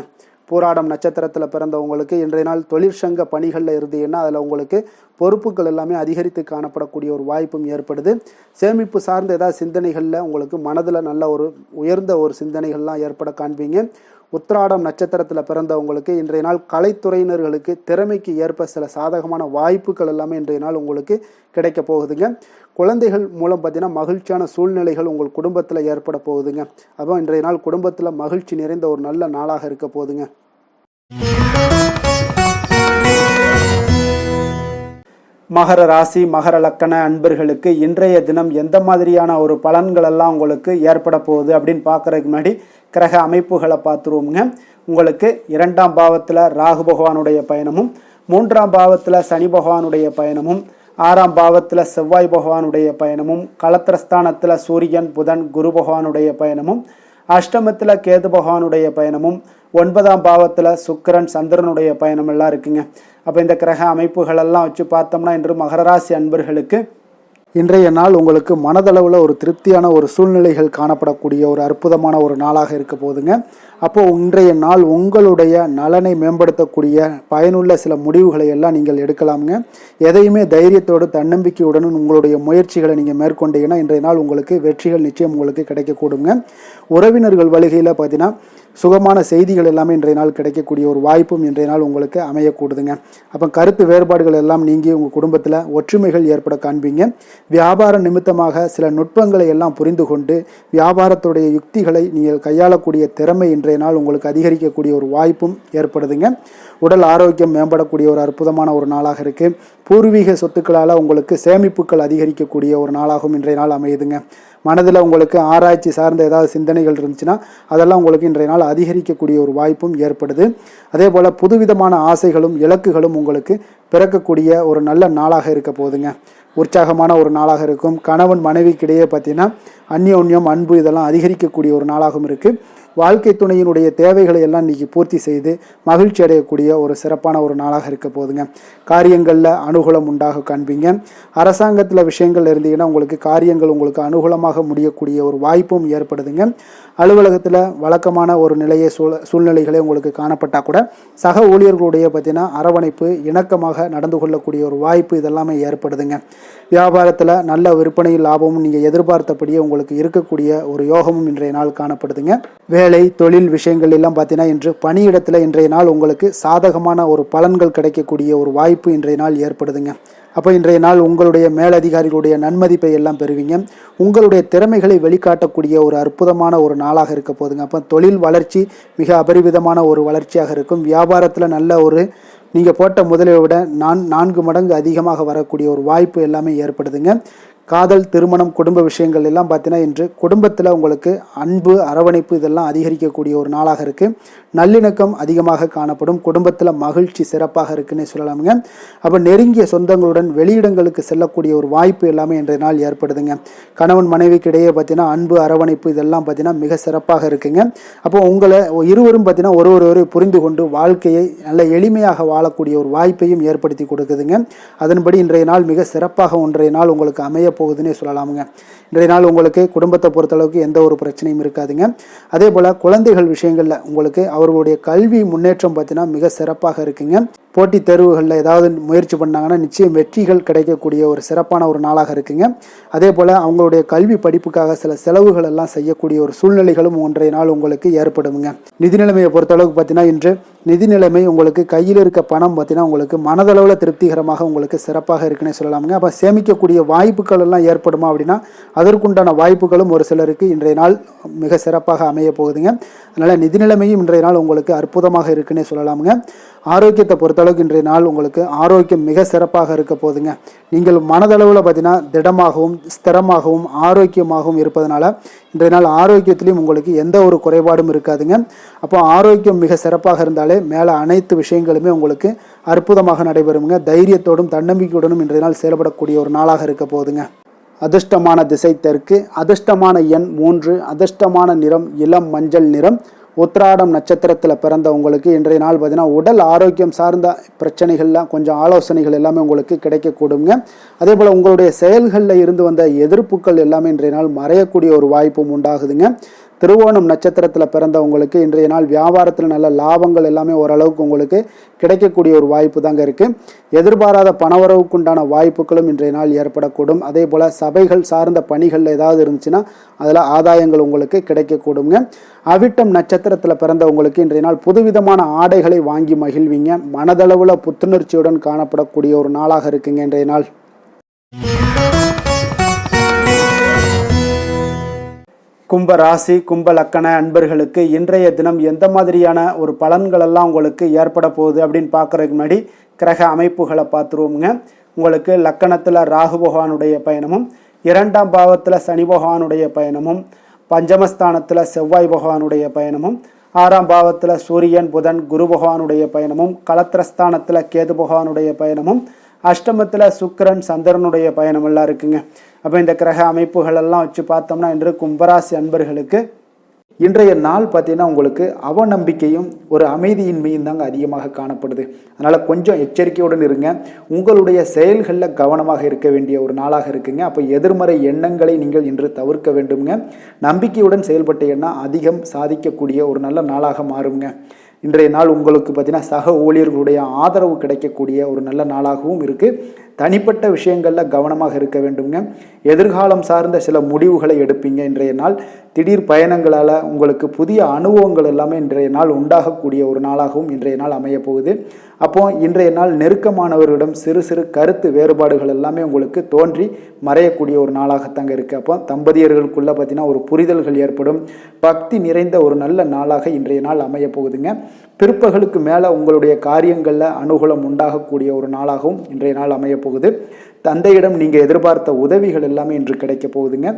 பூராடம் நட்சத்திரத்தில் பிறந்தவங்களுக்கு இன்றைய நாள் தொழிற்சங்க பணிகளில் இருந்தீங்கன்னா அதில் உங்களுக்கு பொறுப்புகள் எல்லாமே அதிகரித்து காணப்படக்கூடிய ஒரு வாய்ப்பும் ஏற்படுது. சேமிப்பு சார்ந்த ஏதாவது சிந்தனைகளில் உங்களுக்கு மனதில் நல்ல ஒரு உயர்ந்த ஒரு சிந்தனைகள்லாம் ஏற்பட காண்பீங்க. உத்திராடம் நட்சத்திரத்தில் பிறந்தவங்களுக்கு இன்றைய நாள் கலைத்துறையினர்களுக்கு திறமைக்கு ஏற்ப சில சாதகமான வாய்ப்புகள் எல்லாமே இன்றைய நாள் உங்களுக்கு கிடைக்க போகுதுங்க. குழந்தைகள் மூலம் பார்த்தீங்கன்னா மகிழ்ச்சியான சூழ்நிலைகள் உங்கள் குடும்பத்தில் ஏற்பட போகுதுங்க. அப்போ இன்றைய நாள் குடும்பத்தில் மகிழ்ச்சி நிறைந்த ஒரு நல்ல நாளாக இருக்க போகுதுங்க. மகர ராசி, மகர லக்கண அன்பர்களுக்கு இன்றைய தினம் எந்த மாதிரியான ஒரு பலன்கள் எல்லாம் உங்களுக்கு ஏற்பட போகுது அப்படின்னு பார்க்கறதுக்கு முன்னாடி கிரக அமைப்புகளை பார்த்துருவோங்க. உங்களுக்கு 2ஆம் பாவத்தில் ராகு பகவானுடைய பயணமும், 3ஆம் பாவத்தில் சனி பகவானுடைய பயணமும், 6ஆம் பாவத்தில் செவ்வாய் பகவானுடைய பயணமும், களத்திரஸ்தானத்தில் சூரியன், புதன், குரு பகவானுடைய பயணமும், அஷ்டமத்தில் கேது பகவானுடைய பயணமும், 9ஆம் பாவத்தில் சுக்கிரன், சந்திரனுடைய பயணம் எல்லாம் இருக்குங்க. அப்போ இந்த கிரக அமைப்புகளெல்லாம் வச்சு பார்த்தோம்னா இன்று மகர ராசி அன்பர்களுக்கு இன்றைய நாள் உங்களுக்கு மனதளவில் ஒரு திருப்தியான ஒரு சூழ்நிலைகள் காணப்படக்கூடிய ஒரு அற்புதமான ஒரு நாளாக இருக்க போகுதுங்க. அப்போது இன்றைய நாள் உங்களுடைய நலனை மேம்படுத்தக்கூடிய பயனுள்ள சில முடிவுகளை எல்லாம் நீங்கள் எடுக்கலாமுங்க. எதையுமே தைரியத்தோடு தன்னம்பிக்கையுடன் உங்களுடைய முயற்சிகளை நீங்கள் மேற்கொண்டீங்கன்னா இன்றைய நாள் உங்களுக்கு வெற்றிகள் நிச்சயம் உங்களுக்கு கிடைக்கக்கூடுங்க. உறவினர்கள் வழிகையில் பார்த்தீங்கன்னா சுகமான செய்திகள் எல்லாமே இன்றைய நாள் கிடைக்கக்கூடிய ஒரு வாய்ப்பும் இன்றைய நாள் உங்களுக்கு அமையக்கூடுதுங்க. அப்போ கருத்து வேறுபாடுகள் எல்லாம் நீங்கி உங்கள் குடும்பத்தில் ஒற்றுமைகள் ஏற்பட காண்பீங்க. வியாபார நிமித்தமாக சில நுட்பங்களை எல்லாம் புரிந்து கொண்டு வியாபாரத்துடைய யுக்திகளை நீங்கள் கையாளக்கூடிய திறமை இன்றைய நாள் உங்களுக்கு அதிகரிக்கக்கூடிய ஒரு வாய்ப்பும் ஏற்படுதுங்க. உடல் ஆரோக்கியம் மேம்படக்கூடிய ஒரு அற்புதமான ஒரு நாளாக இருக்குது. பூர்வீக சொத்துக்களால் உங்களுக்கு சேமிப்புகள் அதிகரிக்கக்கூடிய ஒரு நாளாகவும் இன்றைய நாள் அமையுதுங்க. மனதில் உங்களுக்கு ஆராய்ச்சி சார்ந்த ஏதாவது சிந்தனைகள் இருந்துச்சுன்னா அதெல்லாம் உங்களுக்கு இன்றைய நாள் அதிகரிக்கக்கூடிய ஒரு வாய்ப்பும் ஏற்படுது. அதே போல் புதுவிதமான ஆசைகளும் இலக்குகளும் உங்களுக்கு பிறக்கக்கூடிய ஒரு நல்ல நாளாக இருக்க போகுதுங்க. உற்சாகமான ஒரு நாளாக இருக்கும். கணவன் மனைவிக்கிடையே பார்த்தீங்கன்னா அந்யோன்யம், அன்பு இதெல்லாம் அதிகரிக்கக்கூடிய ஒரு நாளாகவும் இருக்குது. வாழ்க்கை துணையினுடைய தேவைகளை எல்லாம் இன்றைக்கி பூர்த்தி செய்து மகிழ்ச்சி அடையக்கூடிய ஒரு சிறப்பான ஒரு நாளாக இருக்க போகுதுங்க. காரியங்களில் அனுகூலம் உண்டாக காண்பீங்க. அரசாங்கத்தில் விஷயங்கள் இருந்தீங்கன்னா உங்களுக்கு காரியங்கள் உங்களுக்கு அனுகூலமாக முடியக்கூடிய ஒரு வாய்ப்பும் ஏற்படுதுங்க. அலுவலகத்தில் வழக்கமான ஒரு நிலையை சூழ்நிலைகளே உங்களுக்கு காணப்பட்டால் கூட சக ஊழியர்களுடைய பார்த்தீங்கன்னா அரவணைப்பு, இணக்கமாக நடந்து கொள்ளக்கூடிய ஒரு வாய்ப்பு இதெல்லாமே ஏற்படுதுங்க. வியாபாரத்தில் நல்ல விற்பனை லாபமும் நீங்கள் எதிர்பார்த்தபடியே உங்களுக்கு இருக்கக்கூடிய ஒரு யோகமும் இன்றைய நாள் காணப்படுதுங்க. வேலை வேலை தொழில் விஷயங்கள் எல்லாம் பார்த்தீங்கன்னா இன்று பணியிடத்தில் இன்றைய நாள் உங்களுக்கு சாதகமான ஒரு பலன்கள் கிடைக்கக்கூடிய ஒரு வாய்ப்பு இன்றைய நாள் ஏற்படுதுங்க. அப்போ இன்றைய நாள் உங்களுடைய மேலதிகாரிகளுடைய நன்மதிப்பை எல்லாம் பெறுவீங்க. உங்களுடைய திறமைகளை வெளிக்காட்டக்கூடிய ஒரு அற்புதமான ஒரு நாளாக இருக்க போதுங்க. அப்போ தொழில் வளர்ச்சி மிக அபரிவிதமான ஒரு வளர்ச்சியாக இருக்கும். வியாபாரத்தில் நல்ல ஒரு நீங்கள் போட்ட முதலை விட 4 மடங்கு அதிகமாக வரக்கூடிய ஒரு வாய்ப்பு எல்லாமே ஏற்படுதுங்க. காதல், திருமணம், குடும்ப விஷயங்கள் எல்லாம் பார்த்தீங்கன்னா இன்று குடும்பத்தில் உங்களுக்கு அன்பு, அரவணைப்பு இதெல்லாம் அதிகரிக்கக்கூடிய ஒரு நாளாக இருக்குது. நல்லிணக்கம் அதிகமாக காணப்படும். குடும்பத்தில் மகிழ்ச்சி சிறப்பாக இருக்குன்னு சொல்லலாமுங்க. அப்போ நெருங்கிய சொந்தங்களுடன் வெளியிடங்களுக்கு செல்லக்கூடிய ஒரு வாய்ப்பு எல்லாமே இன்றைய நாள் ஏற்படுதுங்க. கணவன் மனைவிக்கு இடையே பார்த்தீங்கன்னா அன்பு, அரவணைப்பு இதெல்லாம் பார்த்தீங்கன்னா மிக சிறப்பாக இருக்குங்க. அப்போ உங்களை இருவரும் பார்த்தீங்கன்னா ஒருவரை புரிந்து கொண்டு வாழ்க்கையை நல்ல எளிமையாக வாழக்கூடிய ஒரு வாய்ப்பையும் ஏற்படுத்தி கொடுக்குதுங்க. அதன்படி இன்றைய நாள் மிக சிறப்பாக ஒன்றைய நாள் உங்களுக்கு அமைய போகுதுன்னே சொல்லலாமுங்க. இன்றைய நாள் உங்களுக்கு குடும்பத்தை பொறுத்தளவுக்கு எந்த ஒரு பிரச்சனையும் இருக்காதுங்க. அதே போல் குழந்தைகள் விஷயங்களில் உங்களுக்கு அவர்களுடைய கல்வி முன்னேற்றம் பார்த்தீங்கன்னா மிக சிறப்பாக இருக்குங்க. போட்டித் தேர்வுகளில் ஏதாவது முயற்சி பண்ணாங்கன்னா நிச்சயம் வெற்றிகள் கிடைக்கக்கூடிய ஒரு சிறப்பான ஒரு நாளாக இருக்குங்க. அதே போல் அவங்களுடைய கல்வி படிப்புக்காக சில செலவுகள் எல்லாம் செய்யக்கூடிய ஒரு சூழ்நிலைகளும் ஒன்றைய நாள் உங்களுக்கு ஏற்படுங்க. நிதி நிலைமையை பொறுத்தளவுக்கு பார்த்தீங்கன்னா இன்று நிதி நிலைமை உங்களுக்கு கையில் இருக்க பணம் பார்த்தீங்கன்னா உங்களுக்கு மனதளவில் திருப்திகரமாக உங்களுக்கு சிறப்பாக இருக்குன்னே சொல்லலாமுங்க. அப்போ சேமிக்கக்கூடிய வாய்ப்புகள் எல்லாம் ஏற்படுமா அப்படின்னா அதற்குண்டான வாய்ப்புகளும் ஒரு சிலருக்கு இன்றைய நாள் மிக சிறப்பாக அமைய போகுதுங்க. அதனால் நிதி நிலைமையும் இன்றைய நாள் உங்களுக்கு அற்புதமாக இருக்குன்னே சொல்லலாமுங்க. ஆரோக்கியத்தை பொறுத்தளவுக்கு இன்றைய நாள் உங்களுக்கு ஆரோக்கியம் மிக சிறப்பாக இருக்க போகுதுங்க. நீங்கள் மனதளவில் பார்த்தீங்கன்னா திடமாகவும் ஸ்திரமாகவும் ஆரோக்கியமாகவும் இருப்பதனால இன்றைய நாள் ஆரோக்கியத்திலையும் உங்களுக்கு எந்த ஒரு குறைபாடும் இருக்காதுங்க. அப்போ ஆரோக்கியம் மிக சிறப்பாக இருந்தாலே மேலே அனைத்து விஷயங்களுமே உங்களுக்கு அற்புதமாக நடைபெறுங்க. தைரியத்தோடும் தன்னம்பிக்கையுடனும் இன்றைய நாள் செயல்படக்கூடிய ஒரு நாளாக இருக்க போகுதுங்க. அதிர்ஷ்டமான திசை தெற்கு, அதிர்ஷ்டமான எண் 3, அதிர்ஷ்டமான நிறம் இளம் மஞ்சள் நிறம். உத்திராடம் நட்சத்திரத்தில் பிறந்த உங்களுக்கு இன்றைய நாள் பார்த்தீங்கன்னா உடல் ஆரோக்கியம் சார்ந்த பிரச்சனைகள்லாம் கொஞ்சம் ஆலோசனைகள் எல்லாமே உங்களுக்கு கிடைக்கக்கூடுங்க. அதே போல் உங்களுடைய செயல்களில் இருந்து வந்த எதிர்ப்புகள் எல்லாமே இன்றைய நாள் மறையக்கூடிய ஒரு வாய்ப்பும் உண்டாகுதுங்க. திருவோணம் நட்சத்திரத்தில் பிறந்த உங்களுக்கு இன்றைய நாள் வியாபாரத்தில் நல்ல லாபங்கள் எல்லாமே ஓரளவுக்கு உங்களுக்கு கிடைக்கக்கூடிய ஒரு வாய்ப்பு தாங்க இருக்குது. எதிர்பாராத பணவரவுக்குண்டான வாய்ப்புகளும் இன்றைய நாள் ஏற்படக்கூடும். அதே போல் சபைகள் சார்ந்த பணிகள் ஏதாவது இருந்துச்சுன்னா அதில் ஆதாயங்கள் உங்களுக்கு கிடைக்கக்கூடுங்க. அவிட்டம் நட்சத்திரத்தில் பிறந்த உங்களுக்கு இன்றைய நாள் புதுவிதமான ஆடைகளை வாங்கி மகிழ்வீங்க. மனதளவில் புத்துணர்ச்சியுடன் காணப்படக்கூடிய ஒரு நாளாக இருக்குங்க இன்றைய நாள். கும்ப ராசி, கும்ப லக்கண அன்பர்களுக்கு இன்றைய தினம் எந்த மாதிரியான ஒரு பலன்களெல்லாம் உங்களுக்கு ஏற்பட போகுது அப்படின்னு பார்க்குறதுக்கு முன்னாடி கிரக அமைப்புகளை பார்த்துருவோமுங்க. உங்களுக்கு லக்கணத்தில் ராகு பகவானுடைய பயணமும், 2ஆம் பாவத்தில் சனி பகவானுடைய பயணமும், பஞ்சமஸ்தானத்தில் செவ்வாய் பகவானுடைய பயணமும், 6ஆம் பாவத்தில் சூரியன் புதன் குரு பகவானுடைய பயணமும், களத்திரஸ்தானத்தில் கேது பகவானுடைய பயணமும், அஷ்டமத்தில் சுக்கிரன் சந்திரனுடைய பயணம் எல்லாம் இருக்குங்க. அப்போ இந்த கிரக அமைப்புகள் எல்லாம் வச்சு பார்த்தோம்னா இன்று கும்பராசி அன்பர்களுக்கு இன்றைய நாள் பார்த்தீங்கன்னா உங்களுக்கு அவநம்பிக்கையும் ஒரு அமைதியின்மையும் தாங்க அதிகமாக காணப்படுது. அதனால் கொஞ்சம் எச்சரிக்கையுடன் இருங்க. உங்களுடைய செயல்களில் கவனமாக இருக்க வேண்டிய ஒரு நாளாக இருக்குங்க. அப்போ எதிர்மறை எண்ணங்களை நீங்கள் இன்று தவிர்க்க வேண்டுங்க. நம்பிக்கையுடன் செயல்பட்டீங்கன்னா அதிகம் சாதிக்கக்கூடிய ஒரு நல்ல நாளாக மாறுங்க. இன்றைய நாள் உங்களுக்கு பார்த்தீங்கன்னா சக ஊழியர்களுடைய ஆதரவு கிடைக்கக்கூடிய ஒரு நல்ல நாளாகவும் இருக்குது. தனிப்பட்ட விஷயங்களில் கவனமாக இருக்க வேண்டுங்க. எதிர்காலம் சார்ந்த சில முடிவுகளை எடுப்பீங்க. இன்றைய நாள் திடீர் பயணங்களால் உங்களுக்கு புதிய அனுபவங்கள் எல்லாமே இன்றைய நாள் உண்டாகக்கூடிய ஒரு நாளாகவும் இன்றைய நாள் அமைய போகுது. அப்போது இன்றைய நாள் நெருக்கமானவர்களிடம் சிறு சிறு கருத்து வேறுபாடுகள் எல்லாமே உங்களுக்கு தோன்றி மறையக்கூடிய ஒரு நாளாகத்தாங்க இருக்குது. அப்போ தம்பதியர்களுக்குள்ளே பார்த்தீங்கன்னா ஒரு புரிதல்கள் ஏற்படும். பக்தி நிறைந்த ஒரு நல்ல நாளாக இன்றைய நாள் அமைய போகுதுங்க. பிற்பகலுக்கு மேலே உங்களுடைய காரியங்களில் அனுகூலம் உண்டாகக்கூடிய ஒரு நாளாகவும் இன்றைய நாள் அமைய போகுது. தந்தையிடம் நீங்கள் எதிர்பார்த்த உதவிகள் எல்லாமே இன்று கிடைக்க போகுதுங்க.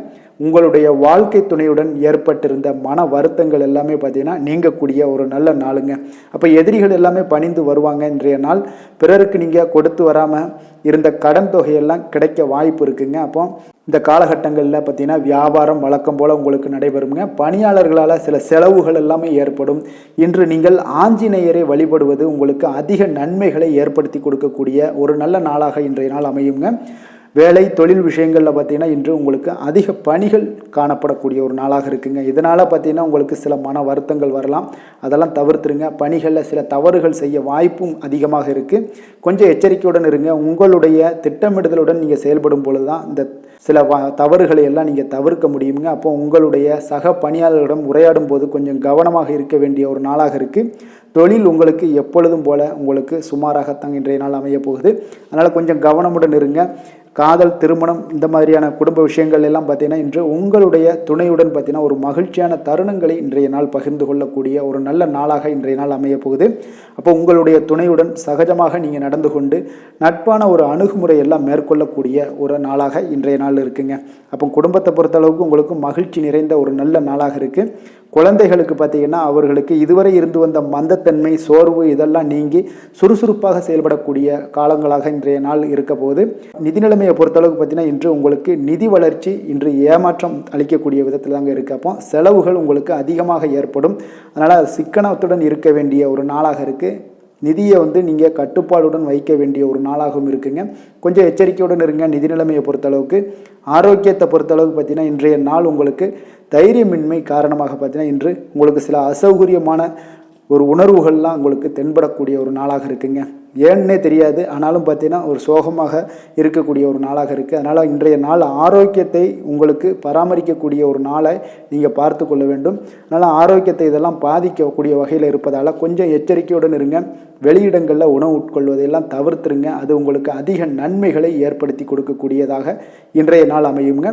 உங்களுடைய வாழ்க்கை துணையுடன் ஏற்பட்டிருந்த மன வருத்தங்கள் எல்லாமே பார்த்தீங்கன்னா நீங்கக்கூடிய ஒரு நல்ல நாளுங்க. அப்போ எதிரிகள் எல்லாமே பணிந்து வருவாங்க இன்றைய நாள். பிறருக்கு நீங்கள் கொடுத்து வராமல் இருந்த கடன் தொகையெல்லாம் கிடைக்க வாய்ப்பு இருக்குங்க. அப்போ இந்த காலகட்டங்களில் பார்த்தீங்கன்னா வியாபாரம் வழக்கம் போல் உங்களுக்கு நடைபெறுங்க. பணியாளர்களால் சில செலவுகள் எல்லாமே ஏற்படும். இன்று நீங்கள் ஆஞ்சநேயரை வழிபடுவது உங்களுக்கு அதிக நன்மைகளை ஏற்படுத்தி கொடுக்கக்கூடிய ஒரு நல்ல நாளாக இன்றைய நாள் அமையுங்க. வேலை தொழில் விஷயங்களில் பார்த்தீங்கன்னா இன்று உங்களுக்கு அதிக பணிகள் காணப்படக்கூடிய ஒரு நாளாக இருக்குங்க. இதனால் பார்த்தீங்கன்னா உங்களுக்கு சில மன வருத்தங்கள் வரலாம், அதெல்லாம் தவிர்த்துருங்க. பணிகளில் சில தவறுகள் செய்ய வாய்ப்பும் அதிகமாக இருக்குது. கொஞ்சம் எச்சரிக்கையுடன் இருங்க. உங்களுடைய திட்டமிடுதலுடன் நீங்கள் செயல்படும் பொழுது தான் இந்த சில தவறுகளை எல்லாம் நீங்கள் தவிர்க்க முடியுங்க. அப்போ உங்களுடைய சக பணியாளர்களிடம் உரையாடும் போது கொஞ்சம் கவனமாக இருக்க வேண்டிய ஒரு நாளாக இருக்குது. தொழில் உங்களுக்கு எப்பொழுதும் போல உங்களுக்கு சுமாராகத்தான் இன்றைய நாள் அமைய போகுது. அதனால் கொஞ்சம் கவனமுடன் இருங்க. காதல், திருமணம் இந்த மாதிரியான குடும்ப விஷயங்கள் எல்லாம் பார்த்தீங்கன்னா இன்று உங்களுடைய துணையுடன் பார்த்தீங்கன்னா ஒரு மகிழ்ச்சியான தருணங்களை இன்றைய நாள் பகிர்ந்து கொள்ளக்கூடிய ஒரு நல்ல நாளாக இன்றைய நாள் அமைய போகுது. அப்போ உங்களுடைய துணையுடன் சகஜமாக நீங்கள் நடந்து கொண்டு நட்பான ஒரு அணுகுமுறை எல்லாம் மேற்கொள்ளக்கூடிய ஒரு நாளாக இன்றைய நாள் இருக்குங்க. அப்போ குடும்பத்தை பொறுத்தளவுக்கு உங்களுக்கு மகிழ்ச்சி நிறைந்த ஒரு நல்ல நாளாக இருக்குது. குழந்தைகளுக்கு பார்த்தீங்கன்னா அவர்களுக்கு இதுவரை இருந்து வந்த மந்தத்தன்மை, சோர்வு இதெல்லாம் நீங்கி சுறுசுறுப்பாக செயல்படக்கூடிய காலங்களாக இன்றைய நாள் இருக்க போகுது. நிதி நிலைமையை பொறுத்தளவுக்கு பார்த்தீங்கன்னா இன்று உங்களுக்கு நிதி வளர்ச்சி இன்று ஏமாற்றம் அளிக்கக்கூடிய விதத்தில் தாங்க இருக்குது. அப்போ செலவுகள் உங்களுக்கு அதிகமாக ஏற்படும். அதனால் சிக்கனத்துடன் இருக்க வேண்டிய ஒரு நாளாக இருக்குது. நிதியை நீங்கள் கட்டுப்பாடுடன் வைக்க வேண்டிய ஒரு நாளாகவும் இருக்குங்க. கொஞ்சம் எச்சரிக்கையுடன் இருங்க. நிதி நிலைமையை பொறுத்தளவுக்கு ஆரோக்கியத்தை பொறுத்தளவுக்கு பார்த்தீங்கன்னா இன்றைய நாள் உங்களுக்கு தைரியமின்மை காரணமாக பார்த்தீங்கன்னா இன்று உங்களுக்கு சில அசௌகரியமான ஒரு உணர்வுகள்லாம் உங்களுக்கு தென்படக்கூடிய ஒரு நாளாக இருக்குங்க. ஏன்னே தெரியாது, ஆனாலும் பார்த்தீங்கன்னா ஒரு சோகமாக இருக்கக்கூடிய ஒரு நாளாக இருக்குது. அதனால் இன்றைய நாள் ஆரோக்கியத்தை உங்களுக்கு பராமரிக்கக்கூடிய ஒரு நாளை நீங்கள் பார்த்து கொள்ள வேண்டும். அதனால் ஆரோக்கியத்தை இதெல்லாம் பாதிக்கக்கூடிய வகையில் இருப்பதால் கொஞ்சம் எச்சரிக்கையுடன் இருங்க. வெளியிடங்களில் உணவு உட்கொள்வதையெல்லாம் தவிர்த்துருங்க. அது உங்களுக்கு அதிக நன்மைகளை ஏற்படுத்தி கொடுக்கக்கூடியதாக இன்றைய நாள் அமையுங்க.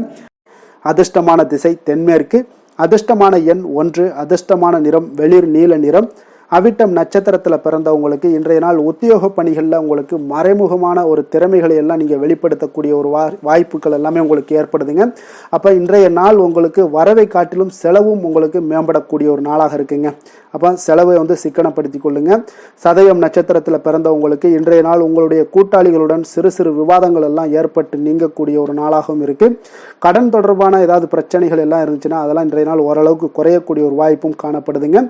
அதிர்ஷ்டமான திசை தென்மேற்கு. அதிர்ஷ்டமான எண் 1. அதிர்ஷ்டமான நிறம் வெளிர் நீல நிறம். அவிட்டம் நட்சத்திரத்தில் பிறந்தவங்களுக்கு இன்றைய நாள் உத்தியோக பணிகளில் உங்களுக்கு மறைமுகமான ஒரு திறமைகளை எல்லாம் நீங்கள் வெளிப்படுத்தக்கூடிய ஒரு வாய்ப்புகள் எல்லாமே உங்களுக்கு ஏற்படுதுங்க. அப்போ இன்றைய நாள் உங்களுக்கு வரவை காட்டிலும் செலவும் உங்களுக்கு மேம்படக்கூடிய ஒரு நாளாக இருக்குங்க. அப்போ செலவை சிக்கனப்படுத்தி கொள்ளுங்க. சதயம் நட்சத்திரத்தில் பிறந்தவங்களுக்கு இன்றைய நாள் உங்களுடைய கூட்டாளிகளுடன் சிறு சிறு விவாதங்கள் எல்லாம் ஏற்பட்டு நீங்கக்கூடிய ஒரு நாளாகவும் இருக்குது. கடன் தொடர்பான ஏதாவது பிரச்சனைகள் எல்லாம் இருந்துச்சுன்னா அதெல்லாம் இன்றைய நாள் ஓரளவுக்கு குறையக்கூடிய ஒரு வாய்ப்பும் காணப்படுதுங்க.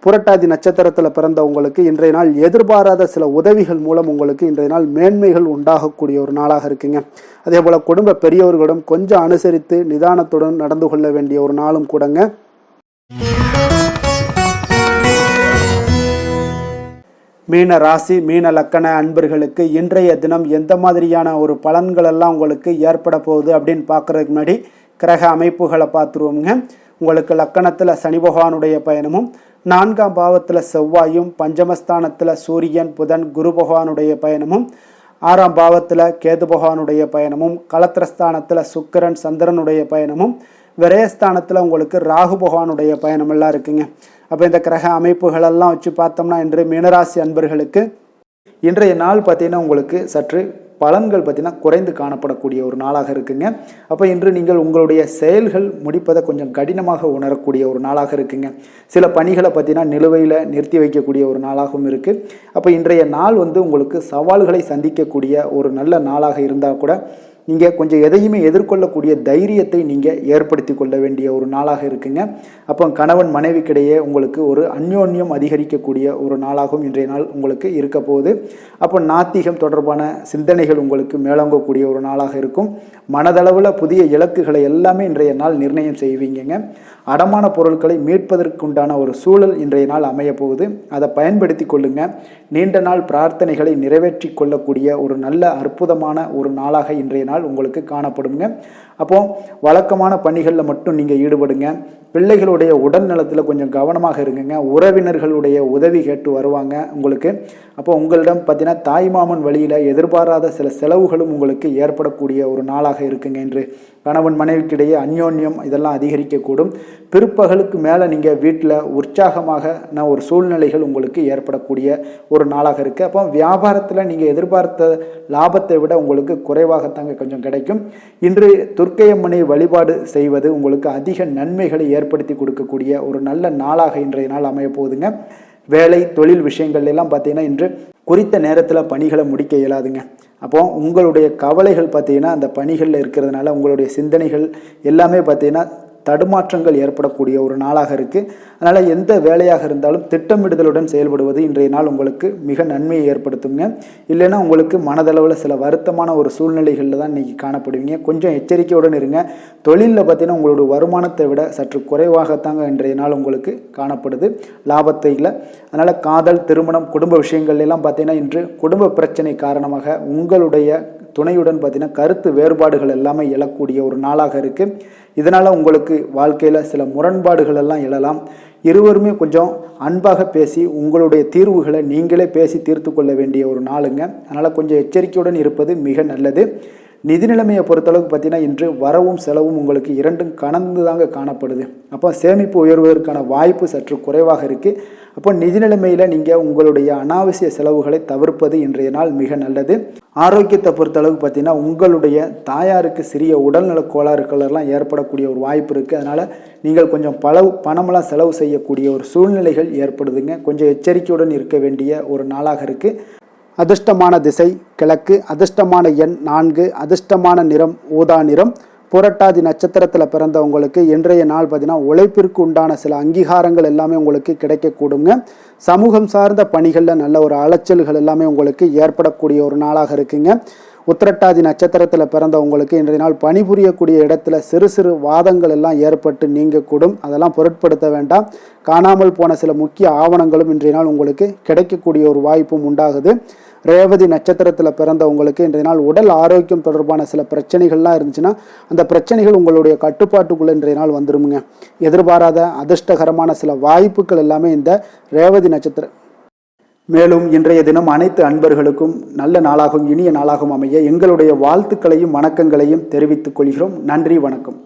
புரட்டாதி நட்சத்திரத்தில் பிறந்தவங்களுக்கு இன்றைய நாள் எதிர்பாராத சில உதவிகள் மூலம் உங்களுக்கு இன்றைய நாள் மேன்மைகள் உண்டாகக்கூடிய ஒரு நாளாக இருக்குங்க. அதே போல் குடும்ப பெரியவர்களிடம் கொஞ்சம் அனுசரித்து நிதானத்துடன் நடந்து கொள்ள வேண்டிய ஒரு நாளும் கூடங்க. மீன ராசி, மீன லக்கண அன்பர்களுக்கு இன்றைய தினம் எந்த மாதிரியான ஒரு பலன்கள் எல்லாம் உங்களுக்கு ஏற்பட போகுது அப்படின்னு பார்க்குறதுக்கு முன்னாடி கிரக அமைப்புகளை பார்த்துருவோங்க. உங்களுக்கு லக்கணத்தில் சனி பகவானுடைய பயணமும், 4ஆம் பாவத்தில் செவ்வாயும், பஞ்சமஸ்தானத்தில் சூரியன், புதன், குரு பகவானுடைய பயணமும், 6ஆம் பாவத்தில் கேது பகவானுடைய பயணமும், களத்திரஸ்தானத்தில் சுக்கிரன், சந்திரனுடைய பயணமும், விரயஸ்தானத்தில் உங்களுக்கு ராகு பகவானுடைய பயணமெல்லாம் இருக்குங்க. அப்போ இந்த கிரக அமைப்புகளெல்லாம் வச்சு பார்த்தோம்னா இன்று மீனராசி அன்பர்களுக்கு இன்றைய நாள் பார்த்தீங்கன்னா உங்களுக்கு சற்று பலன்கள் பார்த்தீங்கன்னா குறைந்து காணப்படக்கூடிய ஒரு நாளாக இருக்குங்க. அப்போ இன்று நீங்கள் உங்களுடைய செயல்கள் முடிப்பதை கொஞ்சம் கடினமாக உணரக்கூடிய ஒரு நாளாக இருக்குங்க. சில பணிகளை பார்த்தீங்கன்னா நிலுவையில் நிறுத்தி வைக்கக்கூடிய ஒரு நாளாகவும் இருக்குது. அப்போ இன்றைய நாள் உங்களுக்கு சவால்களை சந்திக்கக்கூடிய ஒரு நல்ல நாளாக இருந்தால் கூட நீங்கள் கொஞ்சம் எதையுமே எதிர்கொள்ளக்கூடிய தைரியத்தை நீங்கள் ஏற்படுத்தி கொள்ள வேண்டிய ஒரு நாளாக இருக்குங்க. அப்போ கணவன் மனைவிக்கிடையே உங்களுக்கு ஒரு அந்யோன்யம் அதிகரிக்கக்கூடிய ஒரு நாளாகவும் இன்றைய நாள் உங்களுக்கு இருக்க போகுது. அப்போ நாத்திகம் தொடர்பான சிந்தனைகள் உங்களுக்கு மேலோங்கக்கூடிய ஒரு நாளாக இருக்கும். மனதளவில் புதிய இலக்குகளை எல்லாமே இன்றைய நாள் நிர்ணயம் செய்வீங்க. அடமான பொருட்களை மீட்பதற்குண்டான ஒரு சூழல் இன்றைய நாள் அமைய போகுது. அதை பயன்படுத்தி கொள்ளுங்க. நீண்ட நாள் பிரார்த்தனைகளை நிறைவேற்றி கொள்ளக்கூடிய ஒரு நல்ல அற்புதமான ஒரு நாளாக இன்றைய நாள் உங்களுக்கு காணப்படுங்க. அப்போ வழக்கமான பணிகளில் மட்டும் நீங்கள் ஈடுபடுங்க. பிள்ளைகளுடைய உடல் நலத்தில் கொஞ்சம் கவனமாக இருங்குங்க. உறவினர்களுடைய உதவி கேட்டு வருவாங்க உங்களுக்கு. அப்போ உங்களிடம் பார்த்தீங்கன்னா தாய்மாமன் வழியில் எதிர்பாராத சில செலவுகளும் உங்களுக்கு ஏற்படக்கூடிய ஒரு நாளாக இருக்குங்க. என்று கணவன் மனைவிக்கிடையே அந்யோன்யம் இதெல்லாம் அதிகரிக்கக்கூடும். பிற்பகலுக்கு மேலே நீங்கள் வீட்டில் உற்சாகமாக ஒரு சூழ்நிலைகள் உங்களுக்கு ஏற்படக்கூடிய ஒரு நாளாக இருக்குது. அப்போ வியாபாரத்தில் நீங்கள் எதிர்பார்த்த லாபத்தை விட உங்களுக்கு குறைவாகத்தாங்க கொஞ்சம் கிடைக்கும். இன்று துர்க்கையம்மனை வழிபாடு செய்வது உங்களுக்கு அதிக நன்மைகளை ஏற்படுத்தி கொடுக்கக்கூடிய ஒரு நல்ல நாளாக இன்றைய நாள் அமைய போகுதுங்க. வேலை தொழில் விஷயங்கள் எல்லாம் பார்த்தீங்கன்னா இன்று குறித்த நேரத்தில் பணிகளை முடிக்க இயலாதுங்க. அப்போ உங்களுடைய கவலைகள் பார்த்தீங்கன்னா அந்த பணிகளில் இருக்கிறதுனால உங்களுடைய சிந்தனைகள் எல்லாமே பார்த்தீங்கன்னா தடுமாற்றங்கள் ஏற்படக்கூடிய ஒரு நாளாக இருக்குது. அதனால் எந்த வேலையாக இருந்தாலும் திட்டமிடுதலுடன் செயல்படுவது இன்றைய நாள் உங்களுக்கு மிக நன்மையை ஏற்படுத்துங்க. இல்லைன்னா உங்களுக்கு மனதளவில் சில வருத்தமான ஒரு சூழ்நிலைகளில் தான் இன்றைக்கி காணப்படுவீங்க. கொஞ்சம் எச்சரிக்கையுடன் இருங்க. தொழிலில் பார்த்தீங்கன்னா உங்களுடைய வருமானத்தை விட சற்று குறைவாகத்தாங்க இன்றைய நாள் உங்களுக்கு காணப்படுது லாபத்தை இல்லை. அதனால் காதல், திருமணம், குடும்ப விஷயங்கள் எல்லாம் பார்த்தீங்கன்னா இன்று குடும்ப பிரச்சனை காரணமாக உங்களுடைய துணையுடன் பார்த்தீங்கன்னா கருத்து வேறுபாடுகள் எல்லாமே எழக்கூடிய ஒரு நாளாக இருக்குது. இதனால் உங்களுக்கு வாழ்க்கையில் சில முரண்பாடுகள் எல்லாம் எழலாம். இருவருமே கொஞ்சம் அன்பாக பேசி உங்களுடைய தீர்வுகளை நீங்களே பேசி தீர்த்து கொள்ள வேண்டிய ஒரு நாளுங்க. அதனால் கொஞ்சம் எச்சரிக்கையுடன் இருப்பது மிக நல்லது. நிதி நிலைமையை பொறுத்தளவுக்கு பார்த்தீங்கன்னா இன்று வரவும் செலவும் உங்களுக்கு இரண்டும் கலந்து தாங்க காணப்படுது. அப்போ சேமிப்பு உயர்வதற்கான வாய்ப்பு சற்று குறைவாக இருக்குது. அப்போ நிதி நிலைமையில் நீங்கள் உங்களுடைய அனாவசிய செலவுகளை தவிர்ப்பது இன்றைய நாள் மிக நல்லது. ஆரோக்கியத்தை பொறுத்தளவுக்கு பார்த்தீங்கன்னா உங்களுடைய தாயாருக்கு சிறிய உடல்நல கோளாறுகள் எல்லாம் ஏற்படக்கூடிய ஒரு வாய்ப்பு இருக்குது. அதனால் நீங்கள் கொஞ்சம் பணமெல்லாம் செலவு செய்யக்கூடிய ஒரு சூழ்நிலைகள் ஏற்படுதுங்க. கொஞ்சம் எச்சரிக்கையுடன் இருக்க வேண்டிய ஒரு நாளாக இருக்குது. அதிர்ஷ்டமான திசை கிழக்கு, அதிர்ஷ்டமான எண் 4, அதிர்ஷ்டமான நிறம் ஊதா நிறம். புரட்டாதி நட்சத்திரத்தில் பிறந்தவங்களுக்கு இன்றைய நாள் பார்த்தீங்கன்னா உழைப்பிற்கு உண்டான சில அங்கீகாரங்கள் எல்லாமே உங்களுக்கு கிடைக்கக்கூடுங்க. சமூகம் சார்ந்த பணிகளில் நல்ல ஒரு அலைச்சல்கள் எல்லாமே உங்களுக்கு ஏற்படக்கூடிய ஒரு நாளாக இருக்குங்க. உத்திரட்டாதி நட்சத்திரத்தில் பிறந்தவங்களுக்கு இன்றைய நாள் பணிபுரியக்கூடிய இடத்துல சிறு சிறு வாதங்கள் எல்லாம் ஏற்பட்டு நீங்கக்கூடும். அதெல்லாம் பொருட்படுத்த வேண்டாம். காணாமல் போன சில முக்கிய ஆவணங்களும் இன்றைய நாள் உங்களுக்கு கிடைக்கக்கூடிய ஒரு வாய்ப்பும் உண்டாகுது. ரேவதி நட்சத்திரத்தில் பிறந்தவங்களுக்கு இன்றைய நாள் உடல் ஆரோக்கியம் தொடர்பான சில பிரச்சனைகள்லாம் இருந்துச்சுன்னா அந்த பிரச்சனைகள் உங்களுடைய கட்டுப்பாட்டுக்குள்ளே இன்றைய நாள் வந்துருமுங்க. எதிர்பாராத அதிர்ஷ்டகரமான சில வாய்ப்புகள் எல்லாமே இந்த ரேவதி நட்சத்திரம். மேலும் இன்றைய தினம் அனைத்து அன்பர்களுக்கும் நல்ல நாளாகவும் இனிய நாளாகவும் அமைய எங்களுடைய வாழ்த்துக்களையும் வணக்கங்களையும் தெரிவித்துக் கொள்கிறோம். நன்றி, வணக்கம்.